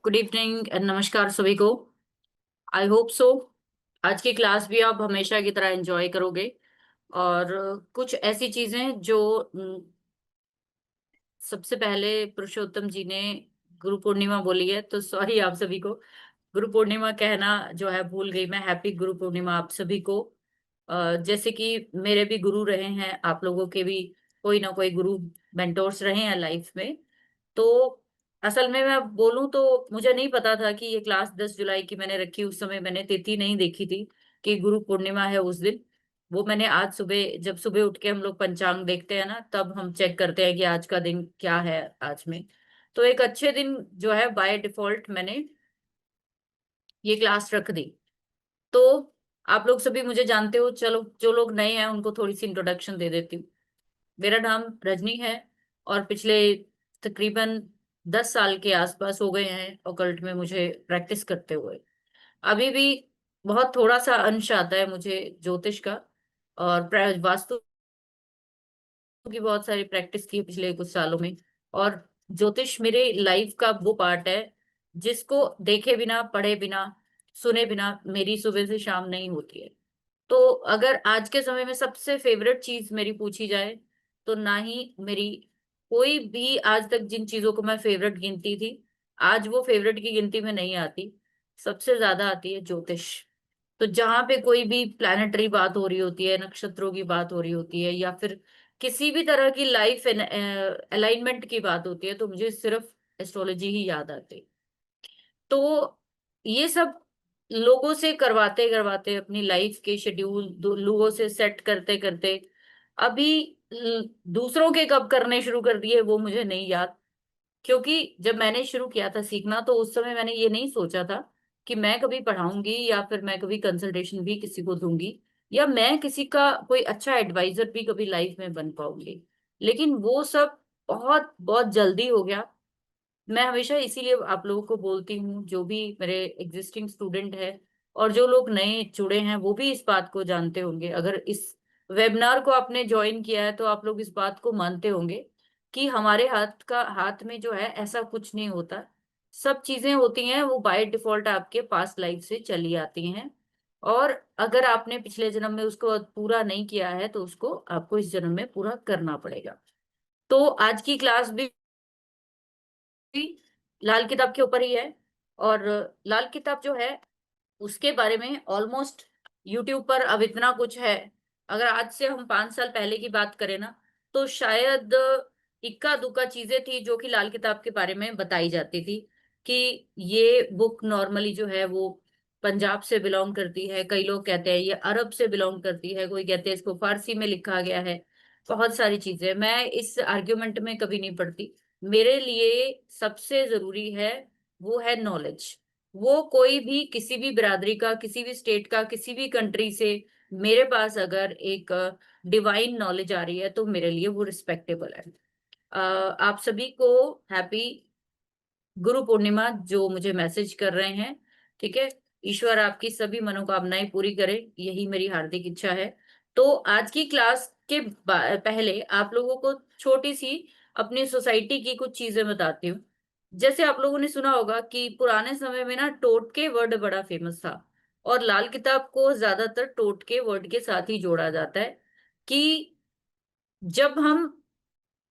Good evening and नमस्कार सभी को। आई होप सो आज की क्लास भी आप हमेशा की तरह एंजॉय करोगे। और कुछ ऐसी चीजें जो सबसे पहले पुरुषोत्तम जी ने गुरु पूर्णिमा बोली है, तो सॉरी आप सभी को। गुरु पूर्णिमा कहना जो है भूल गई मैं। हैप्पी गुरु पूर्णिमा आप सभी को। जैसे कि मेरे भी गुरु रहे हैं, आप लोगों के भी कोई ना कोई गुरु मेंटोर्स रहे हैं लाइफ में। तो असल में मैं बोलूं तो मुझे नहीं पता था कि ये क्लास 10 जुलाई की मैंने रखी। उस समय मैंने तिथि नहीं देखी थी कि गुरु पूर्णिमा है उस दिन। वो मैंने आज सुबह, जब सुबह उठ के हम लोग पंचांग देखते हैं ना, तब हम चेक करते हैं कि आज का दिन क्या है आज में। तो एक अच्छे दिन जो है बाय डिफॉल्ट मैंने ये क्लास रख दी। तो आप लोग सभी मुझे जानते हो, चलो जो लोग नए हैं उनको थोड़ी सी इंट्रोडक्शन दे देती हूँ। मेरा नाम रजनी है और पिछले तकरीबन 10 साल के आसपास हो गए हैं ओकल्ट में मुझे प्रैक्टिस करते हुए। अभी भी बहुत थोड़ा सा अंश आता है मुझे ज्योतिष का, और वास्तु की बहुत सारी प्रैक्टिस की है पिछले कुछ सालों में। और ज्योतिष मेरे लाइफ का वो पार्ट है जिसको देखे बिना, पढ़े बिना, सुने बिना मेरी सुबह से शाम नहीं होती है। तो अगर आज के समय में सबसे फेवरेट चीज मेरी पूछी जाए, तो ना ही मेरी कोई भी आज तक जिन चीजों को मैं फेवरेट गिनती थी, आज वो फेवरेट की गिनती में नहीं आती। सबसे ज्यादा आती है ज्योतिष। तो जहां पे कोई भी प्लानिटरी बात हो रही होती है, नक्षत्रों की बात हो रही होती है, या फिर किसी भी तरह की लाइफ अलाइनमेंट की बात होती है, तो मुझे सिर्फ एस्ट्रोलॉजी ही याद आती है। तो ये सब लोगों से करवाते करवाते, अपनी लाइफ के शेड्यूल लोगों से सेट करते करते, अभी दूसरों के कब करने शुरू कर दिए वो मुझे नहीं याद। क्योंकि जब मैंने शुरू किया था सीखना, तो उस समय मैंने ये नहीं सोचा था कि मैं कभी पढ़ाऊंगी या फिर मैं कभी कंसल्टेशन भी किसी को दूंगी, या मैं किसी का कोई अच्छा एडवाइजर भी कभी लाइफ में बन पाऊंगी। लेकिन वो सब बहुत बहुत जल्दी हो गया। मैं हमेशा इसीलिए आप लोगों को बोलती हूँ, जो भी मेरे एग्जिस्टिंग स्टूडेंट है और जो लोग नए जुड़े हैं वो भी इस बात को जानते होंगे। अगर इस वेबिनार को आपने ज्वाइन किया है तो आप लोग इस बात को मानते होंगे कि हमारे हाथ में जो है ऐसा कुछ नहीं होता। सब चीजें होती हैं वो बाय डिफॉल्ट आपके पास्ट लाइफ से चली आती हैं। और अगर आपने पिछले जन्म में उसको पूरा नहीं किया है तो उसको आपको इस जन्म में पूरा करना पड़ेगा। तो आज की क्लास भी लाल किताब के ऊपर ही है। और लाल किताब जो है उसके बारे में ऑलमोस्ट यूट्यूब पर अब इतना कुछ है। अगर आज से हम 5 साल पहले की बात करें ना, तो शायद इक्का दुक्का चीजें थी जो कि लाल किताब के बारे में बताई जाती थी। कि ये बुक नॉर्मली जो है वो पंजाब से बिलोंग करती है, कई लोग कहते हैं ये अरब से बिलोंग करती है, कोई कहते हैं इसको फारसी में लिखा गया है। बहुत सारी चीजें मैं इस आर्ग्यूमेंट में कभी नहीं पढ़ती। मेरे लिए सबसे जरूरी है वो है नॉलेज। वो कोई भी किसी भी बिरादरी का, किसी भी स्टेट का, किसी भी कंट्री से मेरे पास अगर एक डिवाइन नॉलेज आ रही है तो मेरे लिए वो रिस्पेक्टेबल है। आप सभी को हैप्पी गुरु पूर्णिमा जो मुझे मैसेज कर रहे हैं। ठीक है, ईश्वर आपकी सभी मनोकामनाएं पूरी करे, यही मेरी हार्दिक इच्छा है। तो आज की क्लास के पहले आप लोगों को छोटी सी अपनी सोसाइटी की कुछ चीजें बताती हूँ। जैसे आप लोगों ने सुना होगा कि पुराने समय में ना टोटके वर्ड बड़ा फेमस था, और लाल किताब को ज्यादातर टोटके वर्ड के साथ ही जोड़ा जाता है। कि जब हम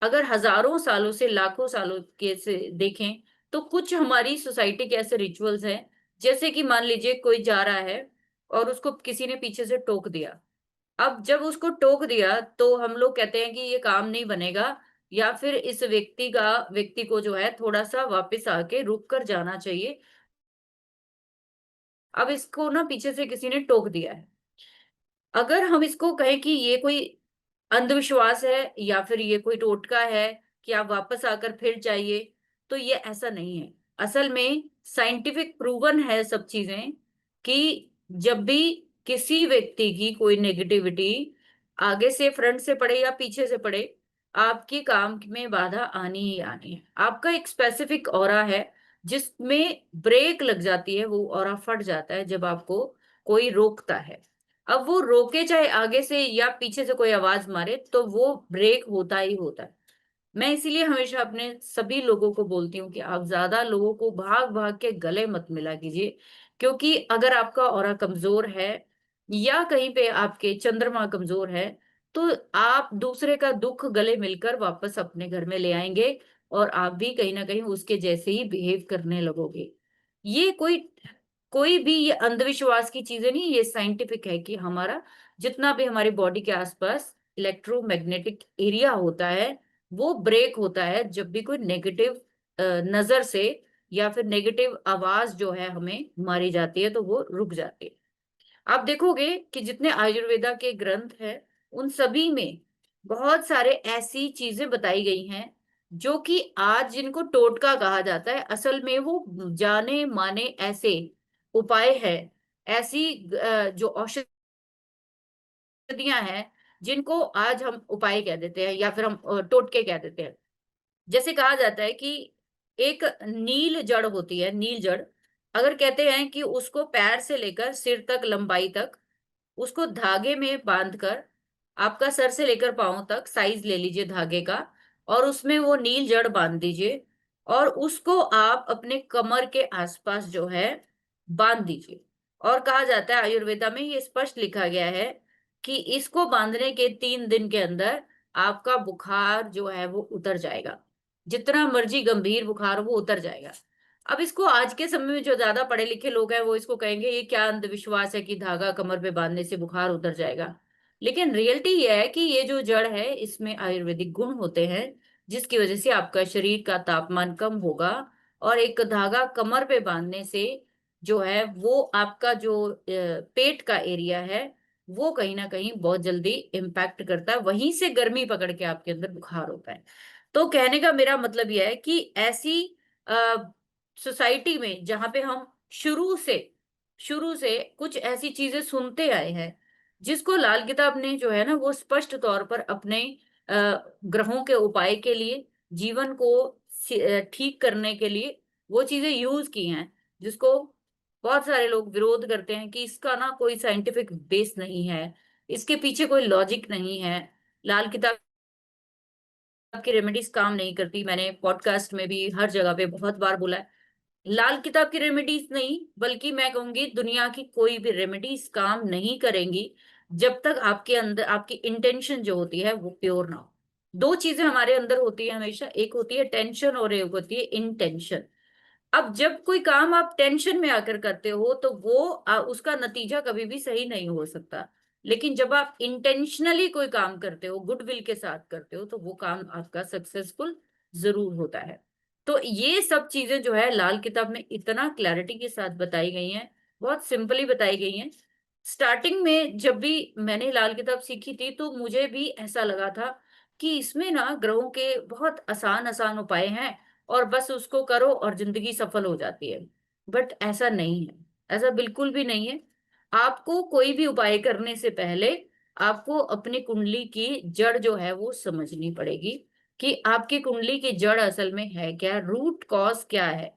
अगर हजारों सालों से, लाखों सालों के से देखें, तो कुछ हमारी सोसाइटी के ऐसे रिचुअल्स हैं। जैसे कि मान लीजिए कोई जा रहा है और उसको किसी ने पीछे से टोक दिया। अब जब उसको टोक दिया तो हम लोग कहते हैं कि ये काम नहीं बनेगा, या फिर इस व्यक्ति को जो है थोड़ा सा वापस आके रुक कर जाना चाहिए। अब इसको ना पीछे से किसी ने टोक दिया है। अगर हम इसको कहें कि ये कोई अंधविश्वास है या फिर ये कोई टोटका है कि आप वापस आकर फिर जाइए, तो ये ऐसा नहीं है। असल में साइंटिफिक प्रूवन है सब चीजें कि जब भी किसी व्यक्ति की कोई नेगेटिविटी आगे से, फ्रंट से पड़े या पीछे से पड़े, आपके काम में बाधा आनी ही आनी है। आपका एक स्पेसिफिक ऑरा है जिसमें ब्रेक लग जाती है, वो ऑरा फट जाता है जब आपको कोई रोकता है। अब वो रोके चाहे आगे से या पीछे से कोई आवाज मारे, तो वो ब्रेक होता ही होता है। मैं इसीलिए हमेशा अपने सभी लोगों को बोलती हूँ कि आप ज्यादा लोगों को भाग भाग के गले मत मिला कीजिए, क्योंकि अगर आपका ऑरा कमजोर है या कहीं पे आपके चंद्रमा कमजोर है, तो आप दूसरे का दुख गले मिलकर वापस अपने घर में ले आएंगे, और आप भी कहीं ना कहीं उसके जैसे ही बिहेव करने लगोगे। ये कोई कोई भी ये अंधविश्वास की चीजें नहीं, ये साइंटिफिक है कि हमारा जितना भी हमारी बॉडी के आसपास इलेक्ट्रोमैग्नेटिक एरिया होता है, वो ब्रेक होता है जब भी कोई नेगेटिव नजर से या फिर नेगेटिव आवाज जो है हमें मारी जाती है, तो वो रुक जाती है। आप देखोगे कि जितने आयुर्वेदा के ग्रंथ हैं, उन सभी में बहुत सारे ऐसी चीजें बताई गई हैं जो कि आज जिनको टोटका कहा जाता है, असल में वो जाने माने ऐसे उपाय है, ऐसी जो औषधियां हैं, जिनको आज हम उपाय कह देते हैं या फिर हम टोटके कह देते हैं। जैसे कहा जाता है कि एक नील जड़ होती है, नील जड़, अगर कहते हैं कि उसको पैर से लेकर सिर तक लंबाई तक उसको धागे में बांधकर, आपका सर से लेकर पांव तक साइज ले लीजिए धागे का, और उसमें वो नील जड़ बांध दीजिए, और उसको आप अपने कमर के आसपास जो है बांध दीजिए। और कहा जाता है, आयुर्वेदा में ये स्पष्ट लिखा गया है कि इसको बांधने के 3 दिन के अंदर आपका बुखार जो है वो उतर जाएगा, जितना मर्जी गंभीर बुखार हो, वो उतर जाएगा। अब इसको आज के समय में जो ज्यादा पढ़े लिखे लोग हैं वो इसको कहेंगे ये क्या अंधविश्वास है कि धागा कमर पे बांधने से बुखार उतर जाएगा। लेकिन रियलिटी ये है कि ये जो जड़ है इसमें आयुर्वेदिक गुण होते हैं, जिसकी वजह से आपका शरीर का तापमान कम होगा, और एक धागा कमर पे बांधने से जो है वो आपका जो पेट का एरिया है, वो कहीं ना कहीं बहुत जल्दी इम्पैक्ट करता है, वहीं से गर्मी पकड़ के आपके अंदर बुखार होता है। तो कहने का मेरा मतलब यह है कि ऐसी सोसाइटी में जहां पे हम शुरू से शुरू से कुछ ऐसी चीजें सुनते आए हैं, जिसको लाल किताब ने जो है ना वो स्पष्ट तौर पर अपने ग्रहों के उपाय के लिए, जीवन को ठीक करने के लिए वो चीजें यूज की हैं, जिसको बहुत सारे लोग विरोध करते हैं कि इसका ना कोई साइंटिफिक बेस नहीं है, इसके पीछे कोई लॉजिक नहीं है, लाल किताब की रेमेडीज काम नहीं करती। मैंने पॉडकास्ट में भी हर जगह पे बहुत बार बोला है, लाल किताब की रेमेडीज नहीं, बल्कि मैं कहूंगी दुनिया की कोई भी रेमेडीज काम नहीं करेंगी जब तक आपके अंदर आपकी इंटेंशन जो होती है वो प्योर ना हो। दो चीजें हमारे अंदर होती है हमेशा, एक होती है टेंशन और एक होती है इंटेंशन। अब जब कोई काम आप टेंशन में आकर करते हो तो वो उसका नतीजा कभी भी सही नहीं हो सकता। लेकिन जब आप इंटेंशनली कोई काम करते हो, गुडविल के साथ करते हो, तो वो काम आपका सक्सेसफुल जरूर होता है। तो ये सब चीजें जो है लाल किताब में इतना क्लैरिटी के साथ बताई गई हैं, बहुत सिंपली बताई गई हैं। स्टार्टिंग में जब भी मैंने लाल किताब सीखी थी तो मुझे भी ऐसा लगा था कि इसमें ना ग्रहों के बहुत आसान आसान उपाय हैं, और बस उसको करो और जिंदगी सफल हो जाती है। बट ऐसा नहीं है, ऐसा बिल्कुल भी नहीं है। आपको कोई भी उपाय करने से पहले आपको अपनी कुंडली की जड़ जो है वो समझनी पड़ेगी, कि आपकी कुंडली की जड़ असल में है क्या, रूट कॉज क्या है।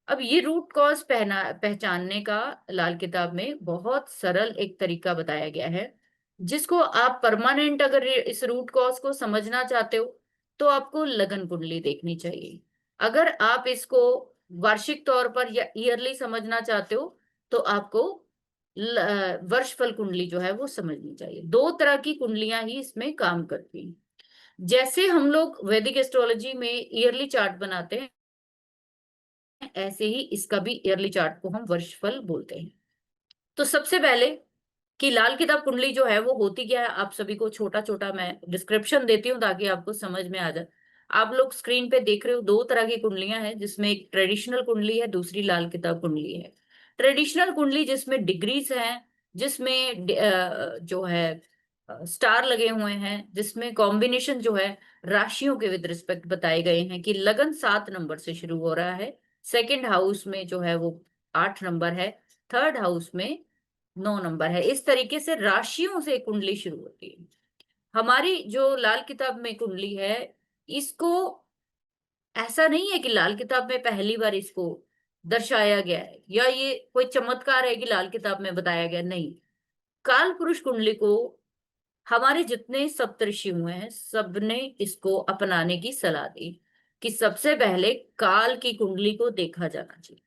अब ये रूट कॉज पहचानने का लाल किताब में बहुत सरल एक तरीका बताया गया है, जिसको आप परमानेंट अगर इस रूट कॉज को समझना चाहते हो तो आपको लगन कुंडली देखनी चाहिए। अगर आप इसको वार्षिक तौर पर या ईयरली समझना चाहते हो तो आपको वर्षफल कुंडली जो है वो समझनी चाहिए। दो तरह की कुंडलियां ही इसमें काम करती हैं। जैसे हम लोग वैदिक एस्ट्रोलॉजी में ईयरली चार्ट बनाते हैं, ऐसे ही इसका भी ईयरली चार्ट को हम वर्षफल बोलते हैं। तो सबसे पहले कि लाल किताब कुंडली जो है वो होती क्या है, आप सभी को छोटा छोटा मैं डिस्क्रिप्शन देती हूँ ताकि आपको समझ में आ जाए। आप लोग स्क्रीन पे देख रहे हो, दो तरह की कुंडलियां हैं, जिसमें एक ट्रेडिशनल कुंडली है, दूसरी लाल किताब कुंडली है। ट्रेडिशनल कुंडली जिसमें डिग्रीज हैं, जिसमें जो है स्टार लगे हुए हैं, जिसमें कॉम्बिनेशन जो है राशियों के विद रिस्पेक्ट बताए गए हैं, कि लगन 7 नंबर से शुरू हो रहा है, सेकंड हाउस में जो है वो 8 नंबर है, थर्ड हाउस में 9 नंबर है। इस तरीके से राशियों से कुंडली शुरू होती है। हमारी जो लाल किताब में कुंडली है, इसको ऐसा नहीं है कि लाल किताब में पहली बार इसको दर्शाया गया है या ये कोई चमत्कार है कि लाल किताब में बताया गया, नहीं। काल पुरुष कुंडली को हमारे जितने सप्तऋषि हुए हैं सबने इसको अपनाने की सलाह दी कि सबसे पहले काल की कुंडली को देखा जाना चाहिए।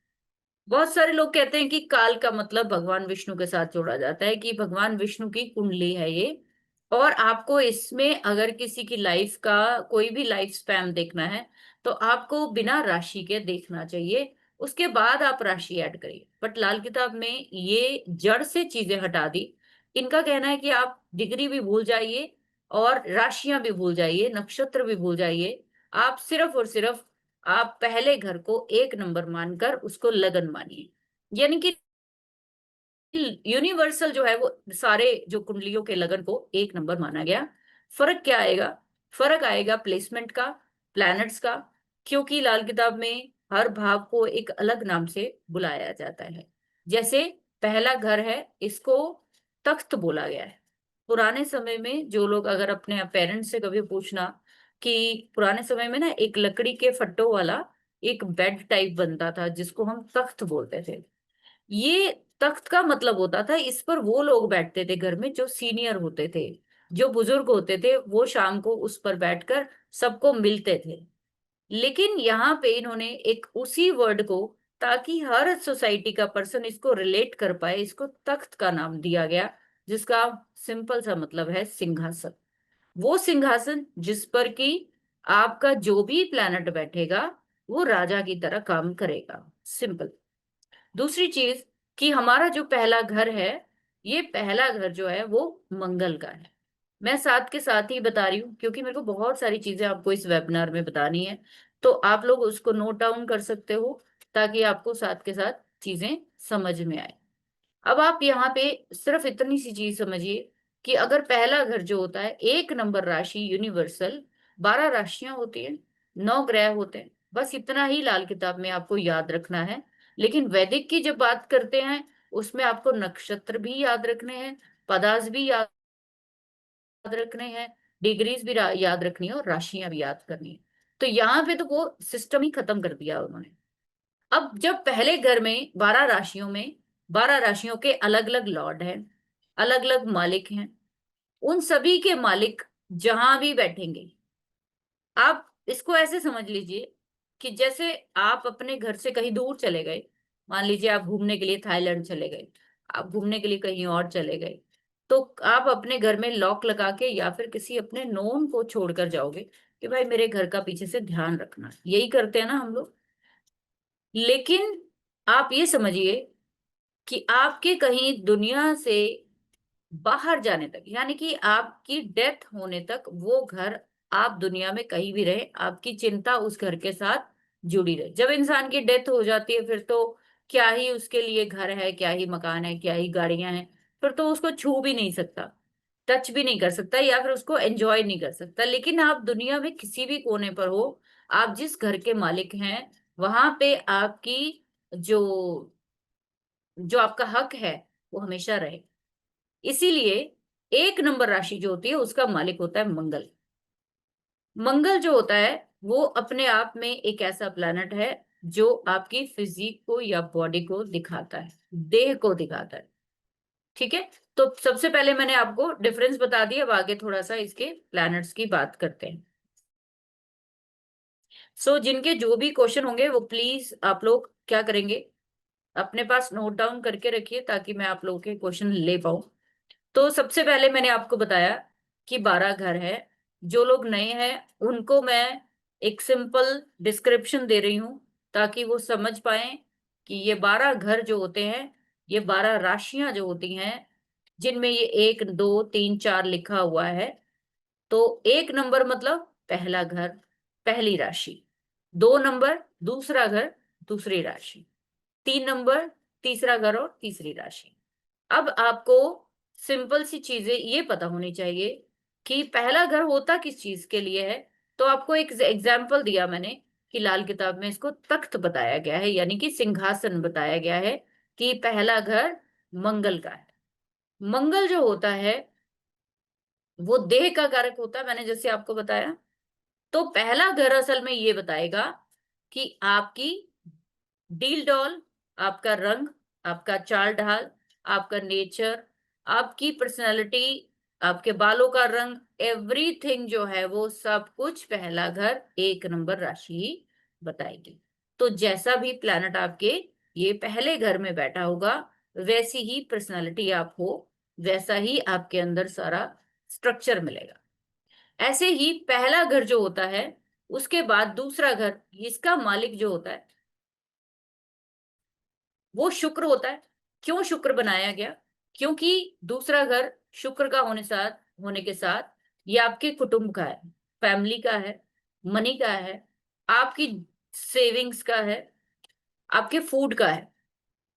बहुत सारे लोग कहते हैं कि काल का मतलब भगवान विष्णु के साथ जोड़ा जाता है, कि भगवान विष्णु की कुंडली है ये। और आपको इसमें अगर किसी की लाइफ का कोई भी लाइफ स्पैन देखना है तो आपको बिना राशि के देखना चाहिए, उसके बाद आप राशि ऐड करिए। बट लाल किताब में ये जड़ से चीजें हटा दी। इनका कहना है कि आप डिग्री भी भूल जाइए और राशियां भी भूल जाइए, नक्षत्र भी भूल जाइए। आप सिर्फ और सिर्फ आप पहले घर को एक नंबर मानकर उसको लगन मानिए। यानी कि यूनिवर्सल जो है वो सारे जो कुंडलियों के लगन को एक नंबर माना गया। फर्क क्या आएगा? फर्क आएगा प्लेसमेंट का, प्लैनेट्स का। क्योंकि लाल किताब में हर भाव को एक अलग नाम से बुलाया जाता है। जैसे पहला घर है, इसको तख्त बोला गया है। पुराने समय में जो लोग, अगर अपने पेरेंट्स से कभी पूछना कि पुराने समय में ना एक लकड़ी के फट्टों वाला एक बेड टाइप बनता था जिसको हम तख्त बोलते थे। ये तख्त का मतलब होता था इस पर वो लोग बैठते थे घर में जो सीनियर होते थे, जो बुजुर्ग होते थे, वो शाम को उस पर बैठकर सबको मिलते थे। लेकिन यहाँ पे इन्होंने एक उसी वर्ड को, ताकि हर सोसाइटी का पर्सन इसको रिलेट कर पाए, इसको तख्त का नाम दिया गया, जिसका सिंपल सा मतलब है सिंहासन। वो सिंहासन जिस पर कि आपका जो भी प्लैनेट बैठेगा वो राजा की तरह काम करेगा। सिंपल। दूसरी चीज कि हमारा जो पहला घर है, ये पहला घर जो है वो मंगल का है। मैं साथ के साथ ही बता रही हूँ क्योंकि मेरे को बहुत सारी चीजें आपको इस वेबिनार में बतानी है। तो आप लोग उसको नोट डाउन कर सकते हो ताकि आपको साथ के साथ चीजें समझ में आए। अब आप यहाँ पे सिर्फ इतनी सी चीज समझिए कि अगर पहला घर जो होता है, एक नंबर राशि यूनिवर्सल, 12 राशियां होती हैं, 9 ग्रह होते हैं, बस इतना ही लाल किताब में आपको याद रखना है। लेकिन वैदिक की जब बात करते हैं उसमें आपको नक्षत्र भी याद रखने हैं, पदार्थ भी याद रखने हैं, डिग्रीज भी याद रखनी है और राशियां भी याद करनी है। तो यहाँ पे तो वो सिस्टम ही खत्म कर दिया उन्होंने। अब जब पहले घर में 12 राशियों में 12 राशियों के अलग अलग लॉर्ड हैं, अलग अलग मालिक हैं, उन सभी के मालिक जहां भी बैठेंगे, आप इसको ऐसे समझ लीजिए कि जैसे आप अपने घर से कहीं दूर चले गए, मान लीजिए आप घूमने के लिए थाईलैंड चले गए, आप घूमने के लिए कहीं और चले गए, तो आप अपने घर में लॉक लगा के या फिर किसी अपने नोन को छोड़कर जाओगे कि भाई मेरे घर का पीछे से ध्यान रखना। यही करते हैं ना हम लोग। लेकिन आप ये समझिए कि आपके कहीं दुनिया से बाहर जाने तक, यानी कि आपकी डेथ होने तक वो घर, आप दुनिया में कहीं भी रहे, आपकी चिंता उस घर के साथ जुड़ी रहे। जब इंसान की डेथ हो जाती है फिर तो क्या ही उसके लिए घर है, क्या ही मकान है, क्या ही गाड़ियां हैं, फिर तो उसको छू भी नहीं सकता, टच भी नहीं कर सकता, या फिर उसको एंजॉय नहीं कर सकता। लेकिन आप दुनिया में किसी भी कोने पर हो, आप जिस घर के मालिक हैं वहां पे आपकी जो जो आपका हक है वो हमेशा रहे। इसीलिए एक नंबर राशि जो होती है उसका मालिक होता है मंगल। मंगल जो होता है वो अपने आप में एक ऐसा प्लैनेट है जो आपकी फिजिक को या बॉडी को दिखाता है, देह को दिखाता है। ठीक है। तो सबसे पहले मैंने आपको डिफरेंस बता दिया, अब आगे थोड़ा सा इसके प्लैनेट्स की बात करते हैं। जिनके जो भी क्वेश्चन होंगे वो प्लीज आप लोग क्या करेंगे, अपने पास नोट डाउन करके रखिए ताकि मैं आप लोगों के क्वेश्चन ले पाऊं। तो सबसे पहले मैंने आपको बताया कि 12 घर है। जो लोग नए हैं उनको मैं एक सिंपल डिस्क्रिप्शन दे रही हूं ताकि वो समझ पाए कि ये 12 घर जो होते हैं, ये 12 राशियां जो होती हैं, जिनमें ये 1 2 3 4 लिखा हुआ है। तो एक नंबर मतलब पहला घर, पहली राशि। 2 नंबर दूसरा घर, दूसरी राशि। 3 नंबर तीसरा घर और तीसरी राशि। अब आपको सिंपल सी चीजें ये पता होनी चाहिए कि पहला घर होता किस चीज के लिए है। तो आपको एक एग्जाम्पल दिया मैंने कि लाल किताब में इसको तख्त बताया गया है, यानी कि सिंहासन बताया गया है कि पहला घर मंगल का है। मंगल जो होता है वो देह का कारक होता है, मैंने जैसे आपको बताया। तो पहला घर असल में ये बताएगा कि आपकी डील डॉल, आपका रंग, आपका चाल ढाल, आपका नेचर, आपकी पर्सनालिटी, आपके बालों का रंग, एवरीथिंग जो है वो सब कुछ पहला घर 1 नंबर राशि ही बताएगी। तो जैसा भी प्लैनेट आपके ये पहले घर में बैठा होगा, वैसी ही पर्सनालिटी आप हो, वैसा ही आपके अंदर सारा स्ट्रक्चर मिलेगा। ऐसे ही पहला घर जो होता है, उसके बाद दूसरा घर, इसका मालिक जो होता है वो शुक्र होता है। क्यों शुक्र बनाया गया? क्योंकि दूसरा घर शुक्र का होने के साथ ये आपके कुटुंब का है, फैमिली का है, मनी का है, आपकी सेविंग्स का है, आपके फूड का है।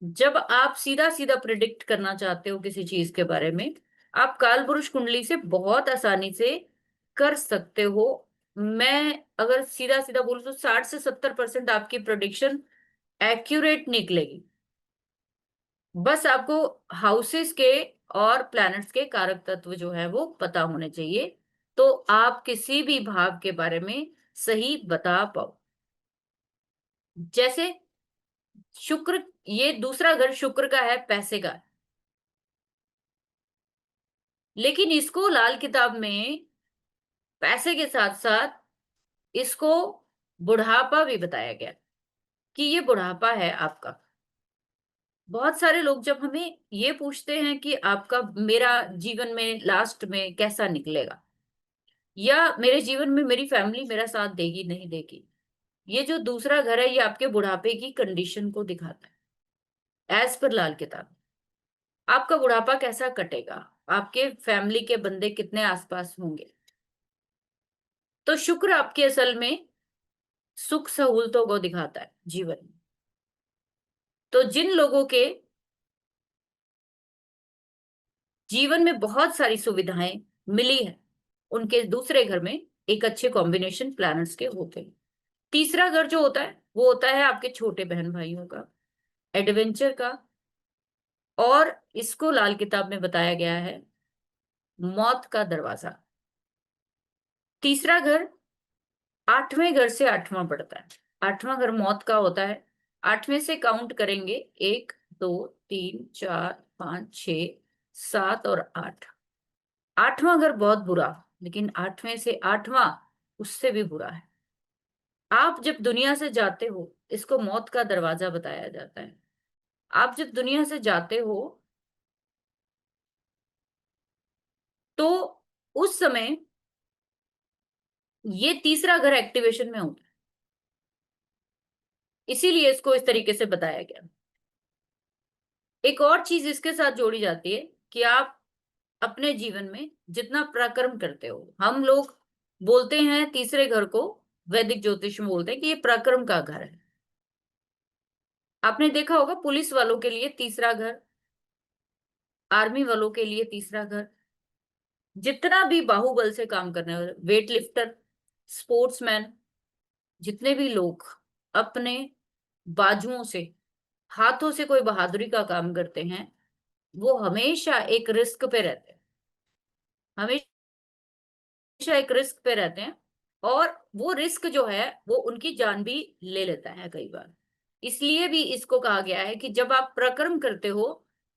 जब आप सीधा सीधा प्रिडिक्ट करना चाहते हो किसी चीज के बारे में, आप कालपुरुष कुंडली से बहुत आसानी से कर सकते हो। मैं अगर सीधा सीधा बोलूं तो 60 से 70% आपकी प्रोडिक्शन एक्यूरेट निकलेगी। बस आपको हाउसेस के और प्लैनेट्स के कारक तत्व जो है वो पता होने चाहिए, तो आप किसी भी भाव के बारे में सही बता पाओ। जैसे शुक्र, ये दूसरा घर शुक्र का है, पैसे का है, लेकिन इसको लाल किताब में पैसे के साथ साथ इसको बुढ़ापा भी बताया गया कि ये बुढ़ापा है आपका। बहुत सारे लोग जब हमें ये पूछते हैं कि आपका मेरा जीवन में लास्ट में कैसा निकलेगा, या मेरे जीवन में मेरी फैमिली मेरा साथ देगी नहीं देगी, ये जो दूसरा घर है ये आपके बुढ़ापे की कंडीशन को दिखाता है। एज पर लाल किताब, आपका बुढ़ापा कैसा कटेगा, आपके फैमिली के बंदे कितने आसपास होंगे। तो शुक्र आपके असल में सुख सहूलतों को दिखाता है जीवन में। तो जिन लोगों के जीवन में बहुत सारी सुविधाएं मिली है, उनके दूसरे घर में एक अच्छे कॉम्बिनेशन प्लैनेट्स के होते हैं। तीसरा घर जो होता है वो होता है आपके छोटे बहन भाइयों का, एडवेंचर का, और इसको लाल किताब में बताया गया है मौत का दरवाजा। तीसरा घर 8वें घर से 8वां पड़ता है। 8वां घर मौत का होता है। 8वें से काउंट करेंगे, 1 2 3 4 5 6 7 और 8। 8वां घर बहुत बुरा, लेकिन 8वें से 8वां उससे भी बुरा है। आप जब दुनिया से जाते हो, इसको मौत का दरवाजा बताया जाता है। आप जब दुनिया से जाते हो तो उस समय ये तीसरा घर एक्टिवेशन में होता है, इसीलिए इसको इस तरीके से बताया गया। एक और चीज इसके साथ जोड़ी जाती है कि आप अपने जीवन में जितना पराक्रम करते हो, हम लोग बोलते हैं तीसरे घर को, वैदिक ज्योतिष में बोलते हैं कि ये पराक्रम का घर है। आपने देखा होगा पुलिस वालों के लिए तीसरा घर, आर्मी वालों के लिए तीसरा घर, जितना भी बाहुबल से काम करने वाले वेट लिफ्टर, स्पोर्ट्समैन, जितने भी लोग अपने बाजुओं से, हाथों से कोई बहादुरी का काम करते हैं, वो हमेशा एक रिस्क पे रहते हैं, हमेशा एक रिस्क पे रहते हैं। और वो रिस्क जो है वो उनकी जान भी ले लेता है कई बार। इसलिए भी इसको कहा गया है कि जब आप प्रकर्म करते हो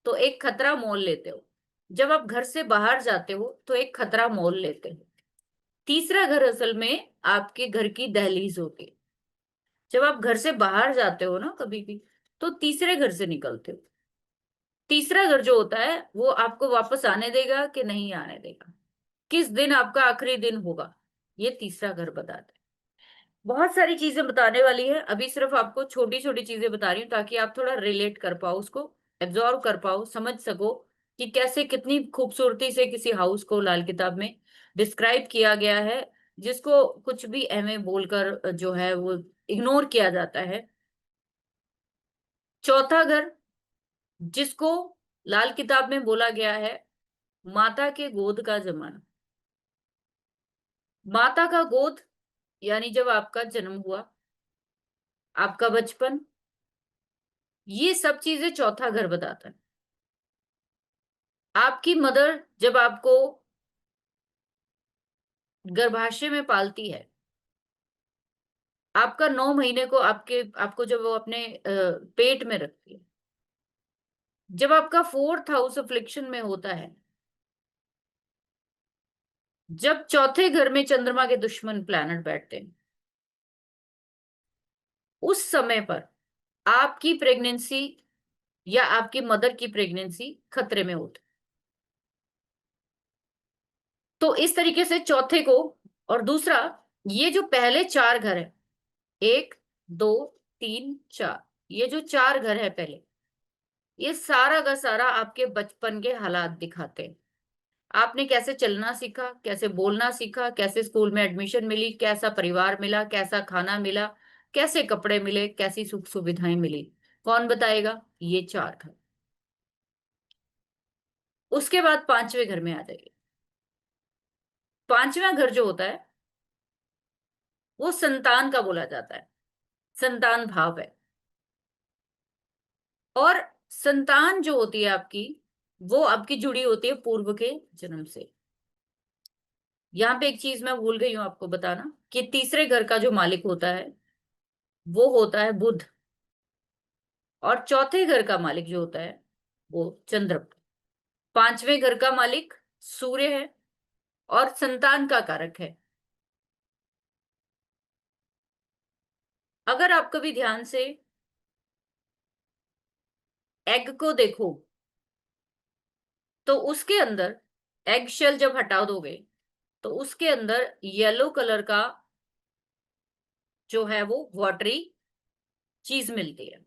तो एक खतरा मोल लेते हो, जब आप घर से बाहर जाते हो तो एक खतरा मोल लेते हो। तीसरा घर असल में आपके घर की दहलीज होती है। जब आप घर से बाहर जाते हो ना कभी भी, तो तीसरे घर से निकलते हो। तीसरा घर जो होता है वो आपको वापस आने देगा कि नहीं आने देगा, किस दिन आपका आखिरी दिन होगा, ये तीसरा घर बताता है। बहुत सारी चीजें बताने वाली है, अभी सिर्फ आपको छोटी छोटी चीजें बता रही हूँ ताकि आप थोड़ा रिलेट कर पाओ, उसको एब्जॉर्व कर पाओ, समझ सको कि कैसे कितनी खूबसूरती से किसी हाउस को लाल किताब में डिस्क्राइब किया गया है, जिसको कुछ भी एमए बोलकर जो है वो इग्नोर किया जाता है। चौथा घर, जिसको लाल किताब में बोला गया है माता के गोद का जमाना। माता का गोद यानी जब आपका जन्म हुआ, आपका बचपन, ये सब चीजें चौथा घर बताता है। आपकी मदर जब आपको गर्भाशय में पालती है, आपका 9 महीने को आपको जब वो अपने पेट में रखती है, जब आपका 4th हाउस अफ्लिक्शन में होता है, जब चौथे घर में चंद्रमा के दुश्मन प्लैनेट बैठते हैं, उस समय पर आपकी प्रेगनेंसी या आपकी मदर की प्रेगनेंसी खतरे में होती। तो इस तरीके से चौथे को, और दूसरा, ये जो पहले चार घर है, एक, दो, तीन, चार, ये जो चार घर है पहले, ये सारा का सारा आपके बचपन के हालात दिखाते हैं। आपने कैसे चलना सीखा, कैसे बोलना सीखा, कैसे स्कूल में एडमिशन मिली, कैसा परिवार मिला, कैसा खाना मिला, कैसे कपड़े मिले, कैसी सुख सुविधाएं मिली, कौन बताएगा? ये चार घर। उसके बाद पांचवें घर में आ जाइए। पांचवा घर जो होता है वो संतान का बोला जाता है, संतान भाव है। और संतान जो होती है आपकी, वो आपकी जुड़ी होती है पूर्व के जन्म से। यहाँ पे एक चीज मैं भूल गई हूं आपको बताना, कि तीसरे घर का जो मालिक होता है वो होता है बुध, और चौथे घर का मालिक जो होता है वो चंद्र। पांचवें घर का मालिक सूर्य है और संतान का कारक है। अगर आप कभी ध्यान से एग को देखो, तो उसके अंदर, एग शेल जब हटा दोगे तो उसके अंदर येलो कलर का जो है वो वाटरी चीज मिलती है।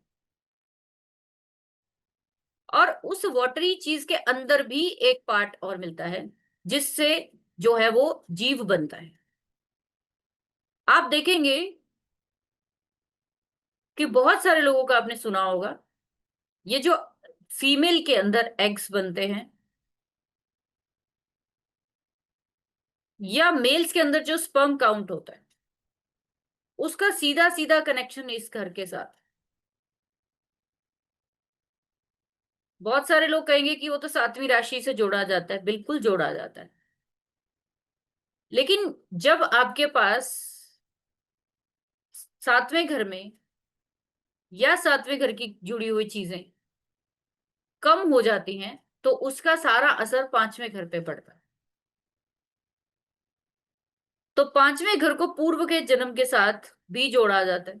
और उस वाटरी चीज के अंदर भी एक पार्ट और मिलता है, जिससे जो है वो जीव बनता है। आप देखेंगे कि बहुत सारे लोगों का आपने सुना होगा, ये जो फीमेल के अंदर एग्स बनते हैं, या मेल्स के अंदर जो स्पर्म काउंट होता है, उसका सीधा सीधा कनेक्शन इस घर के साथ। बहुत सारे लोग कहेंगे कि वो तो सातवीं राशि से जोड़ा जाता है, बिल्कुल जोड़ा जाता है। लेकिन जब आपके पास सातवें घर में या सातवें घर की जुड़ी हुई चीजें कम हो जाती हैं, तो उसका सारा असर पांचवें घर पे पड़ता है। तो पांचवें घर को पूर्व के जन्म के साथ भी जोड़ा जाता है।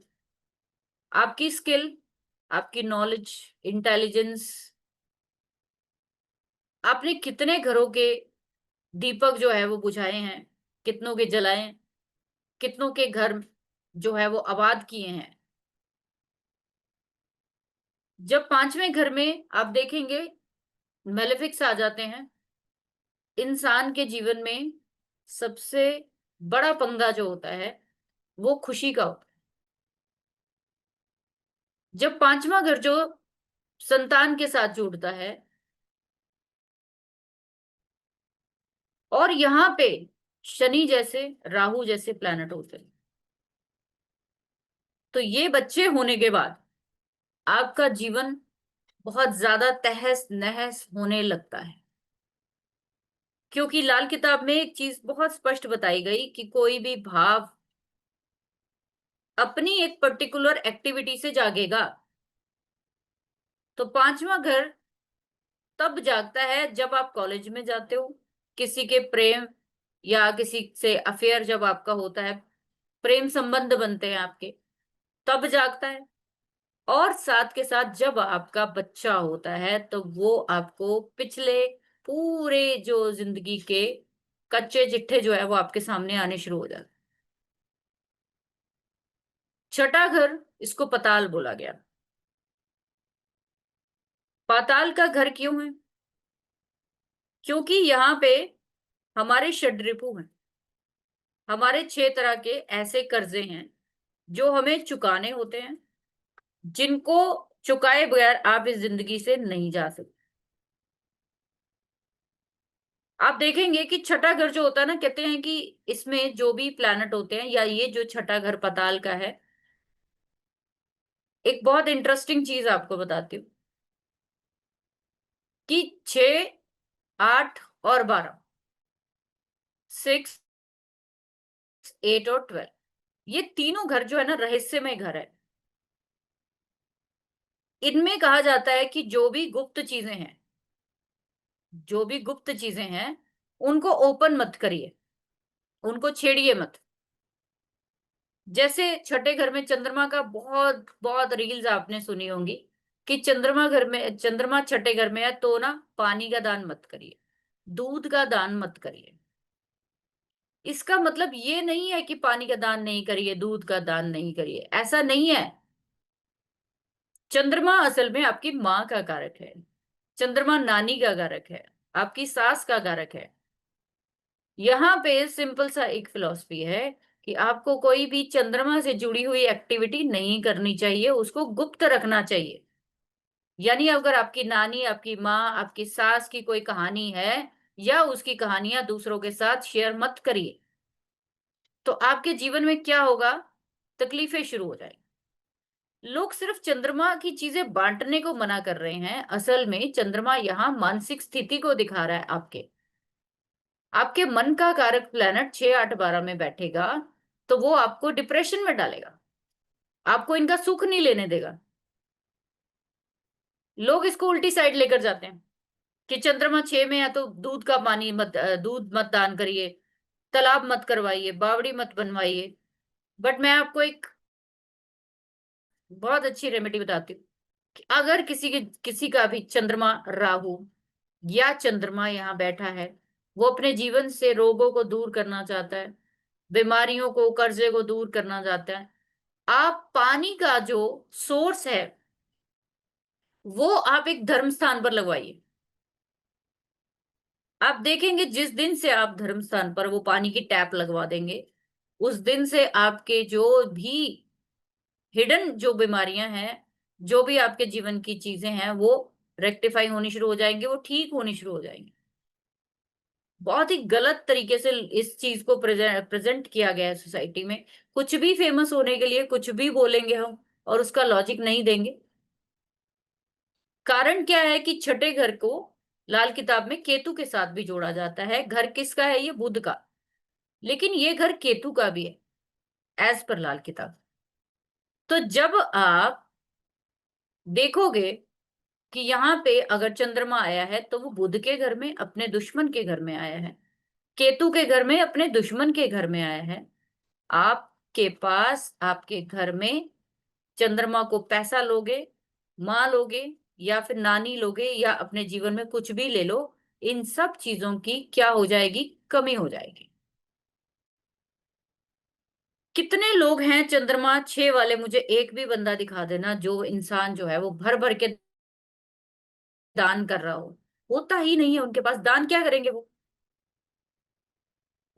आपकी स्किल, आपकी नॉलेज, इंटेलिजेंस, आपने कितने घरों के दीपक जो है वो बुझाए हैं, कितनों के जलाए हैं, कितनों के घर जो है वो आबाद किए हैं। जब पांचवें घर में आप देखेंगे मेलेफिक्स आ जाते हैं, इंसान के जीवन में सबसे बड़ा पंगा जो होता है वो खुशी का होता है। जब पांचवा घर जो संतान के साथ जुड़ता है, और यहाँ पे शनि जैसे, राहु जैसे प्लैनेट होते हैं, तो ये बच्चे होने के बाद आपका जीवन बहुत ज्यादा तहस नहस होने लगता है। क्योंकि लाल किताब में एक चीज बहुत स्पष्ट बताई गई कि कोई भी भाव अपनी एक पर्टिकुलर एक्टिविटी से जागेगा। तो पांचवा घर तब जागता है जब आप कॉलेज में जाते हो, किसी के प्रेम या किसी से अफेयर जब आपका होता है, प्रेम संबंध बनते हैं आपके, तब जागता है। और साथ के साथ जब आपका बच्चा होता है, तो वो आपको पिछले पूरे जो जिंदगी के कच्चे चिट्ठे जो है वो आपके सामने आने शुरू हो जाते। छठा घर, इसको पाताल बोला गया। पाताल का घर क्यों है? क्योंकि यहाँ पे हमारे षड्रिपु हैं, हमारे छह तरह के ऐसे कर्जे हैं जो हमें चुकाने होते हैं, जिनको चुकाए बगैर आप इस जिंदगी से नहीं जा सकते। आप देखेंगे कि छठा घर जो होता है ना, कहते हैं कि इसमें जो भी प्लैनेट होते हैं, या ये जो छठा घर पाताल का है, एक बहुत इंटरेस्टिंग चीज आपको बताती हूँ कि 6, 8 और 12, 6, 8 और 12, ये तीनों घर जो है ना रहस्यमय घर है। इनमें कहा जाता है कि जो भी गुप्त चीजें हैं, जो भी गुप्त चीजें हैं, उनको ओपन मत करिए। उनको छेड़िए मत। जैसे छठे घर में चंद्रमा का बहुत बहुत रील्स आपने सुनी होंगी कि चंद्रमा छठे घर में है तो ना पानी का दान मत करिए, दूध का दान मत करिए। इसका मतलब ये नहीं है कि पानी का दान नहीं करिए, दूध का दान नहीं करिए, ऐसा नहीं है। चंद्रमा असल में आपकी माँ का कारक है, चंद्रमा नानी का कारक है, आपकी सास का कारक है। यहाँ पे सिंपल सा एक फिलॉसफी है कि आपको कोई भी चंद्रमा से जुड़ी हुई एक्टिविटी नहीं करनी चाहिए, उसको गुप्त रखना चाहिए। यानी अगर आपकी नानी, आपकी माँ, आपकी सास की कोई कहानी है या उसकी कहानियां दूसरों के साथ शेयर मत करिए। तो आपके जीवन में क्या होगा, तकलीफें शुरू हो जाएंगी। लोग सिर्फ चंद्रमा की चीजें बांटने को मना कर रहे हैं, असल में चंद्रमा यहाँ मानसिक स्थिति को दिखा रहा है आपके। आपके मन का कारक प्लेनेट 6 8 12 में बैठेगा तो वो आपको डिप्रेशन में डालेगा, आपको इनका सुख नहीं लेने देगा। लोग इसको उल्टी साइड लेकर जाते हैं कि चंद्रमा 6 में है तो दूध का पानी मत, दूध मत दान करिए, तालाब मत करवाइए, बावड़ी मत बनवाइए। बट मैं आपको एक बहुत अच्छी रेमेडी बताती हूँ कि अगर किसी का भी चंद्रमा राहु या चंद्रमा यहाँ बैठा है, वो अपने जीवन से रोगों को दूर करना चाहता है, बीमारियों को, कर्जे को दूर करना चाहता है, आप पानी का जो सोर्स है वो आप एक धर्म स्थान पर लगवाइए। आप देखेंगे जिस दिन से आप धर्म स्थान पर वो पानी की टैप लगवा देंगे, उस दिन से आपके जो भी हिडन जो बीमारियां हैं, जो भी आपके जीवन की चीजें हैं, वो रेक्टिफाई होनी शुरू हो जाएंगी, वो ठीक होनी शुरू हो जाएंगी। बहुत ही गलत तरीके से इस चीज को प्रेजेंट किया गया है सोसाइटी में। कुछ भी फेमस होने के लिए कुछ भी बोलेंगे हम और उसका लॉजिक नहीं देंगे। कारण क्या है कि छठे घर को लाल किताब में केतु के साथ भी जोड़ा जाता है। घर किसका है, ये बुध का, लेकिन ये घर केतु का भी है एज पर लाल किताब। तो जब आप देखोगे कि यहाँ पे अगर चंद्रमा आया है तो वो बुध के घर में अपने दुश्मन के घर में आया है, केतु के घर में अपने दुश्मन के घर में आया है। आपके पास आपके घर में चंद्रमा को पैसा लोगे, माँ लोगे, या फिर नानी लोगे, या अपने जीवन में कुछ भी ले लो, इन सब चीजों की क्या हो जाएगी, कमी हो जाएगी। कितने लोग हैं चंद्रमा 6 वाले, मुझे एक भी बंदा दिखा देना जो इंसान जो है वो भर भर के दान कर रहा हो। होता ही नहीं है उनके पास, दान क्या करेंगे वो,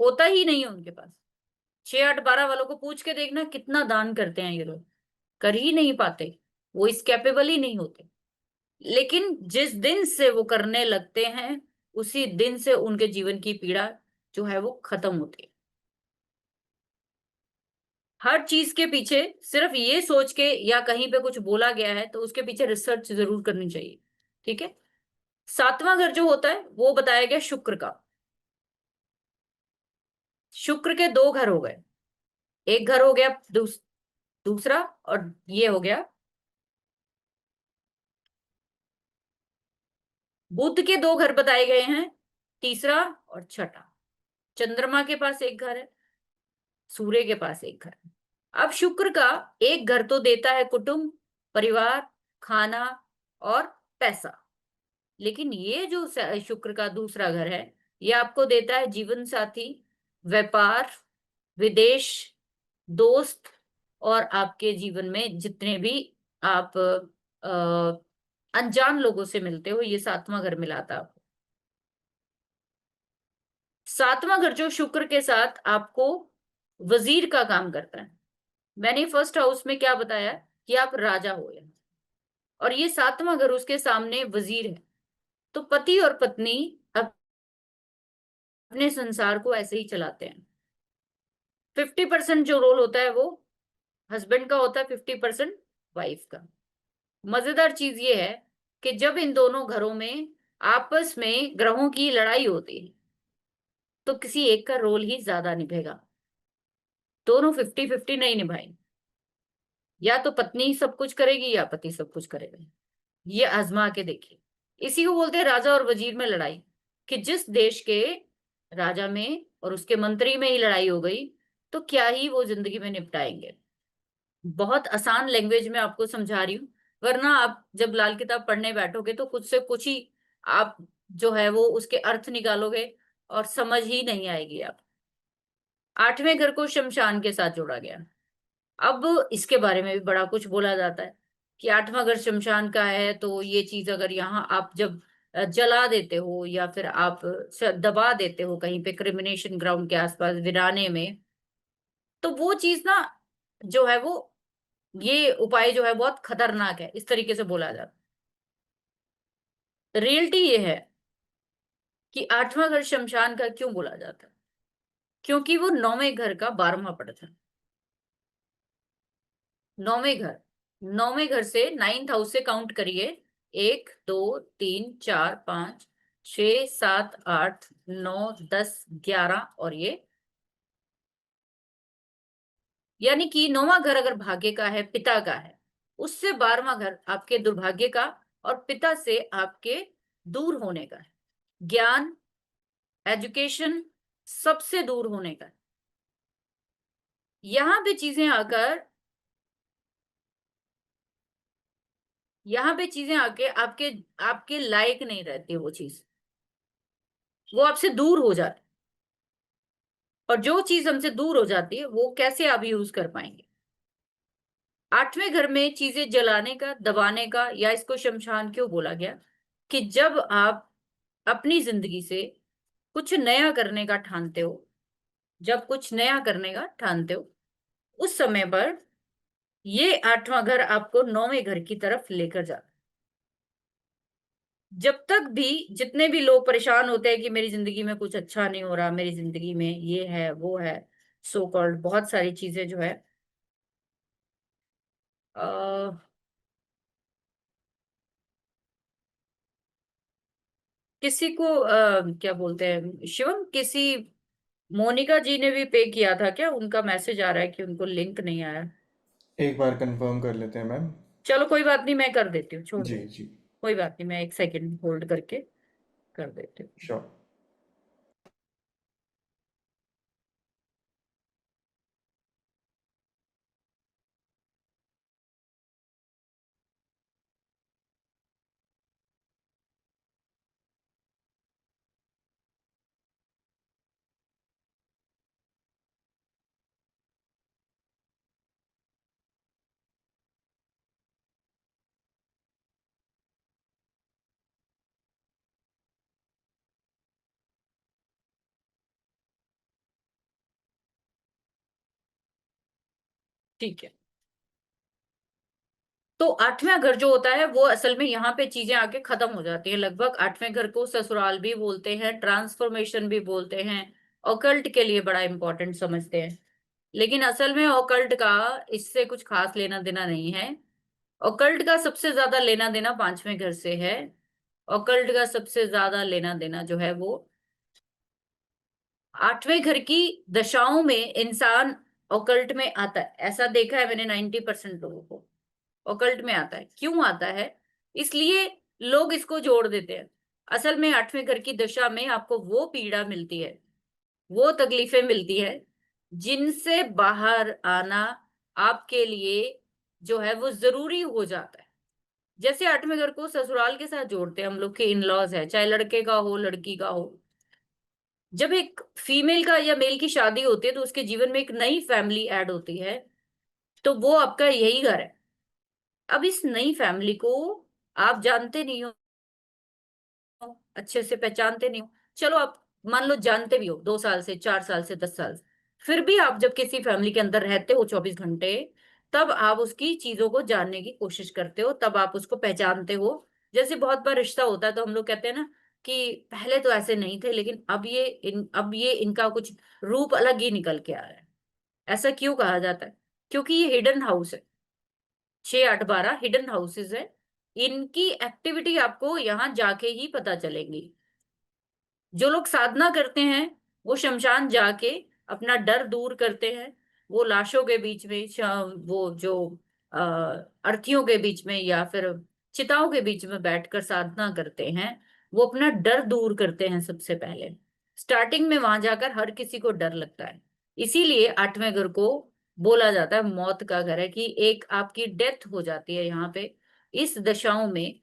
होता ही नहीं है उनके पास। 6 8 12 वालों को पूछ के देखना कितना दान करते हैं ये लोग, कर ही नहीं पाते, वो इस कैपेबल ही नहीं होते। लेकिन जिस दिन से वो करने लगते हैं उसी दिन से उनके जीवन की पीड़ा जो है वो खत्म होती है। हर चीज के पीछे सिर्फ ये सोच के या कहीं पे कुछ बोला गया है तो उसके पीछे रिसर्च जरूर करनी चाहिए। ठीक है। 7वां घर जो होता है वो बताया गया शुक्र का। शुक्र के 2 घर हो गए, एक घर हो गया दूसरा, और ये हो गया। बुध के 2 घर बताए गए हैं, तीसरा और छठा। चंद्रमा के पास एक घर है, सूर्य के पास एक घर है। अब शुक्र का एक घर तो देता है कुटुंब, परिवार, खाना और पैसा। लेकिन ये जो शुक्र का दूसरा घर है, ये आपको देता है जीवन साथी, व्यापार, विदेश, दोस्त, और आपके जीवन में जितने भी आप अनजान लोगों से मिलते हो, ये 7वां घर मिलाता है आपको। 7वां घर जो शुक्र के साथ आपको वजीर का काम करता है। मैंने फर्स्ट हाउस में क्या बताया कि आप राजा हो या, और ये 7वां घर उसके सामने वजीर है। तो पति और पत्नी अपने संसार को ऐसे ही चलाते हैं। 50% जो रोल होता है वो हस्बैंड का होता है, 50% वाइफ का। मजेदार चीज ये है कि जब इन दोनों घरों में आपस में ग्रहों की लड़ाई होती है तो किसी एक का रोल ही ज्यादा निभेगा, दोनों 50-50 नहीं निभाएंगे। या तो पत्नी सब कुछ करेगी या पति सब कुछ करेगा। ये आजमा के देखिए। इसी को बोलते हैं राजा और वजीर में लड़ाई, कि जिस देश के राजा में और उसके मंत्री में ही लड़ाई हो गई, तो क्या ही वो जिंदगी में निपटाएंगे। बहुत आसान लैंग्वेज में आपको समझा रही हूँ, वरना आप जब लाल किताब पढ़ने बैठोगे तो कुछ से कुछ ही आप जो है वो उसके अर्थ निकालोगे और समझ ही नहीं आएगी आप। आठवें घर को शमशान के साथ जोड़ा गया। अब इसके बारे में भी बड़ा कुछ बोला जाता है कि आठवां घर शमशान का है, तो ये चीज अगर यहाँ आप जब जला देते हो या फिर आप दबा देते हो कहीं पे क्रिमिनेशन ग्राउंड के आसपास वीराने में, तो वो चीज ना जो है वो, ये उपाय जो है बहुत खतरनाक है, इस तरीके से बोला जाता है। रियलिटी ये है कि आठवां घर शमशान का क्यों बोला जाता है, क्योंकि वो नौवें घर का 12वां पड़ता है। नौवें घर, नौवें घर से नाइन्थ हाउस से काउंट करिए। 1 2 3 4 5 6 7 8 9 10 11, और ये यानी कि नौवां घर अगर भाग्य का है, पिता का है, उससे 12वां घर आपके दुर्भाग्य का और पिता से आपके दूर होने का है, ज्ञान, एजुकेशन, सबसे दूर होने का है। यहां पे चीजें आकर, यहां पे चीजें आके आपके आपके लायक नहीं रहती वो चीज, वो आपसे दूर हो जाती। और जो चीज हमसे दूर हो जाती है वो कैसे आप यूज कर पाएंगे। आठवें घर में चीजें जलाने का, दबाने का, या इसको शमशान क्यों बोला गया, कि जब आप अपनी जिंदगी से कुछ नया करने का ठानते हो, जब कुछ नया करने का ठानते हो, उस समय पर ये आठवां घर आपको नौवें घर की तरफ लेकर जाता है। जब तक भी जितने भी लोग परेशान होते हैं कि मेरी जिंदगी में कुछ अच्छा नहीं हो रहा, मेरी जिंदगी में ये है वो है, सो कॉल्ड बहुत सारी चीजें जो है, आ, किसी को क्या बोलते हैं शिवम, किसी मोनिका जी ने भी पे किया था क्या, उनका मैसेज आ रहा है कि उनको लिंक नहीं आया। एक बार कंफर्म कर लेते हैं मैम। चलो कोई बात नहीं, मैं कर देती हूँ, छोड़ जी दो। जी। कोई बात नहीं, मैं एक सेकंड होल्ड करके कर देती हूँ। श्योर। ठीक है। तो आठवां घर जो होता है वो असल में यहाँ पे चीजें आके खत्म हो जाती है लगभग। आठवें घर को ससुराल भी बोलते हैं, ट्रांसफॉर्मेशन भी बोलते हैं, ऑकल्ट के लिए बड़ा इंपॉर्टेंट समझते हैं। लेकिन असल में ऑकल्ट का इससे कुछ खास लेना देना नहीं है। ऑकल्ट का सबसे ज्यादा लेना देना पांचवें घर से है। ऑकल्ट का सबसे ज्यादा लेना देना जो है वो आठवें घर की दशाओं में इंसान ऑकल्ट में आता है। ऐसा देखा है मैंने 90% लोगों को ऑकल्ट में आता है। क्यों आता है, इसलिए लोग इसको जोड़ देते हैं। असल में आठवें घर की दशा में आपको वो पीड़ा मिलती है, वो तकलीफें मिलती है, जिनसे बाहर आना आपके लिए जो है वो जरूरी हो जाता है। जैसे आठवें घर को ससुराल के साथ जोड़ते हैं हम लोग के, इन लॉज है, चाहे लड़के का हो लड़की का हो। जब एक फीमेल का या मेल की शादी होती है तो उसके जीवन में एक नई फैमिली ऐड होती है, तो वो आपका यही घर है। अब इस नई फैमिली को आप जानते नहीं हो, अच्छे से पहचानते नहीं हो। चलो आप मान लो जानते भी हो 2 साल से, 4 साल से, 10 साल से, फिर भी आप जब किसी फैमिली के अंदर रहते हो 24 घंटे, तब आप उसकी चीजों को जानने की कोशिश करते हो, तब आप उसको पहचानते हो। जैसे बहुत बार रिश्ता होता है तो हम लोग कहते हैं ना कि पहले तो ऐसे नहीं थे, लेकिन अब ये इनका कुछ रूप अलग ही निकल के आ रहा है। ऐसा क्यों कहा जाता है, क्योंकि ये हिडन हाउस है। 6 8 12 हिडन हाउसेस है। इनकी एक्टिविटी आपको यहाँ जाके ही पता चलेंगी। जो लोग साधना करते हैं वो शमशान जाके अपना डर दूर करते हैं। वो लाशों के बीच में वो जो अर्थियों के बीच में या फिर चिताओं के बीच में बैठकर साधना करते हैं, वो अपना डर दूर करते हैं सबसे पहले। स्टार्टिंग में वहां जाकर हर किसी को डर लगता है, इसीलिए आठवें घर को बोला जाता है मौत का घर है, कि एक आपकी डेथ हो जाती है यहाँ पे। इस दशाओं में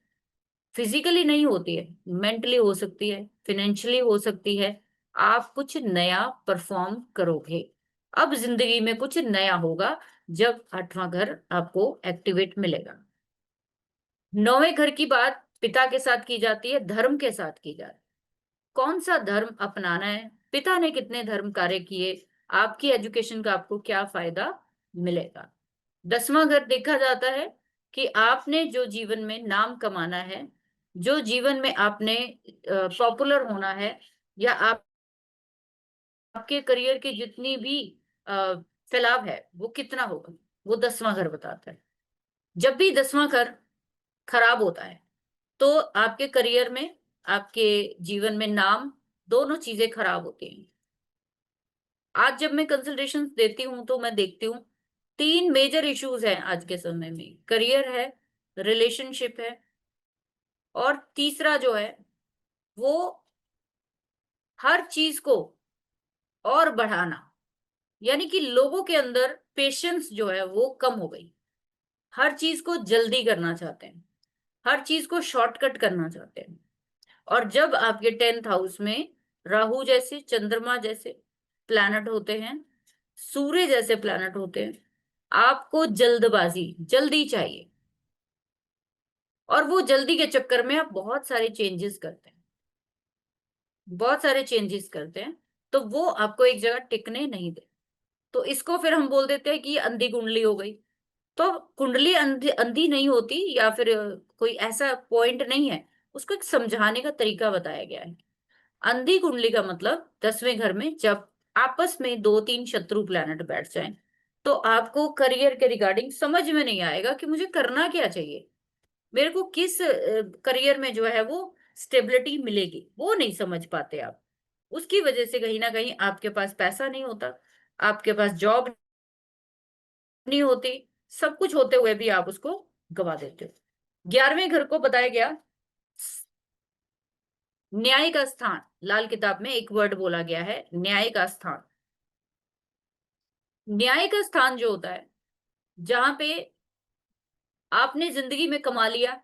फिजिकली नहीं होती है, मेंटली हो सकती है, फिनेंशियली हो सकती है। आप कुछ नया परफॉर्म करोगे, अब जिंदगी में कुछ नया होगा जब आठवां घर आपको एक्टिवेट मिलेगा। नौवें घर की बात पिता के साथ की जाती है, धर्म के साथ की जाती है। कौन सा धर्म अपनाना है, पिता ने कितने धर्म कार्य किए, आपकी एजुकेशन का आपको क्या फायदा मिलेगा। 10वां घर देखा जाता है कि आपने जो जीवन में नाम कमाना है, जो जीवन में आपने पॉपुलर होना है, या आपके करियर की जितनी भी अ, फैलाव है वो कितना होगा, वो 10वां घर बताता है। जब भी 10वां घर खराब होता है तो आपके करियर में, आपके जीवन में नाम, दोनों चीजें खराब होती हैं। आज जब मैं कंसल्टेशन देती हूँ तो मैं देखती हूँ 3 मेजर इश्यूज हैं आज के समय में, करियर है, रिलेशनशिप है, और तीसरा जो है वो हर चीज को और बढ़ाना, यानी कि लोगों के अंदर पेशेंस जो है वो कम हो गई। हर चीज को जल्दी करना चाहते हैं, हर चीज को शॉर्टकट करना चाहते हैं। और जब आपके 10th हाउस में राहु जैसे, चंद्रमा जैसे प्लैनेट होते हैं, सूर्य जैसे प्लैनेट होते हैं, आपको जल्दबाजी, जल्दी चाहिए, और वो जल्दी के चक्कर में आप बहुत सारे चेंजेस करते हैं, बहुत सारे चेंजेस करते हैं, तो वो आपको एक जगह टिकने नहीं दे। तो इसको फिर हम बोल देते हैं कि ये अंधी कुंडली हो गई। तो कुंडली अंधी अंधी नहीं होती, या फिर कोई ऐसा पॉइंट नहीं है, उसको एक समझाने का तरीका बताया गया है। अंधी कुंडली का मतलब 10वें घर में जब आपस में 2-3 शत्रु प्लैनेट बैठ जाएं, तो आपको करियर के रिगार्डिंग समझ में नहीं आएगा कि मुझे करना क्या चाहिए, मेरे को किस करियर में जो है वो स्टेबिलिटी मिलेगी, वो नहीं समझ पाते आप। उसकी वजह से कहीं ना कहीं आपके पास पैसा नहीं होता, आपके पास जॉब नहीं होती, सब कुछ होते हुए भी आप उसको गवा देते हो। 11वें घर को बताया गया न्याय का स्थान, लाल किताब में एक वर्ड बोला गया है, न्याय का स्थान। न्याय का स्थान जो होता है, जहां पे आपने जिंदगी में कमा लिया,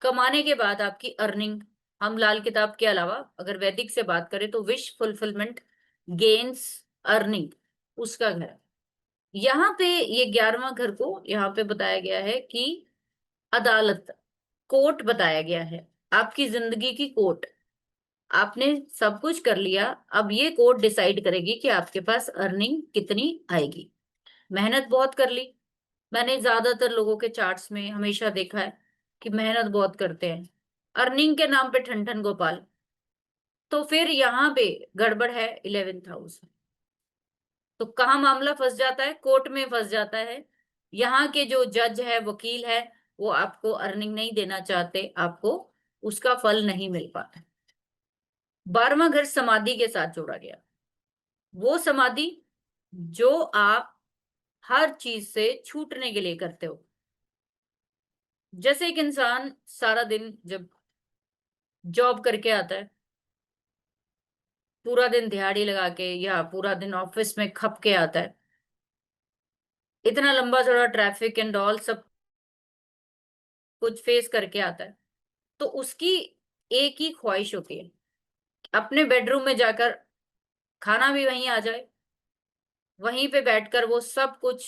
कमाने के बाद आपकी अर्निंग, हम लाल किताब के अलावा अगर वैदिक से बात करें तो विश फुलफिलमेंट, गेन्स, अर्निंग, उसका घर है। यहाँ पे ये 11वां घर को यहाँ पे बताया गया है कि अदालत, कोर्ट बताया गया है, आपकी जिंदगी की कोर्ट। आपने सब कुछ कर लिया, अब ये कोर्ट डिसाइड करेगी कि आपके पास अर्निंग कितनी आएगी। मेहनत बहुत कर ली, मैंने ज्यादातर लोगों के चार्ट्स में हमेशा देखा है कि मेहनत बहुत करते हैं, अर्निंग के नाम पे ठन ठन गोपाल। तो फिर यहाँ पे गड़बड़ है 11th हाउस। तो कहाँ मामला फंस जाता है, कोर्ट में फंस जाता है। यहाँ के जो जज है, वकील है, वो आपको अर्निंग नहीं देना चाहते, आपको उसका फल नहीं मिल पाता। 12वां घर समाधि के साथ जोड़ा गया, वो समाधि जो आप हर चीज से छूटने के लिए करते हो। जैसे एक इंसान सारा दिन जब जॉब करके आता है, पूरा दिन दिहाड़ी लगा के या पूरा दिन ऑफिस में खप के आता है, इतना लंबा चौड़ा ट्रैफिक एंड ऑल सब कुछ फेस करके आता है, तो उसकी एक ही ख्वाहिश होती है, अपने बेडरूम में जाकर खाना भी वहीं आ जाए, वहीं पे बैठकर वो सब कुछ।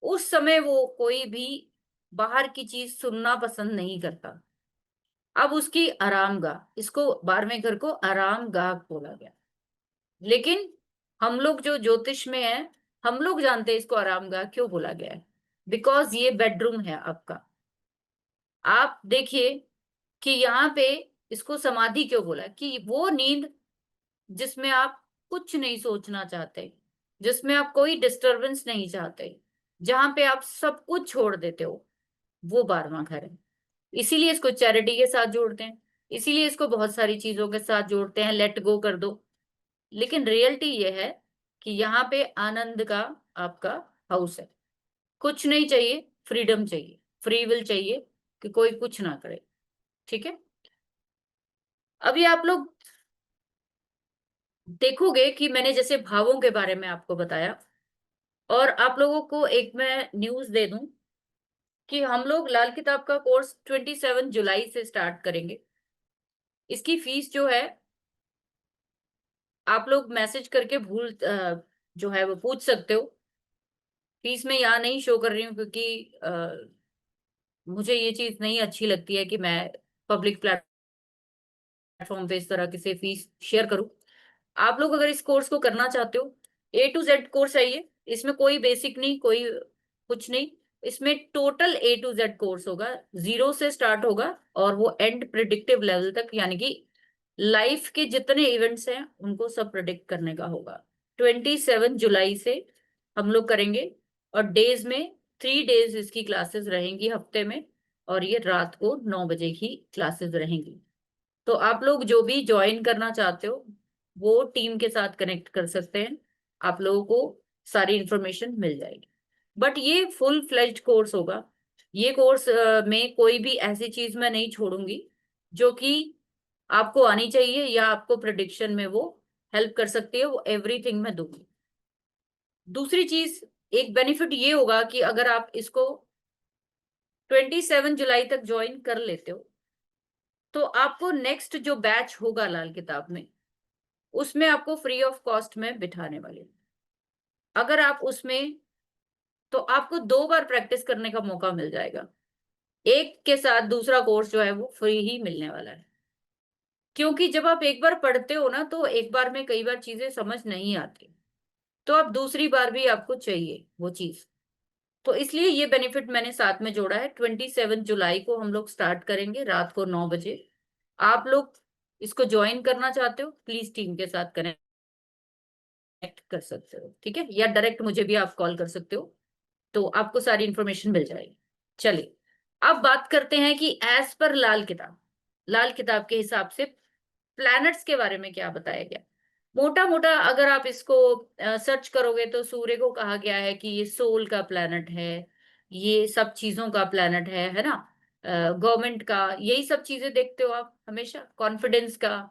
उस समय वो कोई भी बाहर की चीज सुनना पसंद नहीं करता। अब उसकी आरामगाह, इसको 12वें घर को आरामगाह बोला गया। लेकिन हम लोग जो ज्योतिष में है, हम लोग जानते हैं इसको आरामगाह क्यों बोला गया है, बिकॉज ये बेडरूम है आपका। आप देखिए कि यहाँ पे इसको समाधि क्यों बोला, कि वो नींद जिसमें आप कुछ नहीं सोचना चाहते, जिसमें आप कोई डिस्टरबेंस नहीं चाहते, जहां पे आप सब कुछ छोड़ देते हो, वो 12वां घर है। इसीलिए इसको चैरिटी के साथ जोड़ते हैं, इसीलिए इसको बहुत सारी चीजों के साथ जोड़ते हैं, लेट गो कर दो। लेकिन रियलिटी ये है कि यहाँ पे आनंद का आपका हाउस है, कुछ नहीं चाहिए, फ्रीडम चाहिए, फ्री विल चाहिए, कि कोई कुछ ना करे। ठीक है, अभी आप लोग देखोगे कि मैंने जैसे भावों के बारे में आपको बताया, और आप लोगों को एक मैं न्यूज दे दूं कि हम लोग लाल किताब का कोर्स 27 जुलाई से स्टार्ट करेंगे। इसकी फीस जो है, आप लोग मैसेज करके जो है वो पूछ सकते हो। फीस मैं यहाँ नहीं शो कर रही हूँ क्योंकि मुझे ये चीज नहीं अच्छी लगती है कि मैं पब्लिक प्लेटफॉर्म पे इस तरह की से फीस शेयर करूँ। आप लोग अगर इस कोर्स को करना चाहते हो, A to Z कोर्स है ये। इसमें कोई बेसिक नहीं, कोई कुछ नहीं। इसमें total A to Z course होगा, जीरो से स्टार्ट होगा और वो एंड प्रिडिक्टिव लेवल तक, यानी कि लाइफ के जितने इवेंट्स हैं उनको सब प्रिडिक्ट करने का होगा। 27 जुलाई से हम लोग करेंगे, और डेज में 3 डेज इसकी क्लासेस रहेंगी हफ्ते में, और ये रात को 9 बजे की क्लासेस रहेंगी। तो आप लोग जो भी ज्वाइन करना चाहते हो वो टीम के साथ कनेक्ट कर सकते हैं, आप लोगों को सारी इंफॉर्मेशन मिल जाएगी। बट ये फुल फ्लेज्ड कोर्स होगा। ये कोर्स में कोई भी ऐसी चीज मैं नहीं छोड़ूंगी जो कि आपको आनी चाहिए या आपको प्रिडिक्शन में वो हेल्प कर सकती है, वो एवरीथिंग मैं दूंगी। दूसरी चीज, एक बेनिफिट ये होगा कि अगर आप इसको 27 जुलाई तक ज्वाइन कर लेते हो तो आपको नेक्स्ट जो बैच होगा लाल किताब में, उसमें आपको फ्री ऑफ कॉस्ट में बिठाने वाले हैं। अगर आप उसमें, तो आपको 2 बार प्रैक्टिस करने का मौका मिल जाएगा। एक के साथ दूसरा कोर्स जो है वो फ्री ही मिलने वाला है। क्योंकि जब आप एक बार पढ़ते हो ना, तो एक बार में कई बार चीजें समझ नहीं आती, तो आप दूसरी बार भी आपको चाहिए वो चीज। तो इसलिए ये बेनिफिट मैंने साथ में जोड़ा है। 27 जुलाई को हम लोग स्टार्ट करेंगे रात को 9 बजे। आप लोग इसको ज्वाइन करना चाहते हो, प्लीज टीम के साथ कनेक्ट कर सकते हो, ठीक है, या डायरेक्ट मुझे भी आप कॉल कर सकते हो, तो आपको सारी इंफॉर्मेशन मिल जाएगी। चलिए, अब बात करते हैं कि एज पर लाल किताब के हिसाब से प्लैनेट्स के बारे में क्या बताया गया। मोटा मोटा अगर आप इसको सर्च करोगे तो सूर्य को कहा गया है कि ये सोल का प्लैनेट है, ये सब चीजों का प्लैनेट है ना। गवर्नमेंट का, यही सब चीजें देखते हो आप हमेशा, कॉन्फिडेंस का,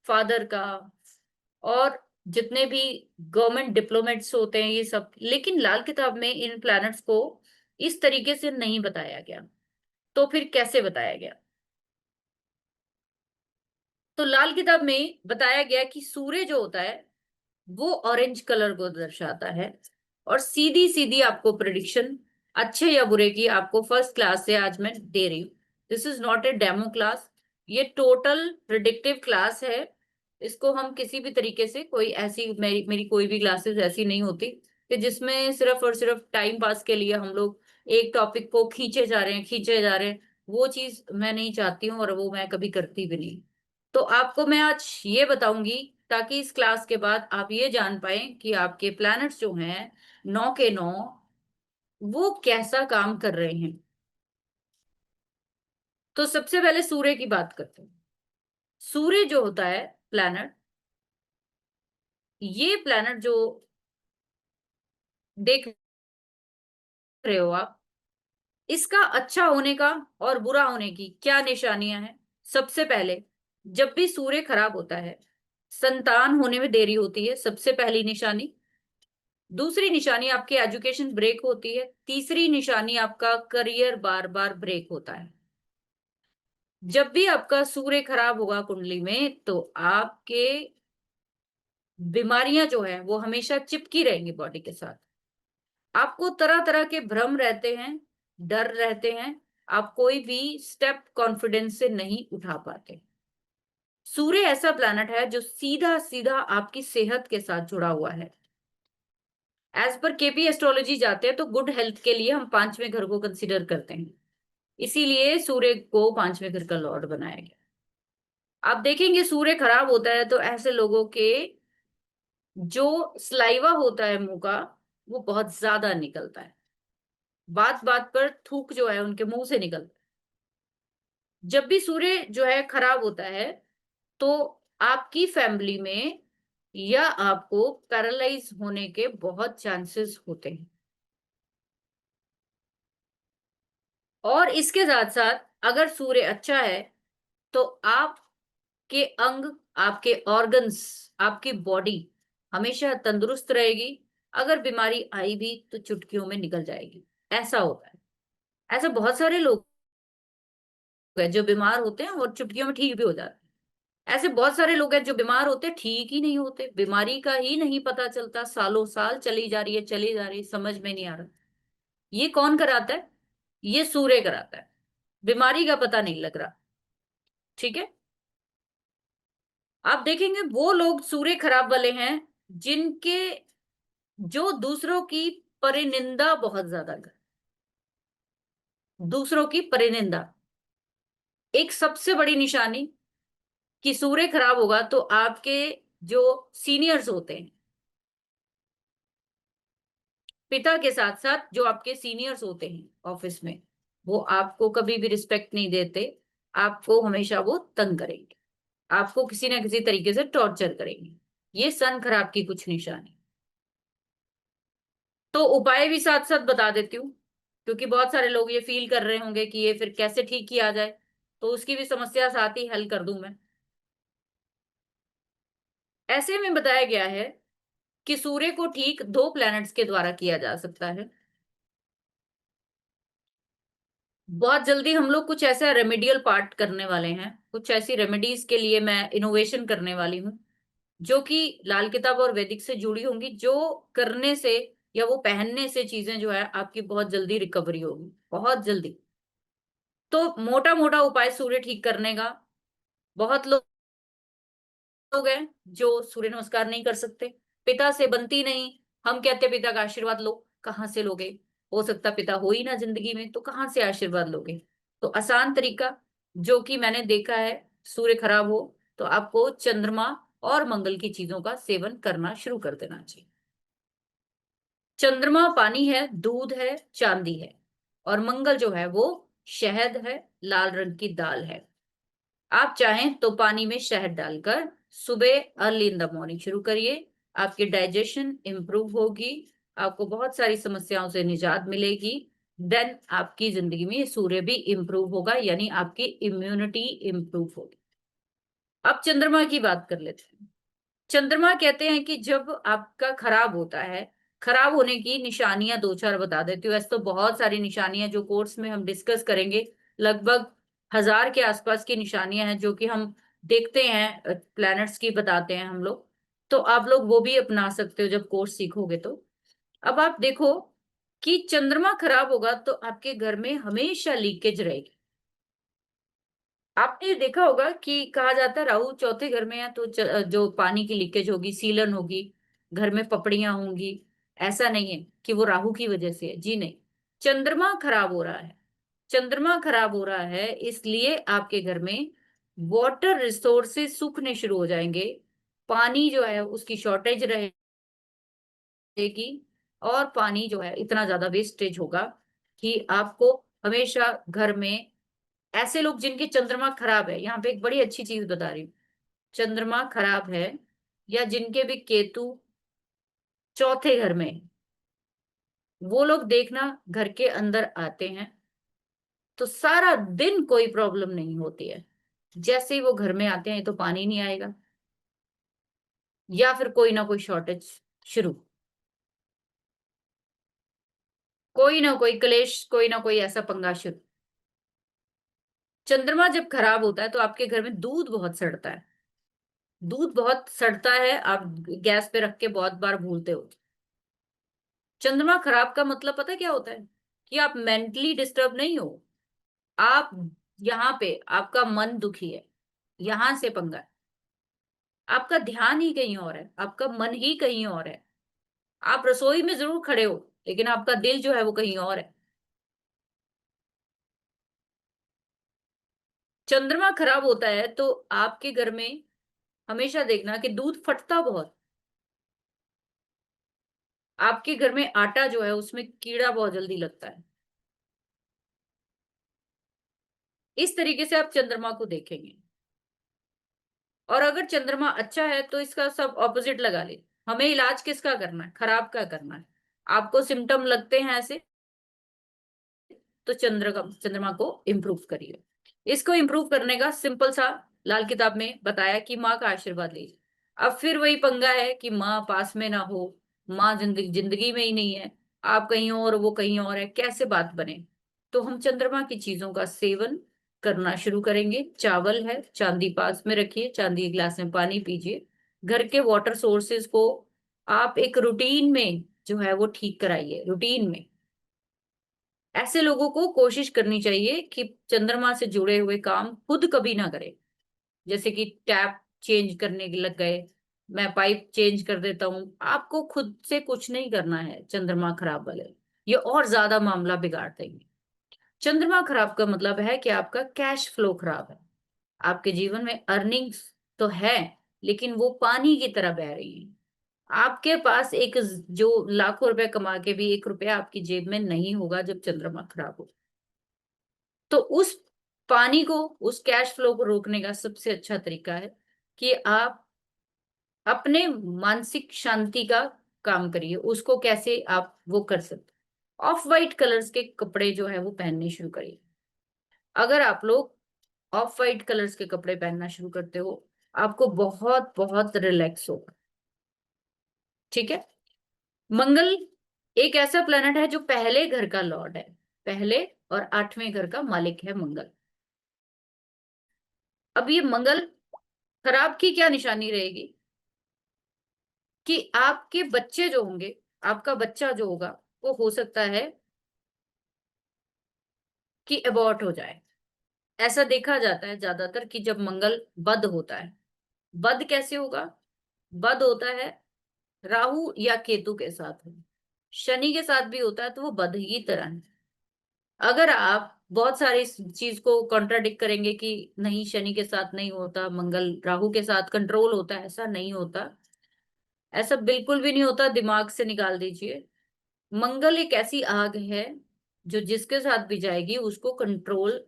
फादर का, और जितने भी गवर्नमेंट डिप्लोमेट्स होते हैं ये सब। लेकिन लाल किताब में इन प्लैनेट्स को इस तरीके से नहीं बताया गया। तो फिर कैसे बताया गया? तो लाल किताब में बताया गया कि सूर्य जो होता है वो ऑरेंज कलर को दर्शाता है। और सीधी सीधी आपको प्रिडिक्शन, अच्छे या बुरे की, आपको फर्स्ट क्लास से आज मैं दे रही हूँ। This is not a demo class, ये टोटल प्रिडिक्टिव क्लास है। इसको हम किसी भी तरीके से, कोई ऐसी मेरी कोई भी क्लासेस ऐसी नहीं होती कि जिसमें सिर्फ और सिर्फ टाइम पास के लिए हम लोग एक टॉपिक को खींचे जा रहे हैं। वो चीज मैं नहीं चाहती हूँ और वो मैं कभी करती भी नहीं। तो आपको मैं आज ये बताऊंगी ताकि इस क्लास के बाद आप ये जान पाए कि आपके प्लैनेट्स जो हैं 9 के 9, वो कैसा काम कर रहे हैं। तो सबसे पहले सूर्य की बात करते हैं। सूर्य जो होता है प्लैनेट, ये प्लैनेट जो देख रहे हो आप, इसका अच्छा होने का और बुरा होने की क्या निशानियां हैं। सबसे पहले, जब भी सूर्य खराब होता है, संतान होने में देरी होती है, सबसे पहली निशानी। दूसरी निशानी आपकी एजुकेशन ब्रेक होती है। तीसरी निशानी आपका करियर बार बार ब्रेक होता है। जब भी आपका सूर्य खराब होगा कुंडली में, तो आपके बीमारियां जो है वो हमेशा चिपकी रहेंगी बॉडी के साथ। आपको तरह तरह के भ्रम रहते हैं, डर रहते हैं, आप कोई भी स्टेप कॉन्फिडेंस से नहीं उठा पाते। सूर्य ऐसा प्लैनेट है जो सीधा सीधा आपकी सेहत के साथ जुड़ा हुआ है। एज पर केपी एस्ट्रोलॉजी जाते हैं तो गुड हेल्थ के लिए हम पांचवें घर को कंसिडर करते हैं, इसीलिए सूर्य को पांचवें घर का लॉर्ड बनाया गया। आप देखेंगे सूर्य खराब होता है तो ऐसे लोगों के जो स्लाइवा होता है मुंह का, वो बहुत ज्यादा निकलता है। बात बात पर थूक जो है उनके मुंह से निकलता है। जब भी सूर्य जो है खराब होता है, तो आपकी फैमिली में या आपको पैरालाइज होने के बहुत चांसेस होते हैं। और इसके साथ साथ अगर सूर्य अच्छा है तो आपके अंग आपके ऑर्गन्स, आपकी बॉडी हमेशा तंदुरुस्त रहेगी। अगर बीमारी आई भी तो चुटकियों में निकल जाएगी। ऐसा होता है। ऐसे बहुत सारे लोग हैं जो बीमार होते हैं और चुटकियों में ठीक भी हो जाते हैं। ऐसे बहुत सारे लोग हैं जो बीमार होते हैं, ठीक ही नहीं होते, बीमारी का ही नहीं पता चलता, सालों साल चली जा रही है, चली जा रही है, समझ में नहीं आ रहा। ये कौन कराता है? ये सूर्य कराता है। बीमारी का पता नहीं लग रहा। ठीक है। आप देखेंगे वो लोग सूर्य खराब वाले हैं जिनके, जो दूसरों की परिनिंदा बहुत ज्यादा कर, दूसरों की परिनिंदा एक सबसे बड़ी निशानी कि सूर्य खराब होगा। तो आपके जो सीनियर्स होते हैं, पिता के साथ साथ जो आपके सीनियर्स होते हैं ऑफिस में, वो आपको कभी भी रिस्पेक्ट नहीं देते। आपको हमेशा वो तंग करेंगे, आपको किसी ना किसी तरीके से टॉर्चर करेंगे। ये सन खराब की कुछ निशानी। तो उपाय भी साथ साथ बता देती हूँ, क्योंकि बहुत सारे लोग ये फील कर रहे होंगे कि ये फिर कैसे ठीक किया जाए, तो उसकी भी समस्या साथ ही हल कर दूं मैं। ऐसे में बताया गया है कि सूर्य को ठीक दो प्लैनेट्स के द्वारा किया जा सकता है। बहुत जल्दी हम लोग कुछ ऐसा रेमेडियल पार्ट करने वाले हैं, कुछ ऐसी रेमेडीज के लिए मैं इनोवेशन करने वाली हूँ, जो कि लाल किताब और वैदिक से जुड़ी होंगी, जो करने से या वो पहनने से चीजें जो है आपकी बहुत जल्दी रिकवरी होगी, बहुत जल्दी। तो मोटा मोटा उपाय सूर्य ठीक करने का। बहुत लोग हैं जो सूर्य नमस्कार नहीं कर सकते, पिता से बनती नहीं। हम कहते पिता का आशीर्वाद लो, कहाँ से लोगे? हो सकता पिता हो ही ना जिंदगी में, तो कहाँ से आशीर्वाद लोगे? तो आसान तरीका जो कि मैंने देखा है, सूर्य खराब हो तो आपको चंद्रमा और मंगल की चीजों का सेवन करना शुरू कर देना चाहिए। चंद्रमा पानी है, दूध है, चांदी है, और मंगल जो है वो शहद है, लाल रंग की दाल है। आप चाहें तो पानी में शहद डालकर सुबह अर्ली इन द मॉर्निंग शुरू करिए। आपकी डाइजेशन इंप्रूव होगी, आपको बहुत सारी समस्याओं से निजात मिलेगी। देन आपकी जिंदगी में सूर्य भी इंप्रूव होगा, यानी आपकी इम्यूनिटी इंप्रूव होगी। अब चंद्रमा की बात कर लेते हैं। चंद्रमा कहते हैं कि जब आपका खराब होता है, खराब होने की निशानियां दो चार बता देती हूँ। वैसे तो बहुत सारी निशानियां जो कोर्स में हम डिस्कस करेंगे, लगभग 1000 के आसपास की निशानियां हैं जो कि हम देखते हैं, प्लैनेट्स की बताते हैं हम लोग। तो आप लोग वो भी अपना सकते हो जब कोर्स सीखोगे तो। अब आप देखो कि चंद्रमा खराब होगा तो आपके घर में हमेशा लीकेज रहेगी। आपने देखा होगा कि कहा जाता है राहु चौथे घर में है तो जो पानी की लीकेज होगी, सीलन होगी, घर में पपड़ियां होंगी। ऐसा नहीं है कि वो राहु की वजह से है, जी नहीं। चंद्रमा खराब हो रहा है। चंद्रमा खराब हो रहा है इसलिए आपके घर में वाटर रिसोर्सेज सूखने शुरू हो जाएंगे। पानी जो है उसकी शॉर्टेज रहेगी, और पानी जो है इतना ज्यादा वेस्टेज होगा कि आपको हमेशा घर में, ऐसे लोग जिनके चंद्रमा खराब है, यहाँ पे एक बड़ी अच्छी चीज बता रही हूँ, चंद्रमा खराब है या जिनके भी केतु चौथे घर में है, वो लोग देखना घर के अंदर आते हैं तो सारा दिन कोई प्रॉब्लम नहीं होती है। जैसे ही वो घर में आते हैं तो पानी नहीं आएगा, या फिर कोई ना कोई शॉर्टेज शुरू, कोई ना कोई क्लेश, कोई ना कोई ऐसा पंगा शुरू। चंद्रमा जब खराब होता है तो आपके घर में दूध बहुत सड़ता है। दूध बहुत सड़ता है, आप गैस पे रख के बहुत बार भूलते हो। चंद्रमा खराब का मतलब पता है क्या होता है? कि आप मेंटली डिस्टर्ब नहीं हो। आप, यहाँ पे आपका मन दुखी है, यहां से पंगा है। आपका ध्यान ही कहीं और है, आपका मन ही कहीं और है। आप रसोई में जरूर खड़े हो, लेकिन आपका दिल जो है वो कहीं और है। चंद्रमा खराब होता है तो आपके घर में हमेशा देखना कि दूध फटता बहुत। आपके घर में आटा जो है उसमें कीड़ा बहुत जल्दी लगता है। इस तरीके से आप चंद्रमा को देखेंगे। और अगर चंद्रमा अच्छा है तो इसका सब ऑपोजिट लगा ले। हमें इलाज किसका करना है? खराब का करना है। आपको सिम्टम लगते हैं ऐसे, तो चंद्रमा को इम्प्रूव करिए। इसको इम्प्रूव करने का सिंपल सा लाल किताब में बताया कि माँ का आशीर्वाद लीजिए। अब फिर वही पंगा है कि माँ पास में ना हो, माँ जिंदगी जिंदगी में ही नहीं है, आप कहीं और वो कहीं और है, कैसे बात बने। तो हम चंद्रमा की चीजों का सेवन करना शुरू करेंगे। चावल है, चांदी पास में रखिए, चांदी के गिलास में पानी पीजिए। घर के वाटर सोर्सेज को आप एक रूटीन में जो है वो ठीक कराइए, रूटीन में। ऐसे लोगों को कोशिश करनी चाहिए कि चंद्रमा से जुड़े हुए काम खुद कभी ना करें। जैसे कि टैप चेंज करने के लग गए, मैं पाइप चेंज कर देता हूं। आपको खुद से कुछ नहीं करना है चंद्रमा खराब वाले, ये और ज्यादा मामला बिगाड़ देंगे। चंद्रमा खराब का मतलब है कि आपका कैश फ्लो खराब है। आपके जीवन में अर्निंग्स तो है, लेकिन वो पानी की तरह बह रही है। आपके पास जो लाखों रुपए कमा के भी 1 रुपया आपकी जेब में नहीं होगा जब चंद्रमा खराब हो। तो उस पानी को, उस कैश फ्लो को रोकने का सबसे अच्छा तरीका है कि आप अपने मानसिक शांति का काम करिए। उसको कैसे आप वो कर सकते, ऑफ वाइट कलर्स के कपड़े जो है वो पहनने शुरू करिए। अगर आप लोग ऑफ वाइट कलर्स के कपड़े पहनना शुरू करते हो, आपको बहुत बहुत रिलैक्स होगा। ठीक है। मंगल एक ऐसा प्लेनेट है जो पहले घर का लॉर्ड है, पहले और 8वें घर का मालिक है मंगल। अब ये मंगल खराब की क्या निशानी रहेगी कि आपके बच्चे जो होंगे, आपका बच्चा जो होगा, वो हो सकता है कि अबॉर्ट हो जाए। ऐसा देखा जाता है ज्यादातर कि जब मंगल बद होता है। बद कैसे होगा? बद होता है राहु या केतु के साथ हो। शनि के साथ भी होता है तो वो बद ही तरह है। अगर आप बहुत सारी इस चीज को कॉन्ट्राडिक्ट करेंगे कि नहीं शनि के साथ नहीं होता, मंगल राहु के साथ कंट्रोल होता है, ऐसा नहीं होता। ऐसा बिल्कुल भी नहीं होता, दिमाग से निकाल दीजिए। मंगल एक ऐसी आग है जो जिसके साथ भी जाएगी उसको कंट्रोल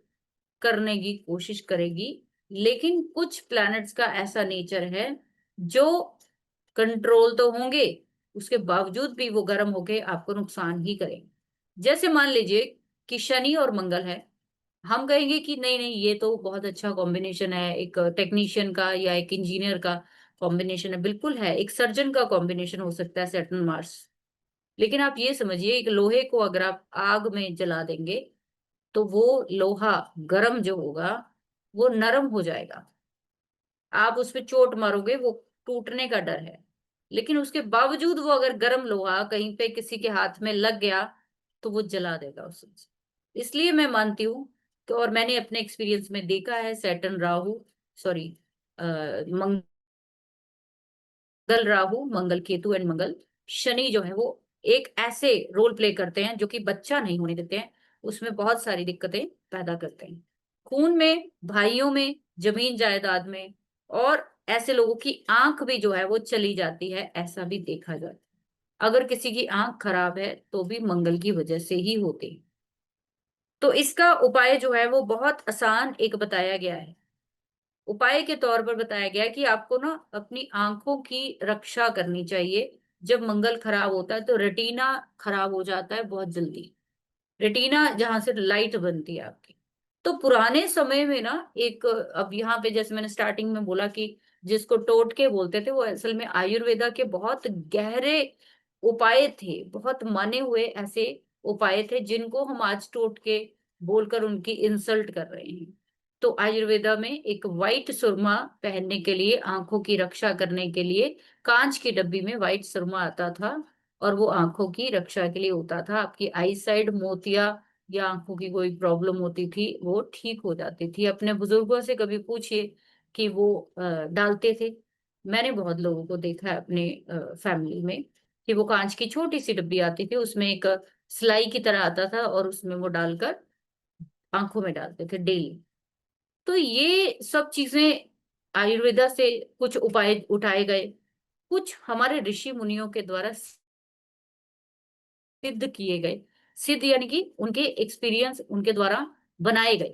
करने की कोशिश करेगी। लेकिन कुछ प्लैनेट्स का ऐसा नेचर है जो कंट्रोल तो होंगे, उसके बावजूद भी वो गर्म होके आपको नुकसान ही करेंगे। जैसे मान लीजिए कि शनि और मंगल है। हम कहेंगे कि नहीं नहीं, ये तो बहुत अच्छा कॉम्बिनेशन है, एक टेक्नीशियन का या एक इंजीनियर का कॉम्बिनेशन है। बिल्कुल है, एक सर्जन का कॉम्बिनेशन हो सकता है सैटर्न मार्स। लेकिन आप ये समझिए, एक लोहे को अगर आप आग में जला देंगे तो वो लोहा गर्म जो होगा वो नरम हो जाएगा। आप उस पे चोट मारोगे, वो टूटने का डर है। लेकिन उसके बावजूद वो अगर गर्म लोहा कहीं पे किसी के हाथ में लग गया तो वो जला देगा उसे। इसलिए मैं मानती हूँ कि, और मैंने अपने एक्सपीरियंस में देखा है, Saturn Rahu, sorry, Mangal Rahu, Mangal Ketu and Mangal Shani जो है वो एक ऐसे रोल प्ले करते हैं जो कि बच्चा नहीं होने देते हैं। उसमें बहुत सारी दिक्कतें पैदा करते हैं, खून में, भाइयों में, जमीन जायदाद में। और ऐसे लोगों की आंख भी जो है वो चली जाती है, ऐसा भी देखा जाता है। अगर किसी की आंख खराब है तो भी मंगल की वजह से ही होती है। तो इसका उपाय जो है वो बहुत आसान एक बताया गया है। उपाय के तौर पर बताया गया है कि आपको ना अपनी आंखों की रक्षा करनी चाहिए। जब मंगल खराब होता है तो रेटिना खराब हो जाता है बहुत जल्दी। रेटिना जहां से लाइट बनती है आपकी। तो पुराने समय में ना एक, अब यहाँ पे जैसे मैंने स्टार्टिंग में बोला कि जिसको टोटके बोलते थे, वो असल में आयुर्वेदा के बहुत गहरे उपाय थे, बहुत माने हुए ऐसे उपाय थे जिनको हम आज टोटके बोलकर उनकी इंसल्ट कर रहे हैं। तो आयुर्वेदा में एक वाइट सुरमा पहनने के लिए, आंखों की रक्षा करने के लिए, कांच की डब्बी में वाइट सुरमा आता था। और वो आंखों की रक्षा के लिए होता था। आपकी आई साइड मोतिया या आंखों की कोई प्रॉब्लम होती थी वो ठीक हो जाती थी। अपने बुजुर्गों से कभी पूछिए कि वो डालते थे। मैंने बहुत लोगों को देखा है अपने फैमिली में कि वो कांच की छोटी सी डब्बी आती थी, उसमें एक सिलाई की तरह आता था और उसमें वो डालकर आंखों में डालते थे डेली। तो ये सब चीजें आयुर्वेदा से कुछ उपाय उठाए गए, कुछ हमारे ऋषि मुनियों के द्वारा सिद्ध किए गए। सिद्ध यानी कि उनके एक्सपीरियंस, उनके द्वारा बनाए गए।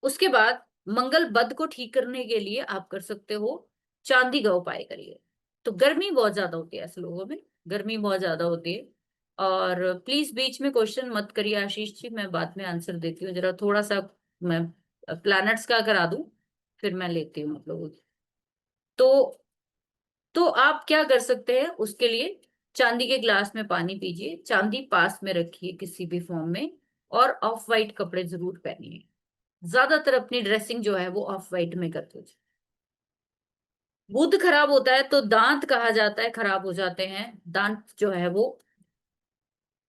उसके बाद मंगल बद को ठीक करने के लिए आप कर सकते हो, चांदी का उपाय करिए। तो गर्मी बहुत ज्यादा होती है ऐसे लोगों में, गर्मी बहुत ज्यादा होती है। और प्लीज बीच में क्वेश्चन मत करिए आशीष जी, मैं बाद में आंसर देती हूँ। जरा थोड़ा सा मैं प्लैनेट्स का करा दूं। फिर मैं लेती हूँ आप लोगों की। तो आप क्या कर सकते हैं उसके लिए, चांदी के ग्लास में पानी पीजिए, चांदी पास में रखिए किसी भी फॉर्म में, और ऑफ वाइट कपड़े जरूर पहनिए। ज्यादातर अपनी ड्रेसिंग जो है वो ऑफ वाइट में करते हो। बुध खराब होता है तो दांत कहा जाता है खराब हो जाते हैं। दांत जो है वो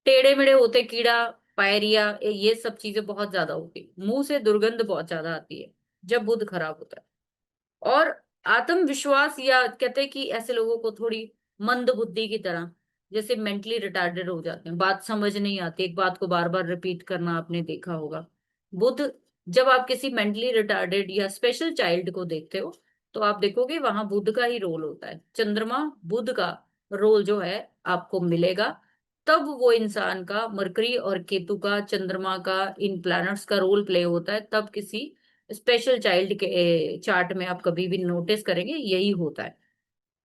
टेढ़े मेढ़े होते, कीड़ा, पायरिया, ये सब चीजें बहुत ज्यादा होती, मुंह से दुर्गंध बहुत ज्यादा आती है जब बुध खराब होता है। और आत्मविश्वास, या कहते हैं कि ऐसे लोगों को थोड़ी मंद बुद्धि की तरह, जैसे मेंटली रिटार्डेड हो जाते हैं, बात समझ नहीं आती, एक बात को बार बार रिपीट करना आपने देखा होगा। बुध, जब आप किसी मेंटली रिटार्डेड या स्पेशल चाइल्ड को देखते हो तो आप देखोगे वहां बुध का ही रोल होता है, चंद्रमा बुध का रोल जो है आपको मिलेगा। तब वो इंसान का मरकरी और केतु का, चंद्रमा का, इन प्लैनेट्स का रोल प्ले होता है, तब किसी स्पेशल चाइल्ड के चार्ट में आप कभी भी नोटिस करेंगे यही होता है।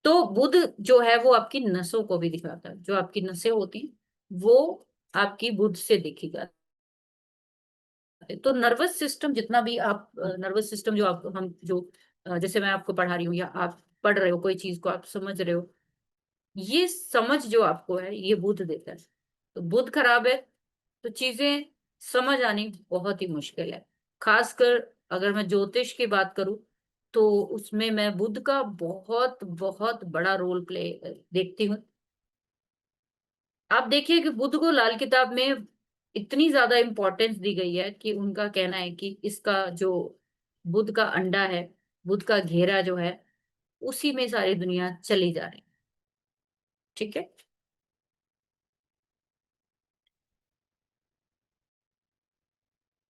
तो बुध जो है वो आपकी नसों को भी दिखाता है, जो आपकी नसें होती हैं वो आपकी बुध से देखी जाती है। तो नर्वस सिस्टम जितना भी आप, नर्वस सिस्टम जो आप, हम जो जैसे मैं आपको पढ़ा रही हूँ या आप पढ़ रहे हो कोई चीज को आप समझ रहे हो, ये समझ जो आपको है ये बुध देता है। तो बुध खराब है तो चीजें समझ आनी बहुत ही मुश्किल है। खासकर अगर मैं ज्योतिष की बात करूं तो उसमें मैं बुध का बहुत बहुत बड़ा रोल प्ले देखती हूँ। आप देखिए कि बुध को लाल किताब में इतनी ज्यादा इंपॉर्टेंस दी गई है कि उनका कहना है कि इसका जो बुध का अंडा है, बुध का घेरा जो है, उसी में सारी दुनिया चली जा रही है। ठीक है।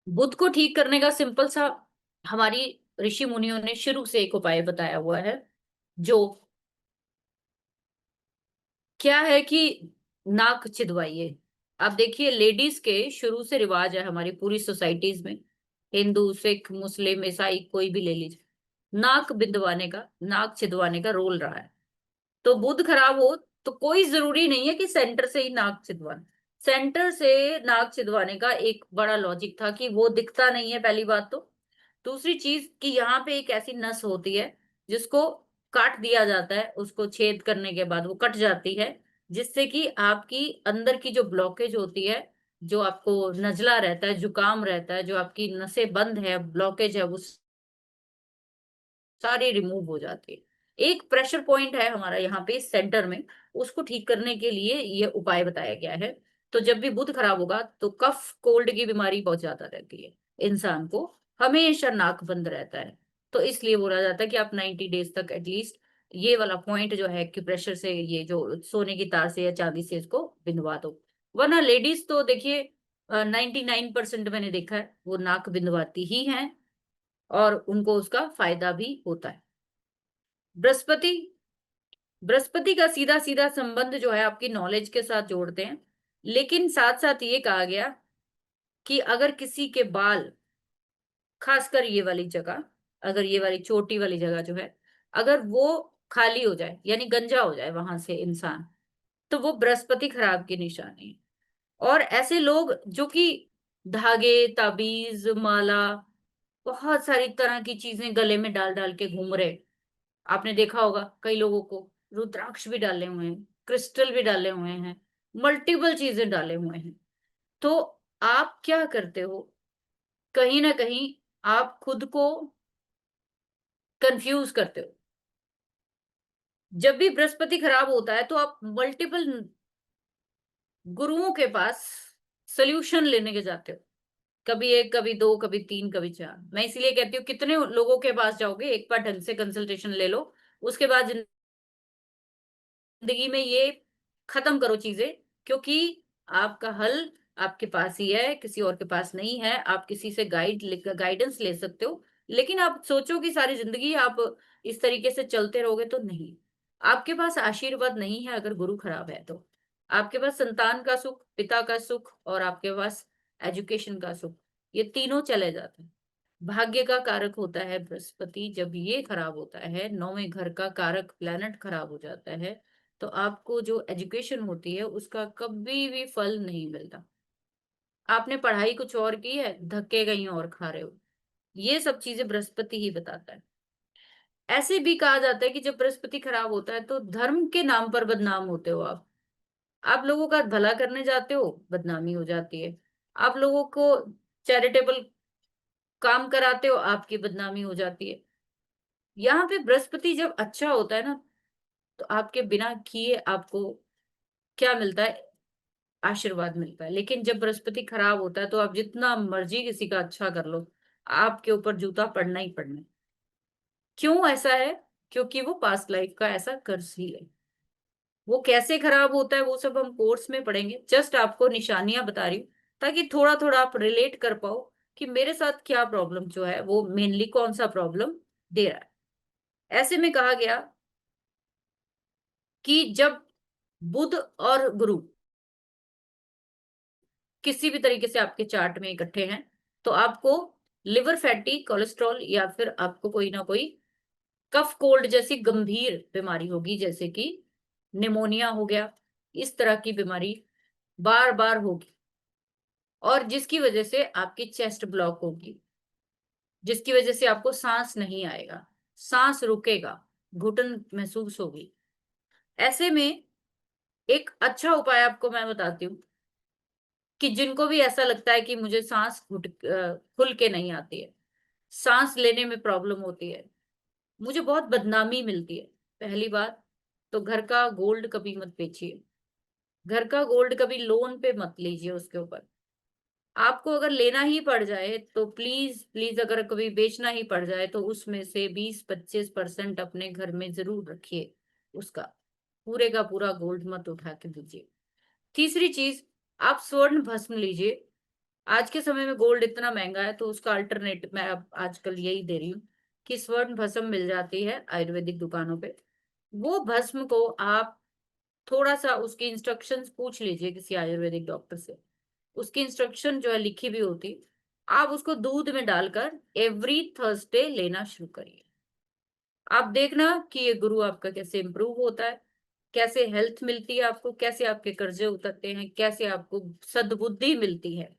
बुध को ठीक करने का सिंपल सा, हमारी ऋषि मुनियों ने शुरू से एक उपाय बताया हुआ है, जो क्या है कि नाक छिदवाइए। आप देखिए लेडीज के शुरू से रिवाज है हमारी पूरी सोसाइटीज में, हिंदू, सिख, मुस्लिम, ईसाई, कोई भी ले लीजिए, नाक बिंदवाने का, नाक छिदवाने का रोल रहा है। तो बुध खराब हो तो कोई जरूरी नहीं है कि सेंटर से ही नाक छिदवाना। सेंटर से नाक छिदवाने का एक बड़ा लॉजिक था कि वो दिखता नहीं है, पहली बात तो। दूसरी चीज कि यहाँ पे एक ऐसी नस होती है जिसको काट दिया जाता है, उसको छेद करने के बाद वो कट जाती है, जिससे कि आपकी अंदर की जो ब्लॉकेज होती है, जो आपको नजला रहता है, जुकाम रहता है, जो आपकी नसें बंद है, ब्लॉकेज है, वो सारी रिमूव हो जाती है। एक प्रेशर पॉइंट है हमारा यहाँ पे सेंटर में, उसको ठीक करने के लिए ये उपाय बताया गया है। तो जब भी बुध खराब होगा तो कफ कोल्ड की बीमारी बहुत ज्यादा रहती है, इंसान को हमेशा नाक बंद रहता है। तो इसलिए बोला जाता है कि आप 90 डेज तक एटलीस्ट ये वाला पॉइंट जो है कि प्रेशर से, ये जो सोने की तार से या चांदी से इसको बिंदवा दो। वरना लेडीज तो देखिए 99% मैंने देखा है वो नाक बिंदवाती ही हैं, और उनको उसका फायदा भी होता है। बृहस्पति, बृहस्पति का सीधा सीधा संबंध जो है आपकी नॉलेज के साथ जोड़ते हैं, लेकिन साथ साथ ये कहा गया कि अगर किसी के बाल, खासकर ये वाली जगह, अगर ये वाली चोटी वाली जगह जो है, अगर वो खाली हो जाए यानी गंजा हो जाए वहां से इंसान, तो वो बृहस्पति खराब की निशानी है। और ऐसे लोग जो कि धागे, ताबीज, माला, बहुत सारी तरह की चीजें गले में डाल डाल के घूम रहे, आपने देखा होगा कई लोगों को रुद्राक्ष भी डाले हुए हैं, क्रिस्टल भी डाले हुए हैं, मल्टीपल चीजें डाले हुए हैं। तो आप क्या करते हो, कहीं ना कहीं आप खुद को कंफ्यूज करते हो। जब भी बृहस्पति खराब होता है तो आप मल्टीपल गुरुओं के पास सोल्यूशन लेने के जाते हो, कभी एक, कभी दो, कभी तीन, कभी चार। मैं इसीलिए कहती हूँ कितने लोगों के पास जाओगे, एक बार ढंग से कंसल्टेशन ले लो, उसके बाद जिंदगी में ये खत्म करो चीजें। क्योंकि आपका हल आपके पास ही है, किसी और के पास नहीं है। आप किसी से गाइडेंस ले सकते हो, लेकिन आप सोचो कि सारी जिंदगी आप इस तरीके से चलते रहोगे तो नहीं। आपके पास आशीर्वाद नहीं है अगर गुरु खराब है तो। आपके पास संतान का सुख, पिता का सुख, और आपके पास एजुकेशन का सुख, ये तीनों चले जाते हैं। भाग्य का कारक होता है बृहस्पति, जब ये खराब होता है, नौवें घर का कारक प्लैनेट खराब हो जाता है, तो आपको जो एजुकेशन होती है उसका कभी भी फल नहीं मिलता। आपने पढ़ाई कुछ और की है, धक्के कहीं और खा रहे हो। ये सब चीजें बृहस्पति ही बताता है। ऐसे भी कहा जाता है कि जब बृहस्पति खराब होता है तो धर्म के नाम पर बदनाम होते हो आप लोगों का भला करने जाते हो, बदनामी हो जाती है। आप लोगों को चैरिटेबल काम कराते हो, आपकी बदनामी हो जाती है। यहाँ पे बृहस्पति जब अच्छा होता है ना, तो आपके बिना किए आपको क्या मिलता है? आशीर्वाद मिलता है। लेकिन जब बृहस्पति खराब होता है तो आप जितना मर्जी किसी का अच्छा कर लो, आपके ऊपर जूता पड़ना ही पड़ना है। क्यों ऐसा है? क्योंकि वो पास्ट लाइफ का ऐसा कर्ज ही है। वो कैसे खराब होता है वो सब हम कोर्स में पढ़ेंगे, जस्ट आपको निशानियां बता रही हूँ ताकि थोड़ा थोड़ा आप रिलेट कर पाओ कि मेरे साथ क्या प्रॉब्लम जो है वो मेनली कौन सा प्रॉब्लम दे रहा है। ऐसे में कहा गया कि जब बुध और गुरु किसी भी तरीके से आपके चार्ट में इकट्ठे हैं तो आपको लिवर फैटी कोलेस्ट्रॉल या फिर आपको कोई ना कोई कफ कोल्ड जैसी गंभीर बीमारी होगी, जैसे कि निमोनिया हो गया। इस तरह की बीमारी बार बार होगी और जिसकी वजह से आपकी चेस्ट ब्लॉक होगी, जिसकी वजह से आपको सांस नहीं आएगा, सांस रुकेगा, घुटन महसूस होगी। ऐसे में एक अच्छा उपाय आपको मैं बताती हूँ कि जिनको भी ऐसा लगता है कि मुझे सांस खुल के नहीं आती है, सांस लेने में प्रॉब्लम होती है, मुझे बहुत बदनामी मिलती है। पहली बात तो घर का गोल्ड कभी मत बेचिए, घर का गोल्ड कभी लोन पे मत लीजिए उसके ऊपर। आपको अगर लेना ही पड़ जाए तो प्लीज प्लीज, अगर कभी बेचना ही पड़ जाए तो उसमें से 20-25% अपने घर में जरूर रखिए। उसका पूरे का पूरा गोल्ड मत उठा के दीजिए। तीसरी चीज, आप स्वर्ण भस्म लीजिए। आज के समय में गोल्ड इतना महंगा है तो उसका अल्टरनेट मैं अब आजकल यही दे रही हूँ कि स्वर्ण भस्म मिल जाती है आयुर्वेदिक दुकानों पे। वो भस्म को आप थोड़ा सा उसकी इंस्ट्रक्शंस पूछ लीजिए किसी आयुर्वेदिक डॉक्टर से। उसकी इंस्ट्रक्शन जो है लिखी भी होती, आप उसको दूध में डालकर एवरी थर्सडे लेना शुरू करिए। आप देखना कि ये गुरु आपका कैसे इंप्रूव होता है, कैसे हेल्थ मिलती है आपको, कैसे आपके कर्जे उतरते हैं, कैसे आपको सद्बुद्धि मिलती है।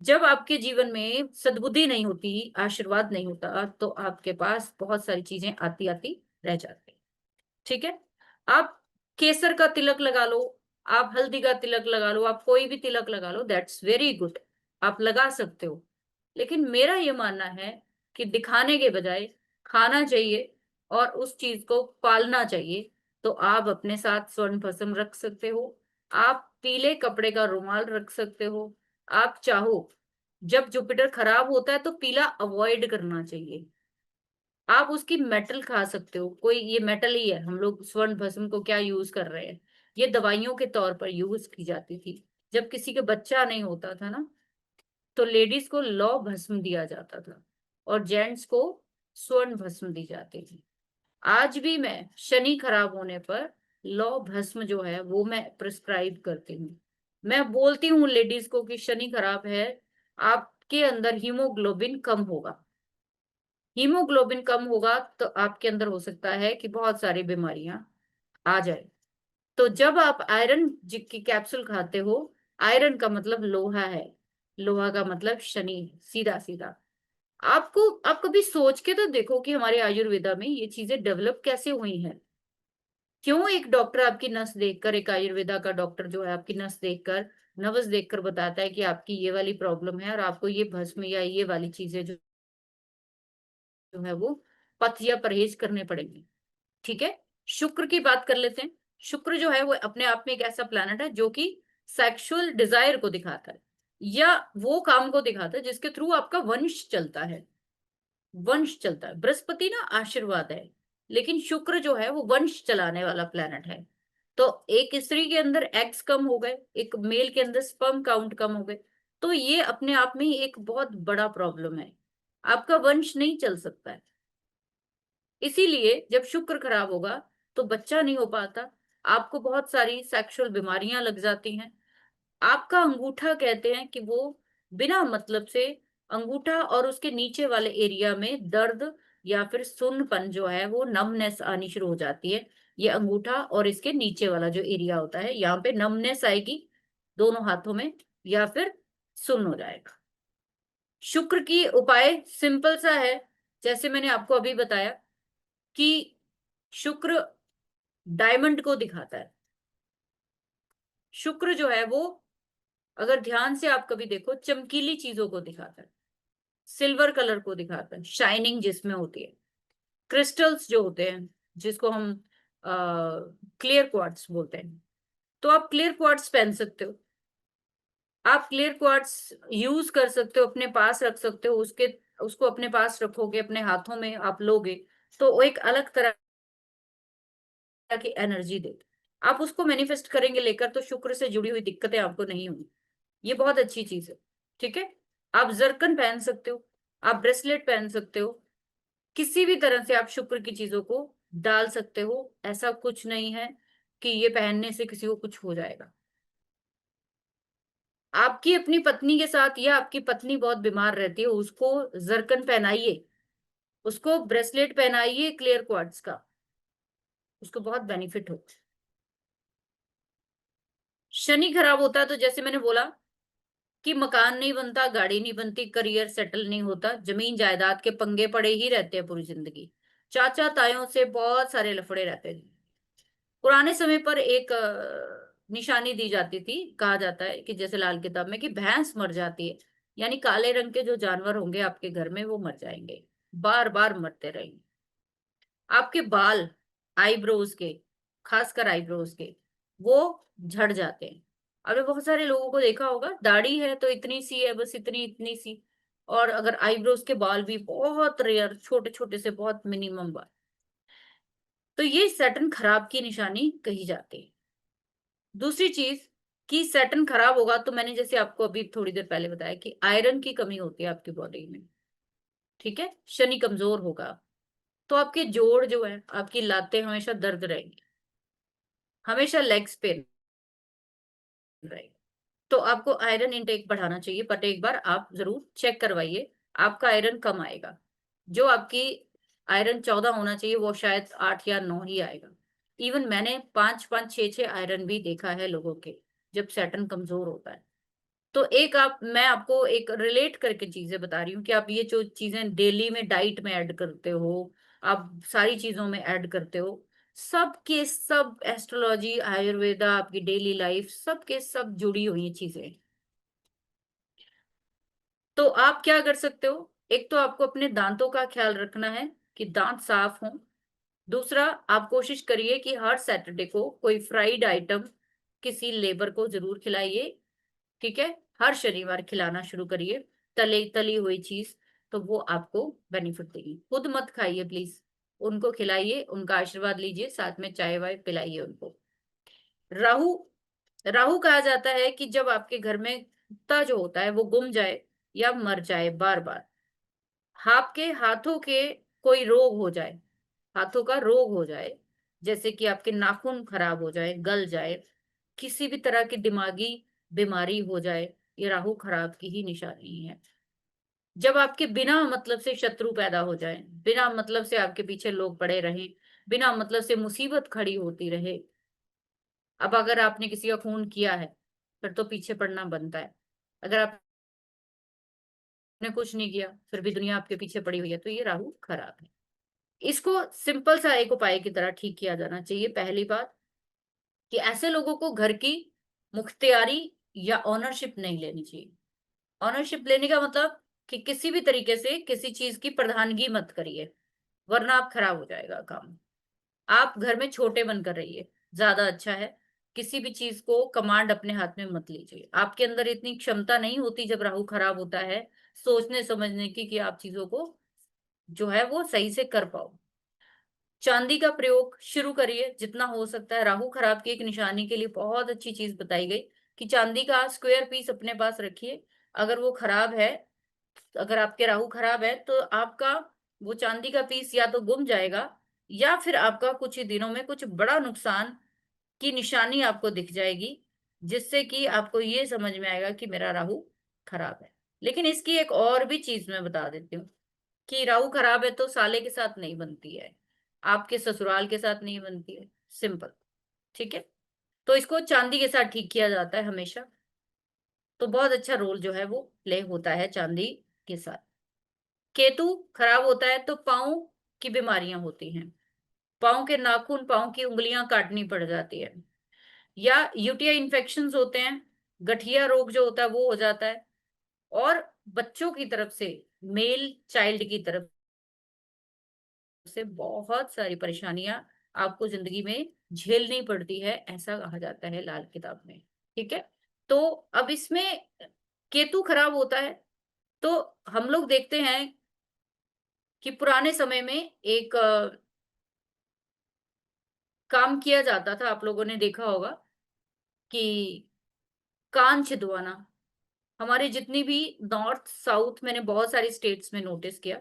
जब आपके जीवन में सद्बुद्धि नहीं होती, आशीर्वाद नहीं होता, तो आपके पास बहुत सारी चीजें आती आती रह जाती। ठीक है? आप केसर का तिलक लगा लो, आप हल्दी का तिलक लगा लो, आप कोई भी तिलक लगा लो, दैट्स वेरी गुड। आप लगा सकते हो। लेकिन मेरा ये मानना है कि दिखाने के बजाय खाना चाहिए और उस चीज को पालना चाहिए। तो आप अपने साथ स्वर्ण भस्म रख सकते हो, आप पीले कपड़े का रुमाल रख सकते हो। आप चाहो, जब जुपिटर खराब होता है तो पीला अवॉइड करना चाहिए। आप उसकी मेटल खा सकते हो, कोई ये मेटल ही है। हम लोग स्वर्ण भस्म को क्या यूज कर रहे हैं, ये दवाइयों के तौर पर यूज की जाती थी। जब किसी का बच्चा नहीं होता था ना, तो लेडीज को लौ भस्म दिया जाता था और जेंट्स को स्वर्ण भस्म दी जाती थी। आज भी मैं शनि खराब होने पर लौ भस्म जो है वो मैं प्रिस्क्राइब करती हूँ। मैं बोलती हूँ लेडीज को कि शनि खराब है, आपके अंदर हीमोग्लोबिन कम होगा। हीमोग्लोबिन कम होगा तो आपके अंदर हो सकता है कि बहुत सारी बीमारियां आ जाए। तो जब आप आयरन की कैप्सूल खाते हो, आयरन का मतलब लोहा है, लोहा का मतलब शनि, सीधा सीधा। आपको आप कभी सोच के तो देखो कि हमारे आयुर्वेदा में ये चीजें डेवलप कैसे हुई हैं। क्यों एक डॉक्टर आपकी नस देखकर, एक आयुर्वेदा का डॉक्टर जो है आपकी नस देखकर, नवस देखकर बताता है कि आपकी ये वाली प्रॉब्लम है और आपको ये भस्म या ये वाली चीजें जो है वो पथ्य या परहेज करने पड़ेंगे। ठीक है? शुक्र की बात कर लेते हैं। शुक्र जो है वो अपने आप में एक ऐसा प्लैनेट है जो कि सेक्सुअल डिजायर को दिखाता है या वो काम को दिखाता है जिसके थ्रू आपका वंश चलता है। वंश चलता है। बृहस्पति ना आशीर्वाद है, लेकिन शुक्र जो है वो वंश चलाने वाला प्लैनेट है। तो एक स्त्री के अंदर एग्स कम हो गए, एक मेल के अंदर स्पर्म काउंट कम हो गए, तो ये अपने आप में ही एक बहुत बड़ा प्रॉब्लम है। आपका वंश नहीं चल सकता है। इसीलिए जब शुक्र खराब होगा तो बच्चा नहीं हो पाता, आपको बहुत सारी सेक्सुअल बीमारियां लग जाती हैं। आपका अंगूठा कहते हैं कि वो बिना मतलब से अंगूठा और उसके नीचे वाले एरिया में दर्द या फिर सुन्नपन जो है वो नमनेस आनी शुरू हो जाती है। ये अंगूठा और इसके नीचे वाला जो एरिया होता है यहाँ पे नमनेस आएगी दोनों हाथों में, या फिर सुन्न हो जाएगा। शुक्र की उपाय सिंपल सा है, जैसे मैंने आपको अभी बताया कि शुक्र डायमंड को दिखाता है। शुक्र जो है वो, अगर ध्यान से आप कभी देखो, चमकीली चीजों को दिखाता है, सिल्वर कलर को दिखाता है, शाइनिंग जिसमें होती है, क्रिस्टल्स जो होते हैं, जिसको हम क्लियर क्वार्ट्स बोलते हैं। तो आप क्लियर क्वार्ट्स पहन सकते हो, आप क्लियर क्वार्ट्स यूज कर सकते हो, अपने पास रख सकते हो। उसको अपने पास रखोगे, अपने हाथों में आप लोगे, तो वो एक अलग तरह की एनर्जी देते। आप उसको मैनिफेस्ट करेंगे लेकर, तो शुक्र से जुड़ी हुई दिक्कतें आपको नहीं होंगी। ये बहुत अच्छी चीज है। ठीक है। आप जरकन पहन सकते हो, आप ब्रेसलेट पहन सकते हो, किसी भी तरह से आप शुक्र की चीजों को डाल सकते हो। ऐसा कुछ नहीं है कि ये पहनने से किसी को कुछ हो जाएगा। आपकी अपनी पत्नी के साथ, या आपकी पत्नी बहुत बीमार रहती है, उसको जरकन पहनाइए, उसको ब्रेसलेट पहनाइए क्लियर क्वार्ट्ज का, उसको बहुत बेनिफिट हो। शनि खराब होता है तो जैसे मैंने बोला कि मकान नहीं बनता, गाड़ी नहीं बनती, करियर सेटल नहीं होता, जमीन जायदाद के पंगे पड़े ही रहते हैं पूरी जिंदगी। चाचा तायों से बहुत सारे लफड़े रहते हैं। पुराने समय पर एक निशानी दी जाती थी, कहा जाता है कि जैसे लाल किताब में, कि भैंस मर जाती है, यानी काले रंग के जो जानवर होंगे आपके घर में वो मर जाएंगे, बार बार मरते रहेंगे। आपके बाल, आईब्रोज के, खासकर आईब्रोज के, वो झड़ जाते हैं। आपने बहुत सारे लोगों को देखा होगा, दाढ़ी है तो इतनी सी है, बस इतनी इतनी सी, और अगर आईब्रोज के बाल भी बहुत रेयर, छोटे छोटे से, बहुत मिनिमम बाल, तो ये सैटर्न खराब की निशानी कही जाती है। दूसरी चीज, कि सैटर्न खराब होगा तो मैंने जैसे आपको अभी थोड़ी देर पहले बताया कि आयरन की कमी होती है आपकी बॉडी में। ठीक है। शनि कमजोर होगा तो आपके जोड़ जो है, आपकी लातें हमेशा दर्द रहेंगी, हमेशा लेग्स पेन रहेगी। तो आपको आयरन इंटेक बढ़ाना चाहिए, बट एक बार आप जरूर चेक करवाइए, आपका आयरन कम आएगा। जो आपकी आयरन 14 होना चाहिए, वो शायद 8 या 9 ही आएगा। इवन मैंने 5 5 6 6 आयरन भी देखा है लोगों के, जब सैटर्न कमजोर होता है। तो एक आप, मैं आपको एक रिलेट करके चीजें बता रही हूँ कि आप ये जो चीजें डेली में डाइट में ऐड करते हो, आप सारी चीजों में ऐड करते हो, सब के सब एस्ट्रोलॉजी, आयुर्वेदा, आपकी डेली लाइफ, सब के सब जुड़ी हुई चीजें। तो आप क्या कर सकते हो, एक तो आपको अपने दांतों का ख्याल रखना है कि दांत साफ हों। दूसरा, आप कोशिश करिए कि हर सैटरडे को कोई फ्राइड आइटम किसी लेबर को जरूर खिलाइए। ठीक है। हर शनिवार खिलाना शुरू करिए, तली हुई चीज, तो वो आपको बेनिफिट देगी। खुद मत खाइए प्लीज, उनको खिलाइए, उनका आशीर्वाद लीजिए, साथ में चाय वाय पिलाइए उनको। राहु, राहु कहा जाता है कि जब आपके घर में कुत्ता जो होता है वो गुम जाए या मर जाए बार बार, आपके हाथों के कोई रोग हो जाए, हाथों का रोग हो जाए, जैसे कि आपके नाखून खराब हो जाए, गल जाए, किसी भी तरह की दिमागी बीमारी हो जाए, ये राहु खराब की ही निशानी है। जब आपके बिना मतलब से शत्रु पैदा हो जाए, बिना मतलब से आपके पीछे लोग पड़े रहें, बिना मतलब से मुसीबत खड़ी होती रहे। अब अगर आपने किसी का खून किया है, फिर तो पीछे पड़ना बनता है। अगर आपने कुछ नहीं किया फिर भी दुनिया आपके पीछे पड़ी हुई है, तो ये राहु खराब है। इसको सिंपल सा एक उपाय की तरह ठीक किया जाना चाहिए। पहली बात, कि ऐसे लोगों को घर की मुख्तियारी या ऑनरशिप नहीं लेनी चाहिए। ऑनरशिप लेने का मतलब कि किसी भी तरीके से किसी चीज की प्रधानगी मत करिए, वरना आप खराब हो जाएगा काम। आप घर में छोटे बनकर रहिए, ज्यादा अच्छा है। किसी भी चीज को कमांड अपने हाथ में मत लीजिए, आपके अंदर इतनी क्षमता नहीं होती जब राहु खराब होता है सोचने समझने की, कि आप चीजों को जो है वो सही से कर पाओ। चांदी का प्रयोग शुरू करिए जितना हो सकता है। राहु खराब की एक निशानी के लिए बहुत अच्छी चीज बताई गई, कि चांदी का स्क्वायर पीस अपने पास रखिए। अगर वो खराब है, अगर आपके राहु खराब है, तो आपका वो चांदी का पीस या तो गुम जाएगा, या फिर आपका कुछ ही दिनों में कुछ बड़ा नुकसान की निशानी आपको दिख जाएगी, जिससे कि आपको ये समझ में आएगा कि मेरा राहु खराब है। लेकिन इसकी एक और भी चीज मैं बता देती हूँ, कि राहु खराब है तो साले के साथ नहीं बनती है, आपके ससुराल के साथ नहीं बनती है, सिंपल। ठीक है। तो इसको चांदी के साथ ठीक किया जाता है हमेशा। तो बहुत अच्छा रोल जो है वो प्ले होता है चांदी के साथ। केतु खराब होता है तो पाँव की बीमारियां होती हैं, पाँव के नाखून, पाँव की उंगलियां काटनी पड़ जाती है, या यूटीआई इन्फेक्शंस होते हैं, गठिया रोग जो होता है वो हो जाता है। और बच्चों की तरफ से, मेल चाइल्ड की तरफ से बहुत सारी परेशानियां आपको जिंदगी में झेलनी पड़ती है, ऐसा कहा जाता है लाल किताब में। ठीक है, तो अब इसमें केतु खराब होता है तो हम लोग देखते हैं कि पुराने समय में एक काम किया जाता था, आप लोगों ने देखा होगा कि कान छिदवाना। हमारे जितनी भी नॉर्थ साउथ, मैंने बहुत सारी स्टेट्स में नोटिस किया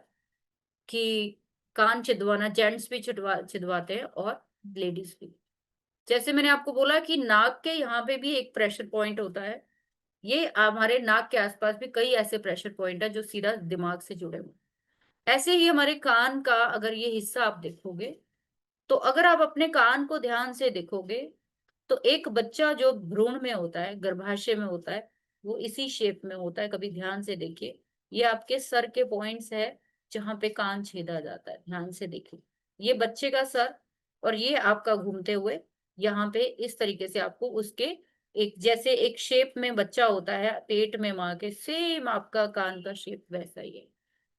कि कान छिदवाना, जेंट्स भी छिदवाते हैं और लेडीज भी। जैसे मैंने आपको बोला कि नाक के यहाँ पे भी एक प्रेशर पॉइंट होता है, ये हमारे नाक के आसपास भी कई ऐसे प्रेशर पॉइंट है जो सीधा दिमाग से जुड़े हुए हैं। ऐसे ही हमारे कान का अगर ये हिस्सा आप देखोगे, तो अगर आप अपने कान को ध्यान से देखोगे, तो एक बच्चा जो भ्रूण में होता है, गर्भाशय में होता है, वो इसी शेप में होता है। कभी ध्यान से देखिए, ये आपके सर के पॉइंट्स है जहां पे कान छेदा जाता है, ध्यान से देखिए। ये बच्चे का सर, और ये आपका घूमते हुए यहाँ पे इस तरीके से आपको उसके, एक जैसे एक शेप में बच्चा होता है पेट में माँ के, सेम आपका कान का शेप वैसा ही है।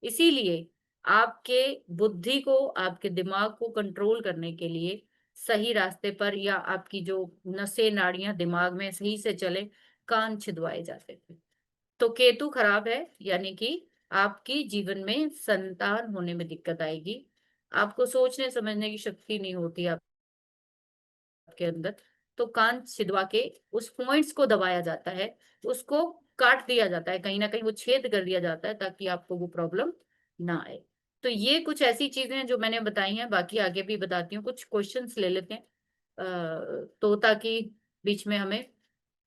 इसीलिए आपके बुद्धि को, आपके दिमाग को कंट्रोल करने के लिए, सही रास्ते पर, या आपकी जो नसें नाड़ियां दिमाग में सही से चले, कान छिदवाए जाते थे। तो केतु खराब है, यानी कि आपकी जीवन में संतान होने में दिक्कत आएगी, आपको सोचने समझने की शक्ति नहीं होती आपके अंदर। तो कान छिदवा के उस पॉइंट्स को दबाया जाता है, उसको काट दिया जाता है, कहीं ना कहीं वो छेद कर दिया जाता है ताकि आपको वो प्रॉब्लम ना आए। तो ये कुछ ऐसी चीजें हैं जो मैंने बताई हैं, बाकी आगे भी बताती हूँ। कुछ क्वेश्चंस ले लेते हैं, तो ताकि बीच में हमें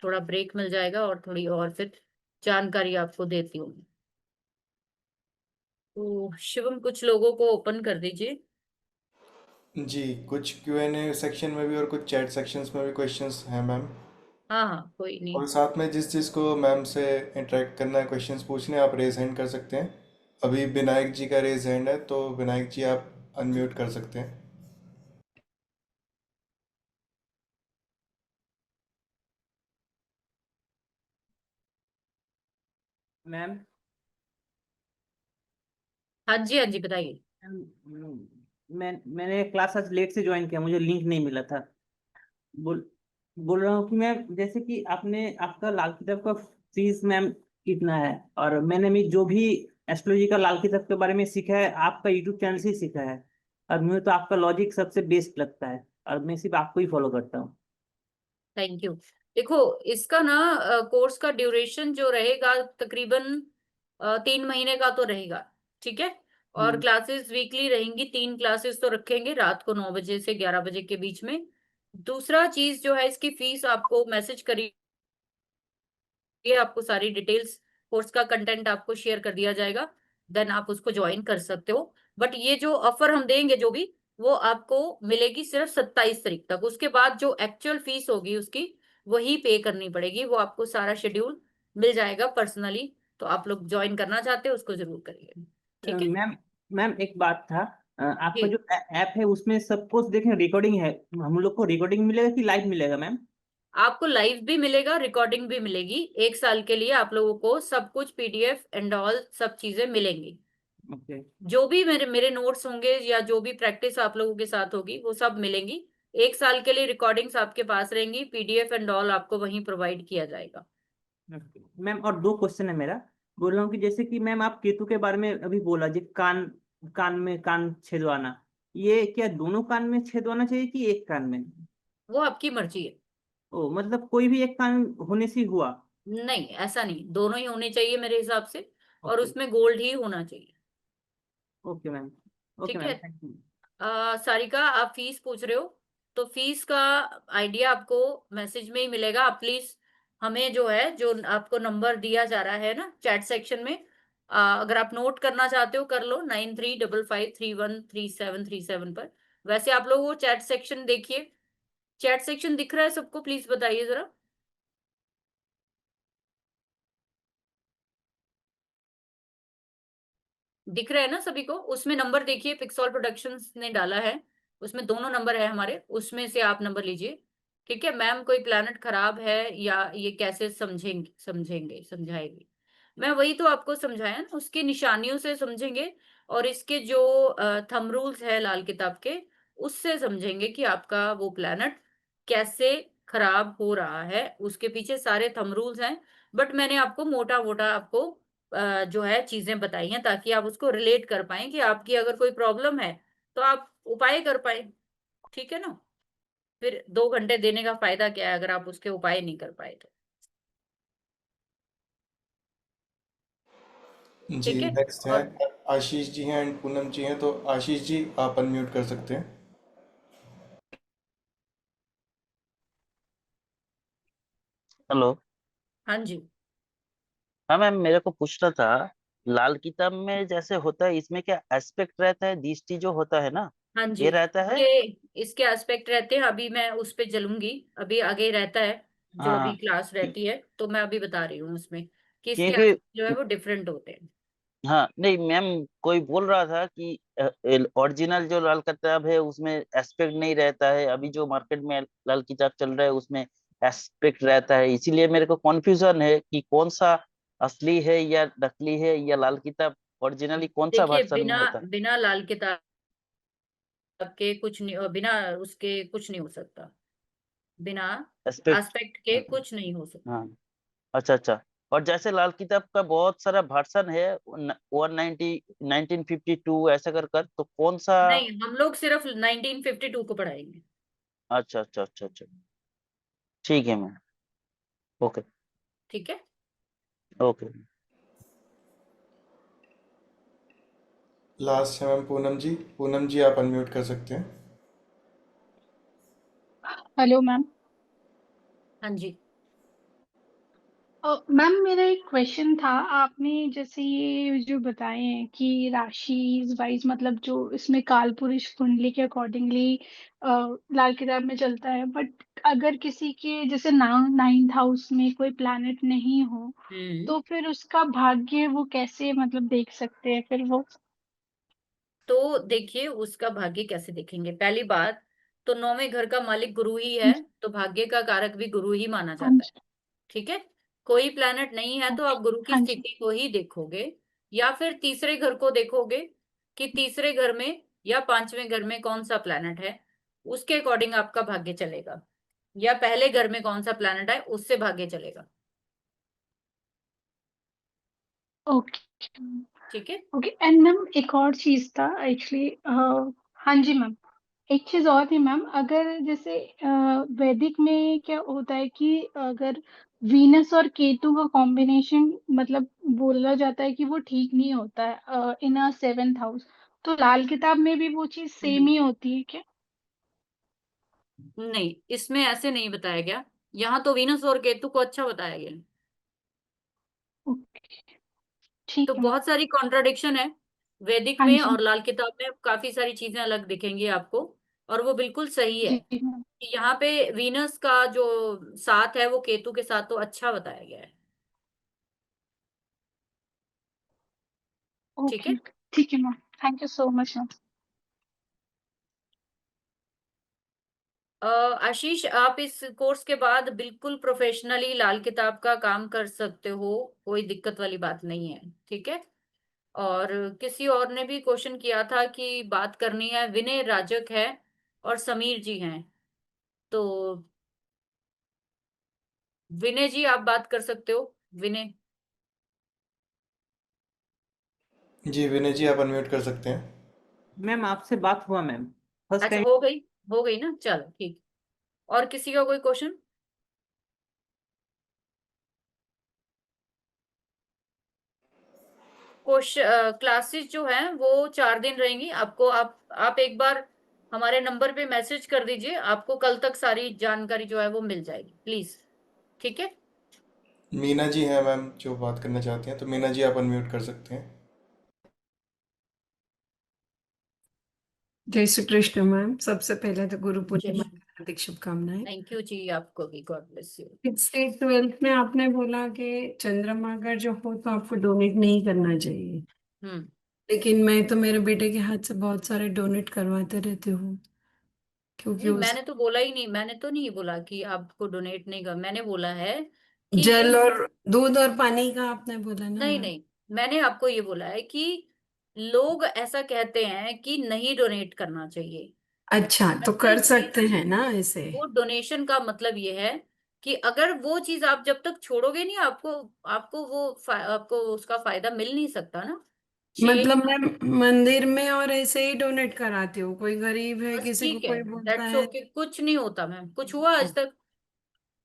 थोड़ा ब्रेक मिल जाएगा और थोड़ी और फिर जानकारी आपको देती हूँ। तो शिवम, कुछ लोगों को ओपन कर दीजिए। जी, कुछ Q&A सेक्शन में भी और कुछ चैट सेक्शंस में भी क्वेश्चंस हैं मैम। हाँ हाँ, कोई नहीं। और साथ में जिस जिसको मैम से इंटरेक्ट करना है, क्वेश्चंस पूछने हैं, आप रेज हैंड कर सकते हैं। अभी विनायक जी का रेज हैंड है, तो विनायक जी आप अनम्यूट कर सकते हैं। मैम। हाँ जी, हाँ जी, बताइए। मैंने क्लास आज लेट से ज्वाइन किया, मुझे लिंक नहीं मिला था। बोल बोल रहा हूँ कि मैम, जैसे कि आपने आपका लाल किताब का फीस मैम कितना है? और मैंने भी जो भी एस्ट्रोलॉजी का लाल किताब के बारे में सीखा है आपका यूट्यूब चैनल से ही सीखा है। और मुझे तो आपका लॉजिक सबसे बेस्ट लगता है, और मैं सिर्फ आपको ही फॉलो करता हूँ। Thank you. देखो, इसका ना कोर्स का ड्यूरेशन जो रहेगा तकरीबन 3 महीने का तो रहेगा। ठीक है, और हम्म। क्लासेस वीकली रहेंगी, 3 क्लासेस तो रखेंगे रात को 9 बजे से 11 बजे के बीच में। दूसरा चीज जो है, इसकी फीस आपको मैसेज करी, ये आपको सारी डिटेल्स, कोर्स का कंटेंट आपको शेयर कर दिया जाएगा, देन आप उसको ज्वाइन कर सकते हो। बट ये जो ऑफर हम देंगे जो भी, वो आपको मिलेगी सिर्फ 27 तारीख तक। उसके बाद जो एक्चुअल फीस होगी उसकी, वही पे करनी पड़ेगी। वो आपको सारा शेड्यूल मिल जाएगा पर्सनली। तो आप लोग ज्वाइन करना चाहते हो उसको जरूर करिए। ठीक है मैम, मैम एक बात था। आपका जी। जो ऐप है उसमें सब कुछ देखें रिकॉर्डिंग है, हम लोग को रिकॉर्डिंग मिलेगा कि लाइव मिलेगा मैम? आपको लाइव भी मिलेगा, रिकॉर्डिंग भी मिलेगी। 1 साल के लिए आप लोगों को सब कुछ पीडीएफ एंड ऑल सब चीजें मिलेंगी। ओके। जो भी मेरे मेरे नोट्स होंगे या जो भी प्रैक्टिस आप लोगों के साथ होगी वो सब मिलेंगी। 1 साल के लिए रिकॉर्डिंग्स आपके पास रहेंगी, पीडीएफ एंड ऑल आपको वहीं प्रोवाइड किया जाएगा। मैम और दो क्वेश्चन है मेरा। बोल रहा हूँ कि जैसे कि मैम आप केतु के बारे में अभी बोला जी, कान, कान में कान छेदवाना, ये क्या दोनों कान में छेदवाना चाहिए कि एक कान में? वो आपकी मर्जी है। ओ, मतलब कोई भी एक कान होने से ही हुआ? नहीं, ऐसा नहीं, दोनों ही होने चाहिए मेरे हिसाब से, और ओके। उसमें गोल्ड ही होना चाहिए। Okay ma'am. ओके ठीक है। Ma'am, thank you. सारिका, आप फीस पूछ रहे हो, तो फीस का आइडिया आपको मैसेज में ही मिलेगा। आप प्लीज हमें जो है, जो आपको नंबर दिया जा रहा है ना चैट सेक्शन में, अगर आप नोट करना चाहते हो कर लो, 9355313737 पर। वैसे आप लोग वो चैट सेक्शन देखिए। चैट सेक्शन दिख रहा है सबको? प्लीज बताइए जरा। दिख रहा है ना सभी को? उसमें नंबर देखिए, पिक्सॉल प्रोडक्शंस ने डाला है, उसमें दोनों नंबर है हमारे, उसमें से आप नंबर लीजिए। ठीक है मैम, कोई प्लैनेट खराब है या ये कैसे समझेंगे, समझाएगी। मैं वही तो आपको समझाया ना, उसकी निशानियों से समझेंगे, और इसके जो थंब रूल्स है लाल किताब के, उससे समझेंगे कि आपका वो प्लैनेट कैसे खराब हो रहा है। उसके पीछे सारे थंब रूल्स हैं, बट मैंने आपको मोटा मोटा आपको जो है चीजें बताई हैं, ताकि आप उसको रिलेट कर पाए कि आपकी अगर कोई प्रॉब्लम है तो आप उपाय कर पाए। ठीक है ना? फिर 2 घंटे देने का फायदा क्या है अगर आप उसके उपाय नहीं कर पाए तो। जी ठीक है। नेक्स्ट है, और आशीष जी हैं एंड पूनम जी हैं, तो आशीष जी आप अनम्यूट कर सकते हैं। हेलो। हाँ जी। हाँ मैम, मेरे को पूछना था, लाल किताब में जैसे होता है, इसमें क्या एस्पेक्ट रहता है, दृष्टि जो होता है ना, हाँ जी, ये रहता है? इसके एस्पेक्ट रहते हैं, अभी मैं उस पे चलूंगी। अभी आगे रहता है, जो अभी हाँ, क्लास रहती है, तो मैं अभी बता रही हूँ उसमें कि इसके क्योंकि aspect जो है वो डिफरेंट होते हैं। हाँ नहीं मैम, कोई बोल रहा था कि ओरिजिनल जो लाल किताब है उसमें एस्पेक्ट नहीं रहता है, अभी जो मार्केट में लाल किताब चल रहा है उसमें एस्पेक्ट रहता है, इसीलिए मेरे को कॉन्फ्यूजन है कि कौन सा असली है या नकली है, या लाल किताब ओरिजिनली कौन सा देखिए, वर्जन में बिना होता बिना लाल किताब के कुछ नहीं, बिना उसके कुछ नहीं हो सकता, बिना है एस्पेक्ट। एस्पेक्ट के कुछ नहीं हो सकता। हाँ, अच्छा अच्छा। और जैसे लाल किताब का बहुत सारा वर्जन है, 190, 1952 ऐसा कर कर, तो कौन सा? नहीं, हम लोग सिर्फ 1952 को पढ़ाएंगे। अच्छा अच्छा अच्छा अच्छा, ठीक है मैम। ओके। ठीक है। ओके। लास्ट है मैम पूनम जी, पूनम जी आप अनम्यूट कर सकते हैं। Hello ma'am. हाँ जी। मैम मेरा एक क्वेश्चन था। आपने जैसे ये जो बताए हैं कि राशि वाइज मतलब जो इसमें काल पुरुष कुंडली के अकॉर्डिंगली लाल किताब में चलता है, बट अगर किसी के जैसे नाइन्थ हाउस में कोई प्लैनेट नहीं हो, हम्म। तो फिर उसका भाग्य वो कैसे मतलब देख सकते हैं फिर वो? तो देखिए, उसका भाग्य कैसे देखेंगे? पहली बात तो 9वें घर का मालिक गुरु ही है, तो भाग्य का कारक भी गुरु ही माना हाँ जाता है। जी। ठीक है। कोई प्लैनेट नहीं है तो ओके। आप गुरु की हाँ जी। स्थिति को ही देखोगे, या फिर तीसरे घर को देखोगे कि तीसरे घर में या 5वें घर में कौन सा प्लैनेट है, उसके अकॉर्डिंग आपका भाग्य चलेगा। या पहले घर में कौन सा प्लैनेट है, उससे भाग्य चलेगा। ओके। ठीक है। ओके एंड मैम एक और चीज था एक्चुअली। हाँ जी मैम। एक चीज और थी मैम, अगर जैसे वैदिक में क्या होता है कि अगर वीनस और केतु का कॉम्बिनेशन मतलब बोला जाता है कि वो ठीक नहीं होता है इन अ सेवेंथ हाउस, तो लाल किताब में भी वो चीज सेम हम्म। ही होती है क्या? नहीं, इसमें ऐसे नहीं बताया गया। यहाँ तो वीनस और केतु को अच्छा बताया गया है। ओके। तो ठीक है मैम। बहुत सारी कॉन्ट्राडिक्शन है वैदिक हाँ में जी। और लाल किताब में, काफी सारी चीजें अलग दिखेंगी आपको, और वो बिल्कुल सही है। जी मैम। कि यहाँ पे वीनस का जो साथ है वो केतु के साथ तो अच्छा बताया गया है। ठीक ओके। है। ठीक है ma'am. Thank you so much ma'am. Ashish, आप इस कोर्स के बाद बिल्कुल प्रोफेशनली लाल किताब का काम कर सकते हो, कोई दिक्कत वाली बात नहीं है। ठीक है। और किसी और ने भी क्वेश्चन किया था कि बात करनी है, विनय राजक है और समीर जी हैं, तो विनय जी आप बात कर सकते हो। विनय। जी विनय जी आप अनम्यूट कर सकते हैं। मैम आपसे बात हुआ मैम, फर्स्ट अच्छा, टाइम। हो गई ना, चलो ठीक। और किसी का कोई क्वेश्चन? क्लासेस जो हैं वो 4 दिन रहेंगी। आपको आप एक बार हमारे नंबर पे मैसेज कर दीजिए, आपको कल तक सारी जानकारी जो है वो मिल जाएगी, प्लीज। ठीक है। मीना जी हैं मैम जो बात करना चाहती हैं, तो मीना जी आप अनम्यूट कर सकते हैं। जय श्री कृष्ण मैम। सबसे पहले तो गुरु जय पूर्णिमा श्री। की हार्दिक शुभकामनाएं। थैंक यू जी, आपको भी, गॉड ब्लेस यू। 12th में आपने बोला कि चंद्रमा अगर जो हो तो आपको डोनेट नहीं करना चाहिए। हम्म। लेकिन मैं तो मेरे बेटे के हाथ से बहुत सारे डोनेट करवाते रहती हूँ, क्योंकि नहीं, उस मैंने तो बोला ही नहीं, मैंने तो नहीं बोला कि आपको डोनेट नहीं कर, मैंने बोला है कि ये, जल और दूध और पानी का आपने बोला ना नहीं मैम। नहीं, मैंने आपको ये बोला है कि लोग ऐसा कहते हैं कि नहीं डोनेट करना चाहिए। अच्छा, तो ऐसे कर ये, सकते हैं ना ऐसे। वो डोनेशन का मतलब ये है कि अगर वो चीज आप जब तक छोड़ोगे नहीं, आपको आपको आपको उसका फायदा मिल नहीं सकता ना। छह, मतलब मैं मंदिर में और ऐसे ही डोनेट कराती हूँ, कोई गरीब है, बस किसी को ठीक है, कोई बोलता दैट्स है। ओके, कुछ नहीं होता मैम, कुछ हुआ आज तक?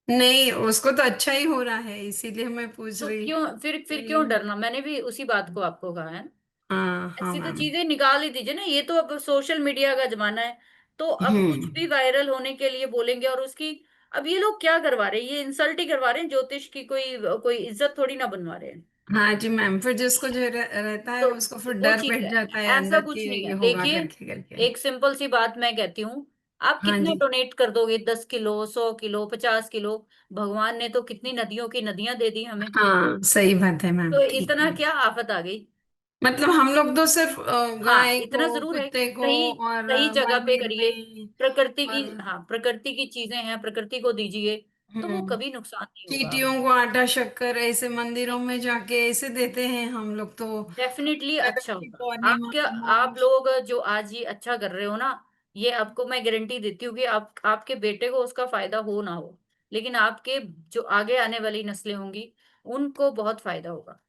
नहीं, उसको तो अच्छा ही हो रहा है, इसीलिए मैं पूछ तो रही। क्यों, फिर क्यों डरना? मैंने भी उसी बात को आपको कहा है। हाँ हाँ ऐसी तो मैम। चीजें निकाल ही दीजिए ना, ये तो अब सोशल मीडिया का जमाना है, तो अब कुछ हम्म। भी वायरल होने के लिए बोलेंगे, और उसकी, अब ये लोग क्या करवा रहे हैं, ये इंसल्ट ही करवा रहे हैं, ज्योतिष की कोई कोई इज्जत थोड़ी ना बनवा रहे हैं। हाँ जी मैम, फिर जिसको जो रहता है उसको तो फिर वो डर चीज बैठ है, जाता है ऐसा अंदर कि कुछ नहीं ये है। होगा देखिए, करके करके। एक सिंपल सी बात मैं कहती हूँ, आप हाँ कितना जी। डोनेट कर दोगे? 10 किलो, 100 किलो, 50 किलो? भगवान ने तो कितनी नदियों की नदियां दे दी हमें, हाँ सही बात है मैम, तो ठीक इतना है। क्या आफत आ गई? मतलब हम लोग तो सिर्फ हाँ, गाय इतना को, जरूर है, कुत्ते को सही और सही जगह पे मंदिर करिए, में प्रकृति की, और हाँ, प्रकृति की चीजें हैं, प्रकृति को दीजिए, तो वो हम्म कभी नुकसान नहीं होगा चींटियों आपको। को आटा शक्कर ऐसे मंदिरों में जाके ऐसे देते हैं हम लोग तो। डेफिनेटली अच्छा नरक की होगा। पूर्णिमा आपके, आप अमावस्या। लोग जो आज ये अच्छा कर रहे हो ना, ये आपको मैं गारंटी देती हूँ कि आप, आपके बेटे को उसका फायदा हो ना हो, लेकिन आपके जो आगे आने वाली नस्लें होंगी, उनको बहुत फायदा होगा।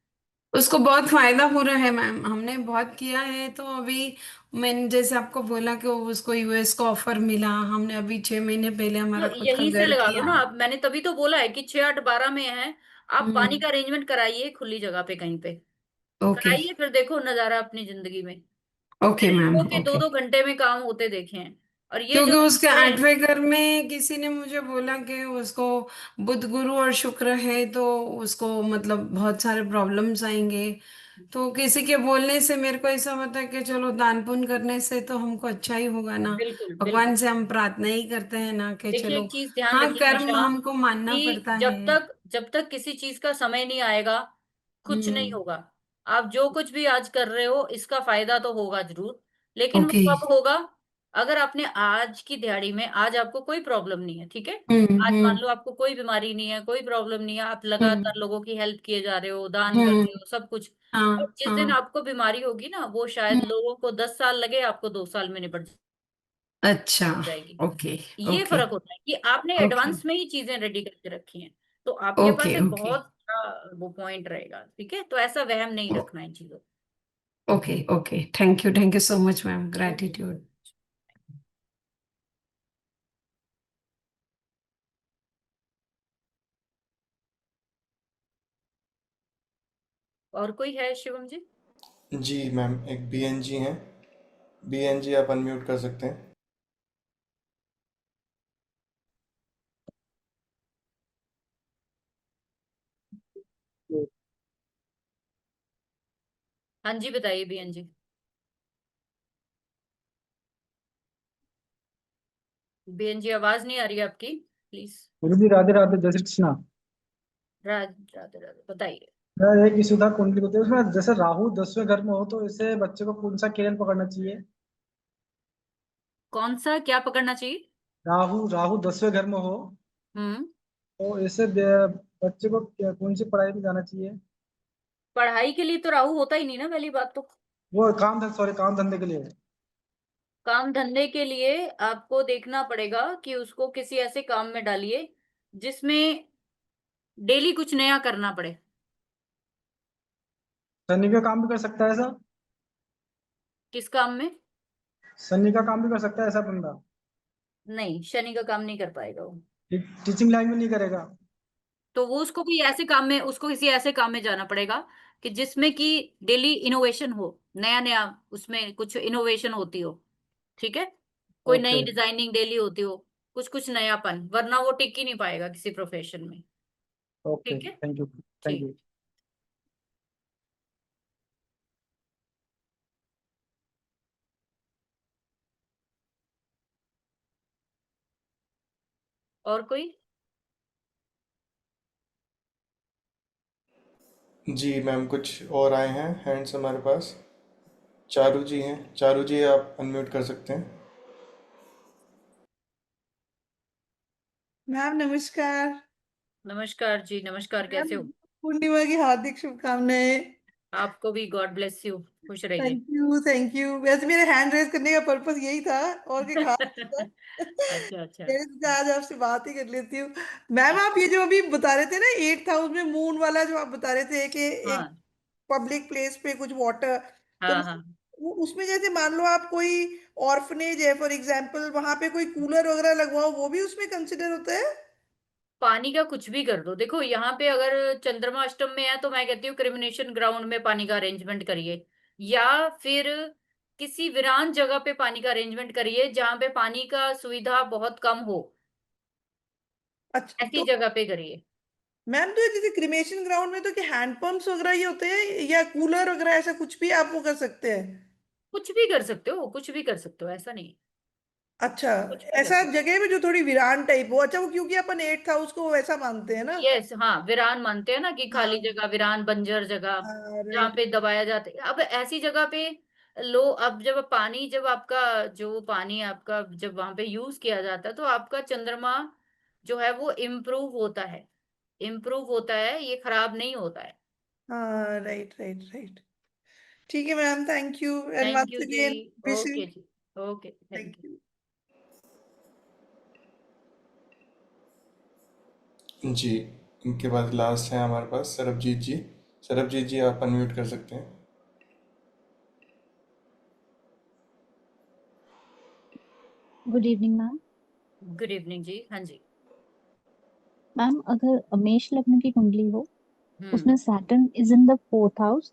उसको बहुत फायदा हो रहा है मैम, हमने बहुत किया है तो अभी मैंने जैसे आपको बोला कि उसको यूएस का ऑफर मिला, हमने अभी 6 महीने पहले तो हमारा खुद का यहीं से घर लगा लो किया। ना आप, मैंने तभी तो बोला है कि 6, 8, 12 में है, आप पानी हम्म। का अरेंजमेंट कराइए खुली जगह पे कहीं पे, ओके। कराइए, फिर देखो नजारा अपनी जिंदगी में। ओके मैंने मैम। लोगों के दो ओके। दो घंटे में काम होते देखे हैं, और ये जो क्योंकि लोग उसके कर रहे हैं, 8वें घर में किसी ने मुझे बोला कि उसको बुध गुरु और शुक्र है तो उसको मतलब बहुत सारे प्रॉब्लम्स आएंगे। तो किसी के बोलने से मेरे को ऐसा होता है कि चलो दान पुण्य करने से तो हमको अच्छा ही होगा ना। बिल्कुल बिल्कुल। भगवान से हम प्रार्थना ही करते हैं ना कि देखिए, चलो। एक चीज ध्यान हाँ, रखिए कर्म हमेशा, हमको मानना कि पड़ता है। जब तक किसी चीज का समय नहीं आएगा, कुछ नहीं हम्म। होगा। आप जो कुछ भी आज कर रहे हो, इसका फायदा तो होगा जरूर, लेकिन वो ओके। कब होगा? अगर आपने आज की दिहाड़ी में, आज आपको कोई प्रॉब्लम नहीं है, ठीक है, आज मान हम्म। लो आपको कोई बीमारी नहीं है, कोई प्रॉब्लम नहीं है, आप हम्म। लगातार लोगों की हेल्प किए जा रहे हो, दान कर हम्म। रहे हो, सब कुछ, और हाँ जिस दिन हाँ। आपको बीमारी होगी ना, वो शायद हम्म। लोगों को 10 साल लगे, आपको 2 साल में निपट अच्छा। जाएगी। ओके। ये ओके। फर्क होता है कि आपने ओके। एडवांस में ही चीजें रेडी करके रखी हैं, तो आपके पास ओके। एक ओके। बहुत बड़ा वो पॉइंट रहेगा, ठीक है, तो ऐसा वहम नहीं रखना इन चीजों okay. Okay, thank you so much ma'am, को। ओके। ग्रैटिट्यूड। और कोई है शिवम जी? जी मैम, एक बीएनजी हैं। बीएनजी आप अनम्यूट कर सकते हैं। हाँ जी, बताइए बीएन जी। बीएन जी, आवाज नहीं आ रही है आपकी, प्लीज। गुरु जी राधे राधे, जय श्री कृष्णा। राधे राधे, बताइए। मेरा एक इशू था कुंडली को, तो उसमें जैसे राहु 10वें घर में हो तो इसे बच्चे को कौन सा केरल पकड़ना चाहिए? कौन सा क्या पकड़ना चाहिए? राहु राहु 10वें घर में हो हम्म। तो बच्चे को कौन सी पढ़ाई में जाना चाहिए? पढ़ाई के लिए तो राहु होता ही नहीं ना, पहली बात तो। वो काम धंधे के लिए। काम धंधे के लिए आपको देखना पड़ेगा कि उसको किसी ऐसे काम में डालिए जिसमें डेली कुछ नया करना पड़े। शनि का काम भी कर सकता है ऐसा? किस काम में? शनि का काम भी कर सकता है ऐसा बंदा? नहीं, शनि का काम नहीं कर पाएगा वो। टीचिंग लाइन में नहीं करेगा? तो वो उसको कोई ऐसे काम में, उसको किसी ऐसे काम में जाना पड़ेगा कि जिसमें कि डेली इनोवेशन हो, नया नया, उसमें कुछ इनोवेशन होती हो, ठीक है, कोई ओके। नई डिजाइनिंग डेली होती हो, कुछ कुछ नयापन, वरना वो टिक ही नहीं पाएगा किसी प्रोफेशन में। ओके, ठीक है। Thank you. थैंक ठीक। यू। और कोई? जी मैम, कुछ और आए हैं हैंड्स हमारे पास। चारू जी हैं, चारू जी आप अनम्यूट कर सकते हैं। मैम नमस्कार। नमस्कार जी, नमस्कार, मैम कैसे हो? पूर्णिमा की हार्दिक शुभकामनाएं। आपको भी, गॉड ब्लेस यू, खुश रहिए। Thank you. वैसे मेरे हैंड रेज करने का पर्पस यही था और कोई खास नहीं था। अच्छा अच्छा। मैंने सोचा आज आपसे बात ही कर लेती हूँ। मैम आप ये जो अभी बता रहे थे ना 8 हाउस में मून वाला जो आप बता रहे थे कि एक हाँ पब्लिक प्लेस पे कुछ वाटर, तो हाँ हाँ। उसमें जैसे मान लो आप कोई ऑर्फनेज है फॉर एग्जांपल, वहां पे कोई कूलर वगैरह लगवाओ, वो भी उसमें कंसिडर होता है? पानी का कुछ भी कर दो। देखो यहाँ पे अगर चंद्रमा अष्टम में है तो मैं कहती हूँ क्रिमिनेशन ग्राउंड में पानी का अरेंजमेंट करिए, या फिर किसी वीरान जगह पे पानी का अरेंजमेंट करिए जहाँ पे पानी का सुविधा बहुत कम हो, अच्छा ऐसी तो जगह पे करिए। मैम, तो जैसे क्रिमेशन ग्राउंड में तो क्या हैंड पंप्स वगैरह ये होते हैं या कूलर वगैरह, ऐसा कुछ भी आप वो कर सकते हैं? कुछ भी कर सकते हो, कुछ भी कर सकते हो, ऐसा नहीं, अच्छा, कुछ भी कर ऐसा सकते हो। जगह में जो थोड़ी वीरान टाइप हो। अच्छा, वो क्योंकि अपन 8 हाउस को वैसा मानते हैं ना। यस, हाँ, वीरान मानते हैं ना, कि खाली हाँ जगह, वीरान बंजर जगह, हाँ, जहाँ राइट। पे दबाया जाता है। अब ऐसी जगह पे लो, अब जब पानी, जब आपका जो पानी आपका जब वहां पे यूज किया जाता है तो आपका चंद्रमा जो है वो इम्प्रूव होता है, इम्प्रूव होता है, ये खराब नहीं होता है। हाँ, राइट राइट राइट। ठीक है ma'am, thank you and thank once you जी। Again wishing. ओके जी। Okay, thank thank you. You. जी, इनके बाद लास्ट है हमारे पास सरबजीत जी। सरबजीत जी आप अनम्यूट कर सकते हैं। Good evening ma'am. Good evening जी, हाँ जी। मैम अगर मेष लग्न की कुंडली हो, हम्म। उसमें Saturn is in the 4th house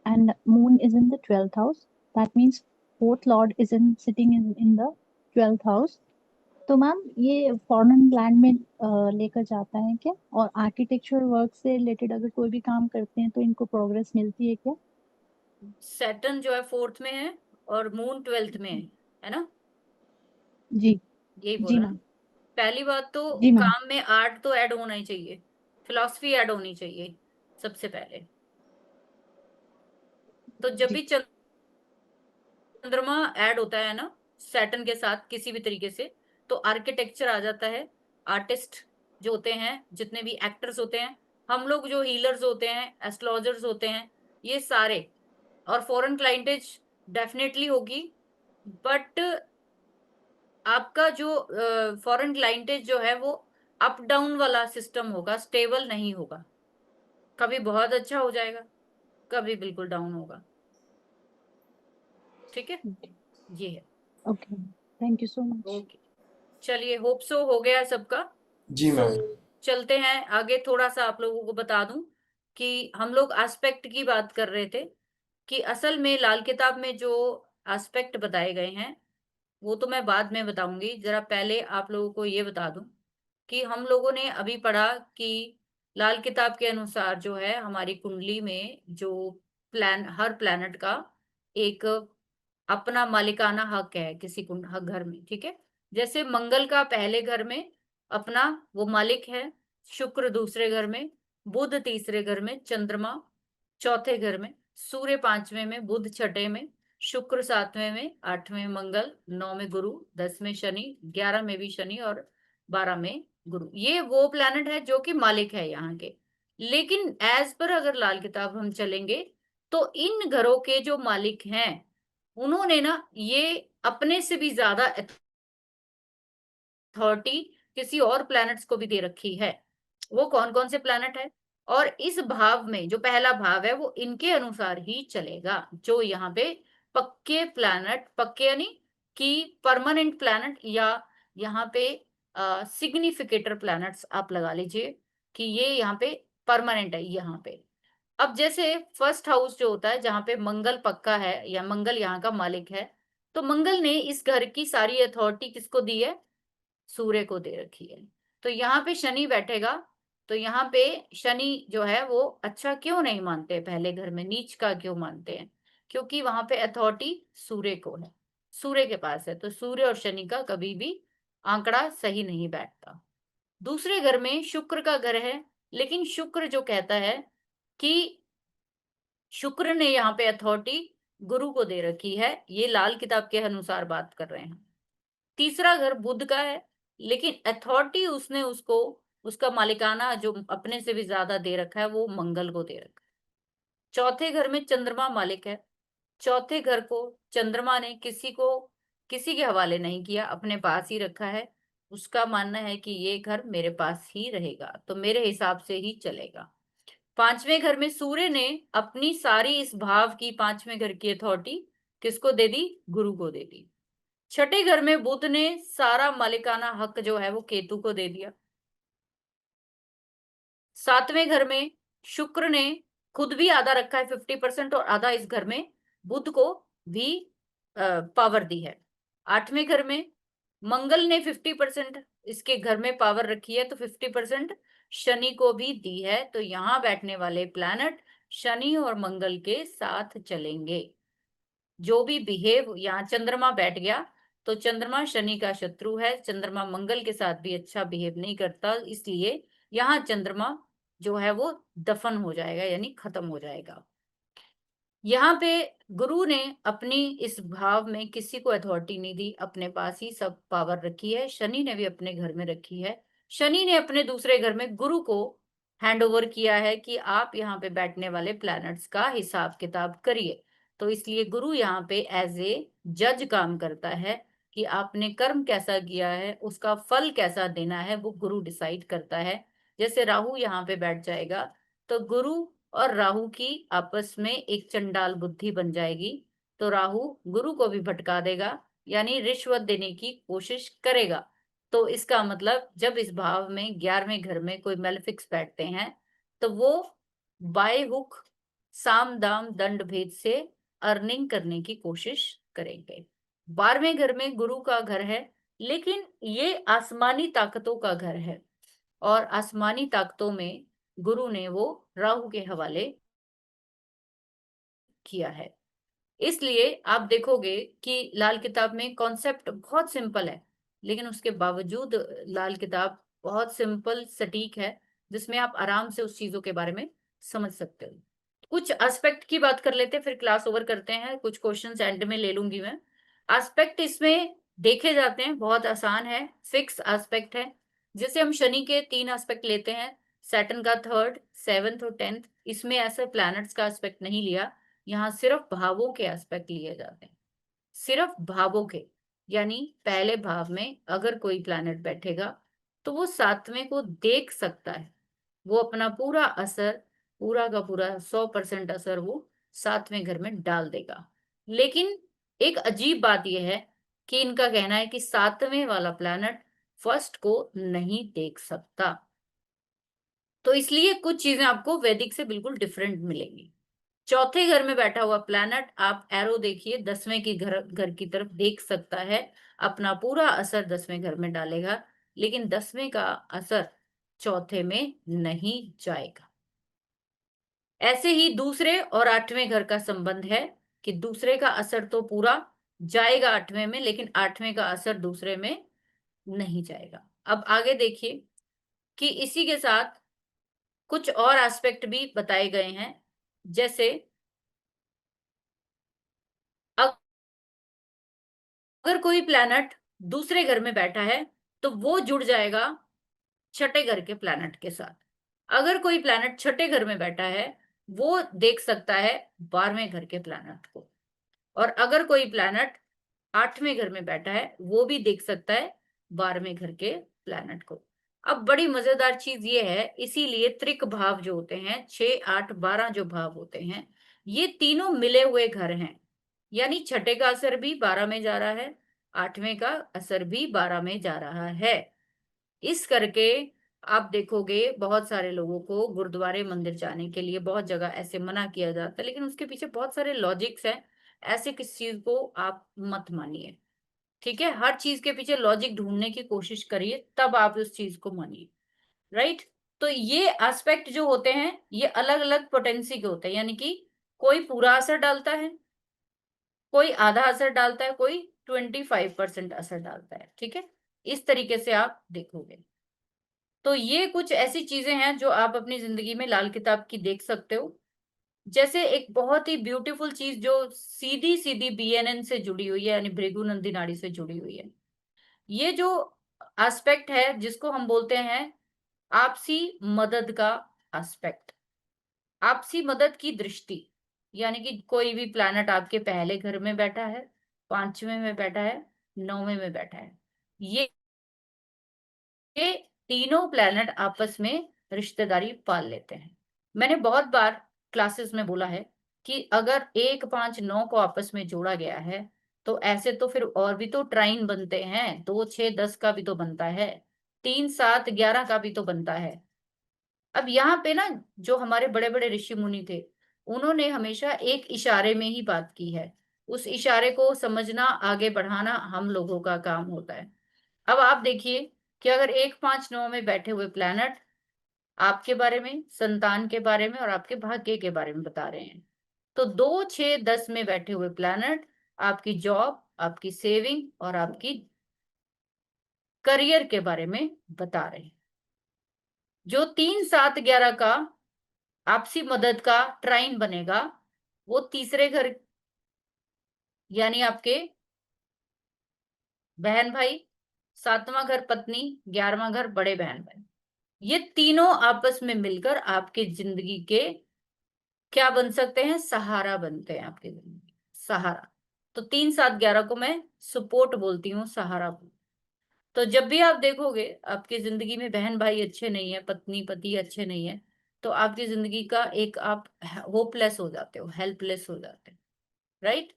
and moon is in the 12th house, that means fourth Lord is in sitting in the 12th house. तो मैम ये फॉरेन लैंड में लेकर जाता है क्या? और आर्किटेक्चर वर्क से रिलेटेड अगर कोई भी काम करते हैं तो इनको प्रोग्रेस मिलती है क्या? सैटर्न जो है फोर्थ में है और मून ट्वेल्थ में है ना? जी। यही जी बोला ना? मैम। पहली बात तो जी मैम। काम में आर्ट तो ऐड होना ही चाहिए, फिलॉसफी ऐड होनी चाहिए सबसे पहले। तो जब जी। भी चंद्रमा ऐड होता है ना सैटर्न के साथ किसी भी तरीके से, तो आर्किटेक्चर आ जाता है। आर्टिस्ट जो होते हैं, जितने भी एक्टर्स होते हैं, हम लोग जो हीलर्स होते हैं, एस्ट्रोलॉजर्स होते हैं, ये सारे, और फॉरेन क्लाइंटेज डेफिनेटली होगी। बट आपका जो फॉरेन क्लाइंटेज जो है वो अप डाउन वाला सिस्टम होगा, स्टेबल नहीं होगा। कभी बहुत अच्छा हो जाएगा, कभी बिल्कुल डाउन होगा। ठीक है, ये है। Okay, thank you so much. Okay, चलिए, होप सो हो गया सबका। जी सो मैम। चलते हैं आगे। थोड़ा सा आप लोगों को बता दूं कि हम लोग एस्पेक्ट की बात कर रहे थे, कि असल में लाल किताब में जो एस्पेक्ट बताए गए हैं वो तो मैं बाद में बताऊंगी। जरा पहले आप लोगों को ये बता दूं कि हम लोगों ने अभी पढ़ा कि लाल किताब के अनुसार जो है हमारी कुंडली में जो हर प्लैनेट का एक अपना मालिकाना हक है किसी घर में, ठीक है? जैसे मंगल का पहले घर में अपना वो मालिक है, शुक्र दूसरे घर में, बुध तीसरे घर में, चंद्रमा चौथे घर में, सूर्य पांचवें में, बुध छठे में, शुक्र सातवें में, आठवें में मंगल, नौ में गुरु, 10 में शनि, 11 में भी शनि, और 12 में गुरु। ये वो प्लैनेट है जो कि मालिक है यहाँ के। लेकिन एज पर अगर लाल किताब हम चलेंगे तो इन घरों के जो मालिक हैं उन्होंने ना ये अपने से भी ज्यादा अथॉरिटी किसी और प्लैनेट्स को भी दे रखी है। वो कौन कौन से प्लैनेट है? और इस भाव में जो पहला भाव है वो इनके अनुसार ही चलेगा। जो यहाँ पे पक्के प्लैनेट, पक्के यानी कि परमानेंट प्लैनेट, या यहाँ पे सिग्निफिकेटर प्लैनेट्स आप लगा लीजिए कि ये यहाँ पे परमानेंट है यहाँ पे। अब जैसे फर्स्ट हाउस जो होता है जहां पे मंगल पक्का है या मंगल यहाँ का मालिक है, तो मंगल ने इस घर की सारी अथॉरिटी किसको दी है? सूर्य को दे रखी है। तो यहाँ पे शनि बैठेगा, तो यहाँ पे शनि जो है वो अच्छा क्यों नहीं मानते, पहले घर में नीच का क्यों मानते हैं? क्योंकि वहां पे अथॉरिटी सूर्य को है, सूर्य के पास है। तो सूर्य और शनि का कभी भी आंकड़ा सही नहीं बैठता। दूसरे घर में शुक्र का घर है, लेकिन शुक्र जो कहता है कि शुक्र ने यहाँ पे अथॉरिटी गुरु को दे रखी है, ये लाल किताब के अनुसार बात कर रहे हैं। तीसरा घर बुध का है, लेकिन अथॉरिटी उसने उसको, उसका मालिकाना जो अपने से भी ज्यादा दे रखा है वो मंगल को दे रखा है। चौथे घर में चंद्रमा मालिक है। चौथे घर को चंद्रमा ने किसी के हवाले नहीं किया, अपने पास ही रखा है। उसका मानना है कि ये घर मेरे पास ही रहेगा, तो मेरे हिसाब से ही चलेगा। पांचवें घर में सूर्य ने अपनी सारी इस भाव की, पांचवें घर की अथॉरिटी किसको दे दी? गुरु को दे दी। छठे घर में बुध ने सारा मालिकाना हक जो है वो केतु को दे दिया। सातवें घर में शुक्र ने खुद भी आधा रखा है 50%, और आधा इस घर में बुध को भी पावर दी है। आठवें घर में मंगल ने 50% इसके घर में पावर रखी है, तो 50% शनि को भी दी है। तो यहाँ बैठने वाले प्लैनेट शनि और मंगल के साथ चलेंगे। जो भी बिहेव, यहाँ चंद्रमा बैठ गया तो चंद्रमा शनि का शत्रु है, चंद्रमा मंगल के साथ भी अच्छा बिहेव नहीं करता, इसलिए यहाँ चंद्रमा जो है वो दफन हो जाएगा, यानी खत्म हो जाएगा। यहाँ पे गुरु ने अपनी इस भाव में किसी को अथॉरिटी नहीं दी, अपने पास ही सब पावर रखी है। शनि ने भी अपने घर में रखी है। शनि ने अपने दूसरे घर में गुरु को हैंड ओवर किया है कि आप यहाँ पे बैठने वाले प्लैनेट्स का हिसाब किताब करिए। तो इसलिए गुरु यहाँ पे एज ए जज काम करता है कि आपने कर्म कैसा किया है, उसका फल कैसा देना है, वो गुरु डिसाइड करता है। जैसे राहु यहाँ पे बैठ जाएगा तो गुरु और राहु की आपस में एक चंडाल बुद्धि बन जाएगी, तो राहु गुरु को भी भटका देगा, यानी रिश्वत देने की कोशिश करेगा। तो इसका मतलब जब इस भाव में 11वें घर में कोई मेलेफिक्स बैठते हैं तो वो बाय हुक साम दाम दंड भेद से अर्निंग करने की कोशिश करेंगे। 12वें घर में गुरु का घर है, लेकिन ये आसमानी ताकतों का घर है, और आसमानी ताकतों में गुरु ने वो राहु के हवाले किया है। इसलिए आप देखोगे कि लाल किताब में कॉन्सेप्ट बहुत सिंपल है, लेकिन उसके बावजूद लाल किताब बहुत सिंपल सटीक है, जिसमें आप आराम से उस चीजों के बारे में समझ सकते हो। कुछ एस्पेक्ट की बात कर लेते हैं, फिर क्लास ओवर करते हैं। कुछ क्वेश्चंस एंड में ले लूंगी मैं। एस्पेक्ट इसमें देखे जाते हैं, बहुत आसान है, फिक्स एस्पेक्ट है। जैसे हम शनि के 3 एस्पेक्ट लेते हैं, सैटर्न का 3rd, 7th और 10th, इसमें ऐसे प्लैनेट्स का एस्पेक्ट नहीं लिया, यहाँ सिर्फ भावों के एस्पेक्ट लिए जाते हैं, सिर्फ भावों के। यानी पहले भाव में अगर कोई प्लैनेट बैठेगा तो वो 7वें को देख सकता है, वो अपना पूरा असर, पूरा का पूरा 100% असर वो 7वें घर में डाल देगा। लेकिन एक अजीब बात यह है कि इनका कहना है कि 7वें वाला प्लैनेट 1st को नहीं देख सकता। तो इसलिए कुछ चीजें आपको वैदिक से बिल्कुल डिफरेंट मिलेंगी। चौथे घर में बैठा हुआ प्लैनेट, आप एरो देखिए, 10वें की घर की तरफ देख सकता है, अपना पूरा असर 10वें घर में डालेगा, लेकिन 10वें का असर चौथे में नहीं जाएगा। ऐसे ही दूसरे और 8वें घर का संबंध है कि दूसरे का असर तो पूरा जाएगा 8वें में, लेकिन 8वें का असर दूसरे में नहीं जाएगा। अब आगे देखिए कि इसी के साथ कुछ और एस्पेक्ट भी बताए गए हैं। जैसे अगर कोई प्लैनेट दूसरे घर में बैठा है तो वो जुड़ जाएगा छठे घर के प्लैनेट के साथ। अगर कोई प्लैनेट छठे घर में बैठा है वो देख सकता है 12वें घर के प्लैनेट को, और अगर कोई प्लैनेट 8वें घर में बैठा है वो भी देख सकता है 12वें घर के प्लैनेट को। अब बड़ी मजेदार चीज ये है, इसीलिए त्रिक भाव जो होते हैं, 6, 8, 12 जो भाव होते हैं, ये तीनों मिले हुए घर हैं। यानी छठे का असर भी 12 में जा रहा है, 8वें का असर भी 12 में जा रहा है। इस करके आप देखोगे बहुत सारे लोगों को गुरुद्वारे मंदिर जाने के लिए बहुत जगह ऐसे मना किया जाता है, लेकिन उसके पीछे बहुत सारे लॉजिक्स हैं। ऐसे किसी चीज को आप मत मानिए, ठीक है? हर चीज के पीछे लॉजिक ढूंढने की कोशिश करिए, तब आप उस चीज को मानिए, राइट? तो ये एस्पेक्ट जो होते हैं ये अलग अलग पोटेंसी के होते हैं, यानी कि कोई पूरा असर डालता है, कोई आधा असर डालता है, कोई 25% असर डालता है, ठीक है? इस तरीके से आप देखोगे। तो ये कुछ ऐसी चीजें हैं जो आप अपनी जिंदगी में लाल किताब की देख सकते हो। जैसे एक बहुत ही ब्यूटीफुल चीज जो सीधी सीधी BNN से जुड़ी हुई है, यानी भृगु नंदी नाड़ी से जुड़ी हुई है, ये जो एस्पेक्ट है जिसको हम बोलते हैं आपसी मदद का एस्पेक्ट, आपसी मदद की दृष्टि। यानी कि कोई भी प्लैनेट आपके पहले घर में बैठा है, 5वें में बैठा है, 9वें में बैठा है, ये तीनों प्लैनेट आपस में रिश्तेदारी पाल लेते हैं। मैंने बहुत बार क्लासेस में बोला है कि अगर 1, 5, 9 को आपस में जोड़ा गया है तो ऐसे तो फिर और भी तो ट्राइन बनते हैं, 2, 6, 10 का भी तो बनता है, 3, 7, 11 का भी तो बनता है। अब यहाँ पे ना जो हमारे बड़े बड़े ऋषि मुनि थे, उन्होंने हमेशा एक इशारे में ही बात की है। उस इशारे को समझना, आगे बढ़ाना हम लोगों का काम होता है। अब आप देखिए कि अगर 1, 5, 9 में बैठे हुए प्लैनेट आपके बारे में, संतान के बारे में और आपके भाग्य के बारे में बता रहे हैं, तो 2, 6, 10 में बैठे हुए प्लैनेट आपकी जॉब, आपकी सेविंग और आपकी करियर के बारे में बता रहे हैं। जो 3, 7, 11 का आपसी मदद का ट्राइन बनेगा, वो तीसरे घर यानी आपके बहन भाई, 7वां घर पत्नी, 11वां घर बड़े बहन भाई, ये तीनों आपस में मिलकर आपकी जिंदगी के क्या बन सकते हैं? सहारा बनते हैं आपकी जिंदगी, सहारा। तो 3, 7, 11 को मैं सपोर्ट बोलती हूँ, सहारा बोलती हूँ। तो जब भी आप देखोगे आपकी जिंदगी में बहन भाई अच्छे नहीं है, पत्नी पति अच्छे नहीं है, तो आपकी जिंदगी का एक आप होपलेस हो जाते हो, हेल्पलेस हो जाते हैं, राइट?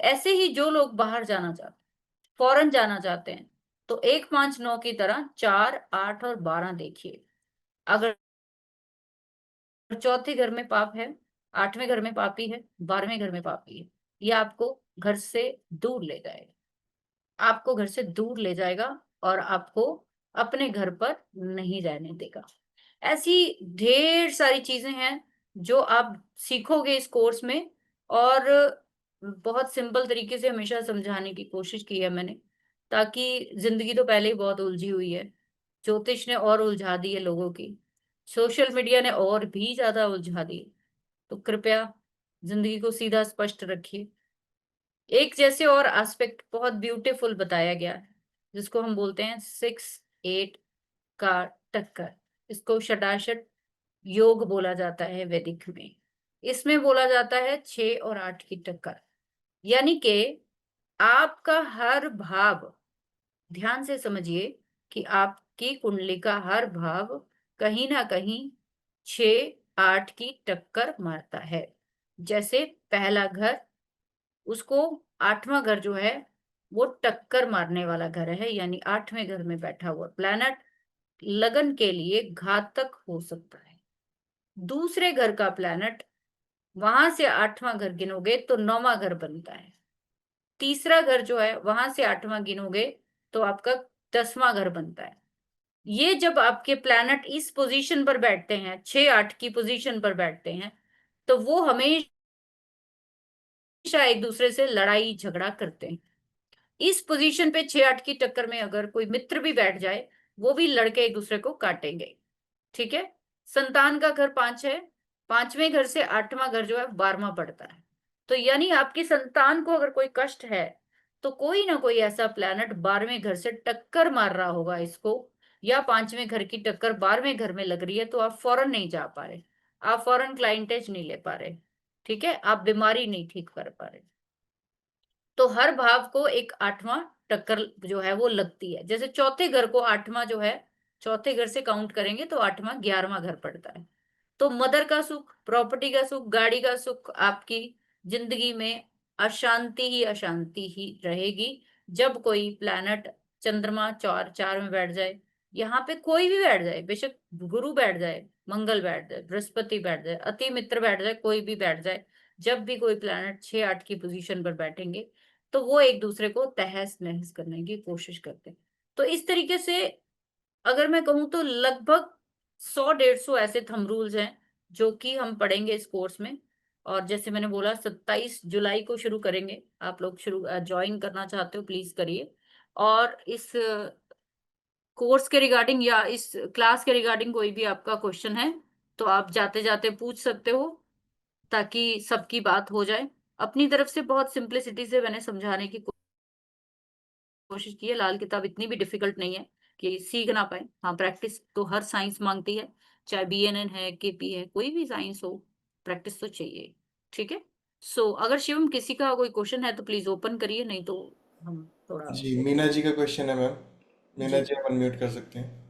ऐसे ही जो लोग बाहर जाना चाहते हैं, फॉरेन जाना चाहते हैं, तो 1, 5, 9 की तरह 4, 8 और 12 देखिए। अगर चौथे घर में पाप है, 8वें घर में पापी है, 12वें घर में पापी है, ये आपको घर से दूर ले जाएगा, आपको घर से दूर ले जाएगा और आपको अपने घर पर नहीं रहने देगा। ऐसी ढेर सारी चीजें हैं जो आप सीखोगे इस कोर्स में, और बहुत सिंपल तरीके से हमेशा समझाने की कोशिश की है मैंने, ताकि जिंदगी तो पहले ही बहुत उलझी हुई है, ज्योतिष ने और उलझा दी है लोगों की, सोशल मीडिया ने और भी ज्यादा उलझा दी है। तो कृपया जिंदगी को सीधा स्पष्ट रखिए। एक जैसे और एस्पेक्ट बहुत ब्यूटीफुल बताया गया है, जिसको हम बोलते हैं 6, 8 का टक्कर। इसको षडाषट योग बोला जाता है वैदिक में। इसमें बोला जाता है 6 और 8 की टक्कर, यानी कि आपका हर भाव, ध्यान से समझिए कि आपकी कुंडली का हर भाव कहीं ना कहीं 6, 8 की टक्कर मारता है। जैसे पहला घर, उसको 8वां घर जो है वो टक्कर मारने वाला घर है, यानी 8वें घर में बैठा हुआ प्लैनेट लगन के लिए घातक हो सकता है। दूसरे घर का प्लैनेट, वहां से 8वां घर गिनोगे तो 9वां घर बनता है। तीसरा घर जो है वहां से 8वां गिनोगे तो आपका 10वां घर बनता है। ये जब आपके प्लैनेट इस पोजीशन पर बैठते हैं, 6, 8 की पोजीशन पर बैठते हैं, तो वो हमेशा एक दूसरे से लड़ाई झगड़ा करते हैं। इस पोजीशन पे 6, 8 की टक्कर में अगर कोई मित्र भी बैठ जाए, वो भी लड़के एक दूसरे को काटेंगे, ठीक है? संतान का घर 5 है, 5वें घर से 8वां घर जो है 12वां पड़ता है। तो यानी आपकी संतान को अगर कोई कष्ट है, तो कोई ना कोई ऐसा प्लैनेट 12वें घर से टक्कर मार रहा होगा इसको, या 5वें घर की टक्कर 12वें घर में लग रही है, तो आप फौरन नहीं जा पा रहे, आप फौरन क्लाइंटेज नहीं ले पा रहे, ठीक है? आप बीमारी नहीं ठीक कर पा रहे। तो हर भाव को एक 8वां टक्कर जो है वो लगती है। जैसे चौथे घर को 8वां जो है, चौथे घर से काउंट करेंगे तो 8वां 11वां घर पड़ता है। तो मदर का सुख, प्रॉपर्टी का सुख, गाड़ी का सुख, आपकी जिंदगी में अशांति ही रहेगी जब कोई प्लैनेट, चंद्रमा 4 में बैठ जाए, यहाँ पे कोई भी बैठ जाए, बेशक गुरु बैठ जाए, मंगल बैठ जाए, बृहस्पति बैठ जाए, अति मित्र बैठ जाए, कोई भी बैठ जाए, जब भी कोई प्लैनेट 6, 8 की पोजीशन पर बैठेंगे तो वो एक दूसरे को तहस नहस करने की कोशिश करते हैं। तो इस तरीके से अगर मैं कहूँ तो लगभग 100-150 ऐसे थंब रूल्स हैं जो कि हम पढ़ेंगे इस कोर्स में। और जैसे मैंने बोला 27 जुलाई को शुरू करेंगे। आप लोग शुरू ज्वाइन करना चाहते हो प्लीज करिए। और इस कोर्स के रिगार्डिंग या इस क्लास के रिगार्डिंग कोई भी आपका क्वेश्चन है तो आप जाते जाते पूछ सकते हो। ताकि सबकी बात हो जाए। अपनी तरफ से बहुत सिंप्लिसिटी से मैंने समझाने की कोशिश की है। लाल किताब इतनी भी डिफिकल्ट नहीं है कि सीख ना पाए। हाँ, प्रैक्टिस तो हर साइंस मांगती है, चाहे बीएनएन है, केपी है, कोई भी साइंस हो, प्रैक्टिस तो चाहिए। ठीक है? सो अगर शिवम किसी का कोई क्वेश्चन है तो प्लीज ओपन करिए, नहीं तो हम थोड़ा जी, मीना जी का क्वेश्चन है मैम। मीना जी। जी, आप अनम्यूट कर सकते हैं।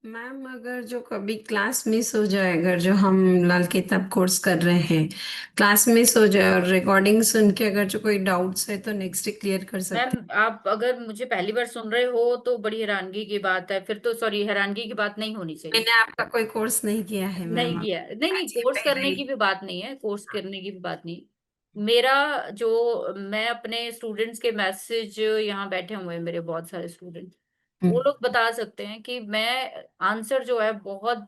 मैम अगर जो कभी क्लास मिस हो जाए, अगर जो हम लाल किताब कोर्स कर रहे हैं क्लास मिस हो जाए और रिकॉर्डिंग सुन के अगर जो कोई डाउट्स है तो नेक्स्ट डे क्लियर कर सकते मैम आप अगर मुझे पहली बार सुन रहे हो तो बड़ी हैरानगी की बात है, फिर तो सॉरी, हैरानगी की बात नहीं होनी हैं। चाहिए। मैंने आपका कोई कोर्स नहीं किया है नहीं मैम। किया, नहीं नहीं, आज ही कोर्स पहले करने ही। की भी बात नहीं है, कोर्स करने की भी बात नहीं। मेरा जो, मैं अपने स्टूडेंट्स के मैसेज, यहाँ बैठे हुए हैं मेरे बहुत सारे स्टूडेंट, वो लोग बता सकते हैं कि मैं आंसर जो है बहुत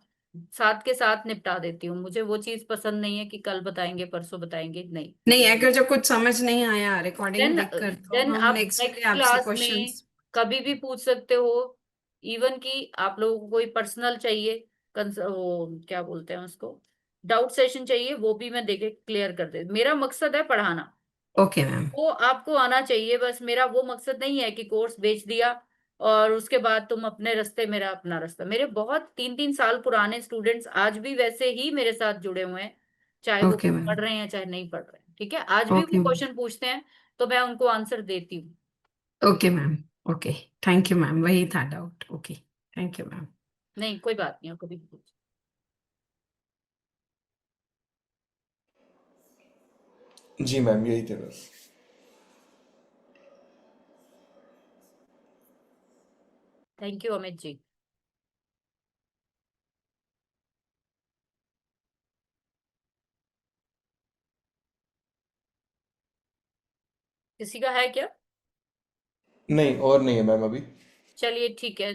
साथ के साथ निपटा देती हूँ। मुझे वो चीज पसंद नहीं है कि कल बताएंगे, परसों बताएंगे, नहीं। नहीं, अगर जो कुछ समझ नहीं आया रिकॉर्डिंग देन देखकर तो देन हम आप नेक्स्ट डे नेक्स्ट आपसे क्लास में क्वेश्चंस। कभी भी पूछ सकते हो। इवन कि आप लोगों को कोई पर्सनल चाहिए, वो क्या बोलते हैं उसको, डाउट सेशन चाहिए, वो भी मैं देके क्लियर कर दे। मेरा मकसद है पढ़ाना, ओके मैम। वो आपको आना चाहिए बस। मेरा वो मकसद नहीं है कि कोर्स बेच दिया और उसके बाद तुम अपने रास्ते, मेरा अपना रास्ता। मेरे बहुत 3-3 साल पुराने स्टूडेंट्स आज भी वैसे ही मेरे साथ जुड़े हुए हैं, चाहे वो ओके मैम। पढ़ रहे हैं चाहे नहीं पढ़ रहे हैं। ठीक है? आज भी वो ओके क्वेश्चन पूछते हैं तो मैं उनको आंसर देती हूँ। Okay ma'am. Okay, thank you ma'am, वही था doubt. Okay, thank you ma'am. नहीं, कोई बात नहीं, आप कभी भी पूछ। जी मैम, यही थे बस। Thank you Amit ji. किसी का है क्या? नहीं, और नहीं है मैम अभी। चलिए ठीक है,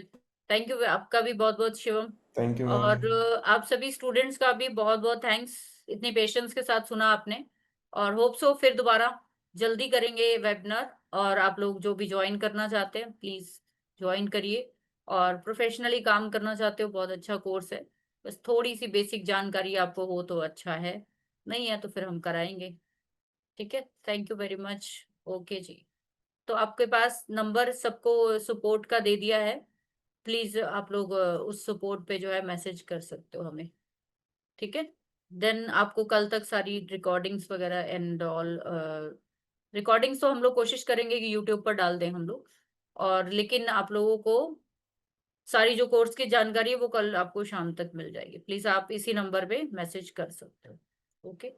थैंक यू आपका भी बहुत बहुत शिवम। Thank you ma'am. और आप सभी स्टूडेंट्स का भी बहुत बहुत थैंक्स, इतनी पेशेंस के साथ सुना आपने। और होप सो फिर दोबारा जल्दी करेंगे वेबिनार। और आप लोग जो भी ज्वाइन करना चाहते हैं प्लीज ज्वाइन करिए। और प्रोफेशनली काम करना चाहते हो, बहुत अच्छा कोर्स है। बस थोड़ी सी बेसिक जानकारी आपको हो तो अच्छा है, नहीं है तो फिर हम कराएंगे। ठीक है? Thank you very much. Okay जी। तो आपके पास नंबर सबको सपोर्ट का दे दिया है, प्लीज आप लोग उस सपोर्ट पे जो है मैसेज कर सकते हो हमें। ठीक है? देन आपको कल तक सारी रिकॉर्डिंग्स वगैरह एंड ऑल, रिकॉर्डिंग्स तो हम लोग कोशिश करेंगे कि यूट्यूब पर डाल दें हम लोग। और लेकिन आप लोगों को सारी जो कोर्स की जानकारी है वो कल आपको शाम तक मिल जाएगी। प्लीज आप इसी नंबर पे मैसेज कर सकते हो। ओके?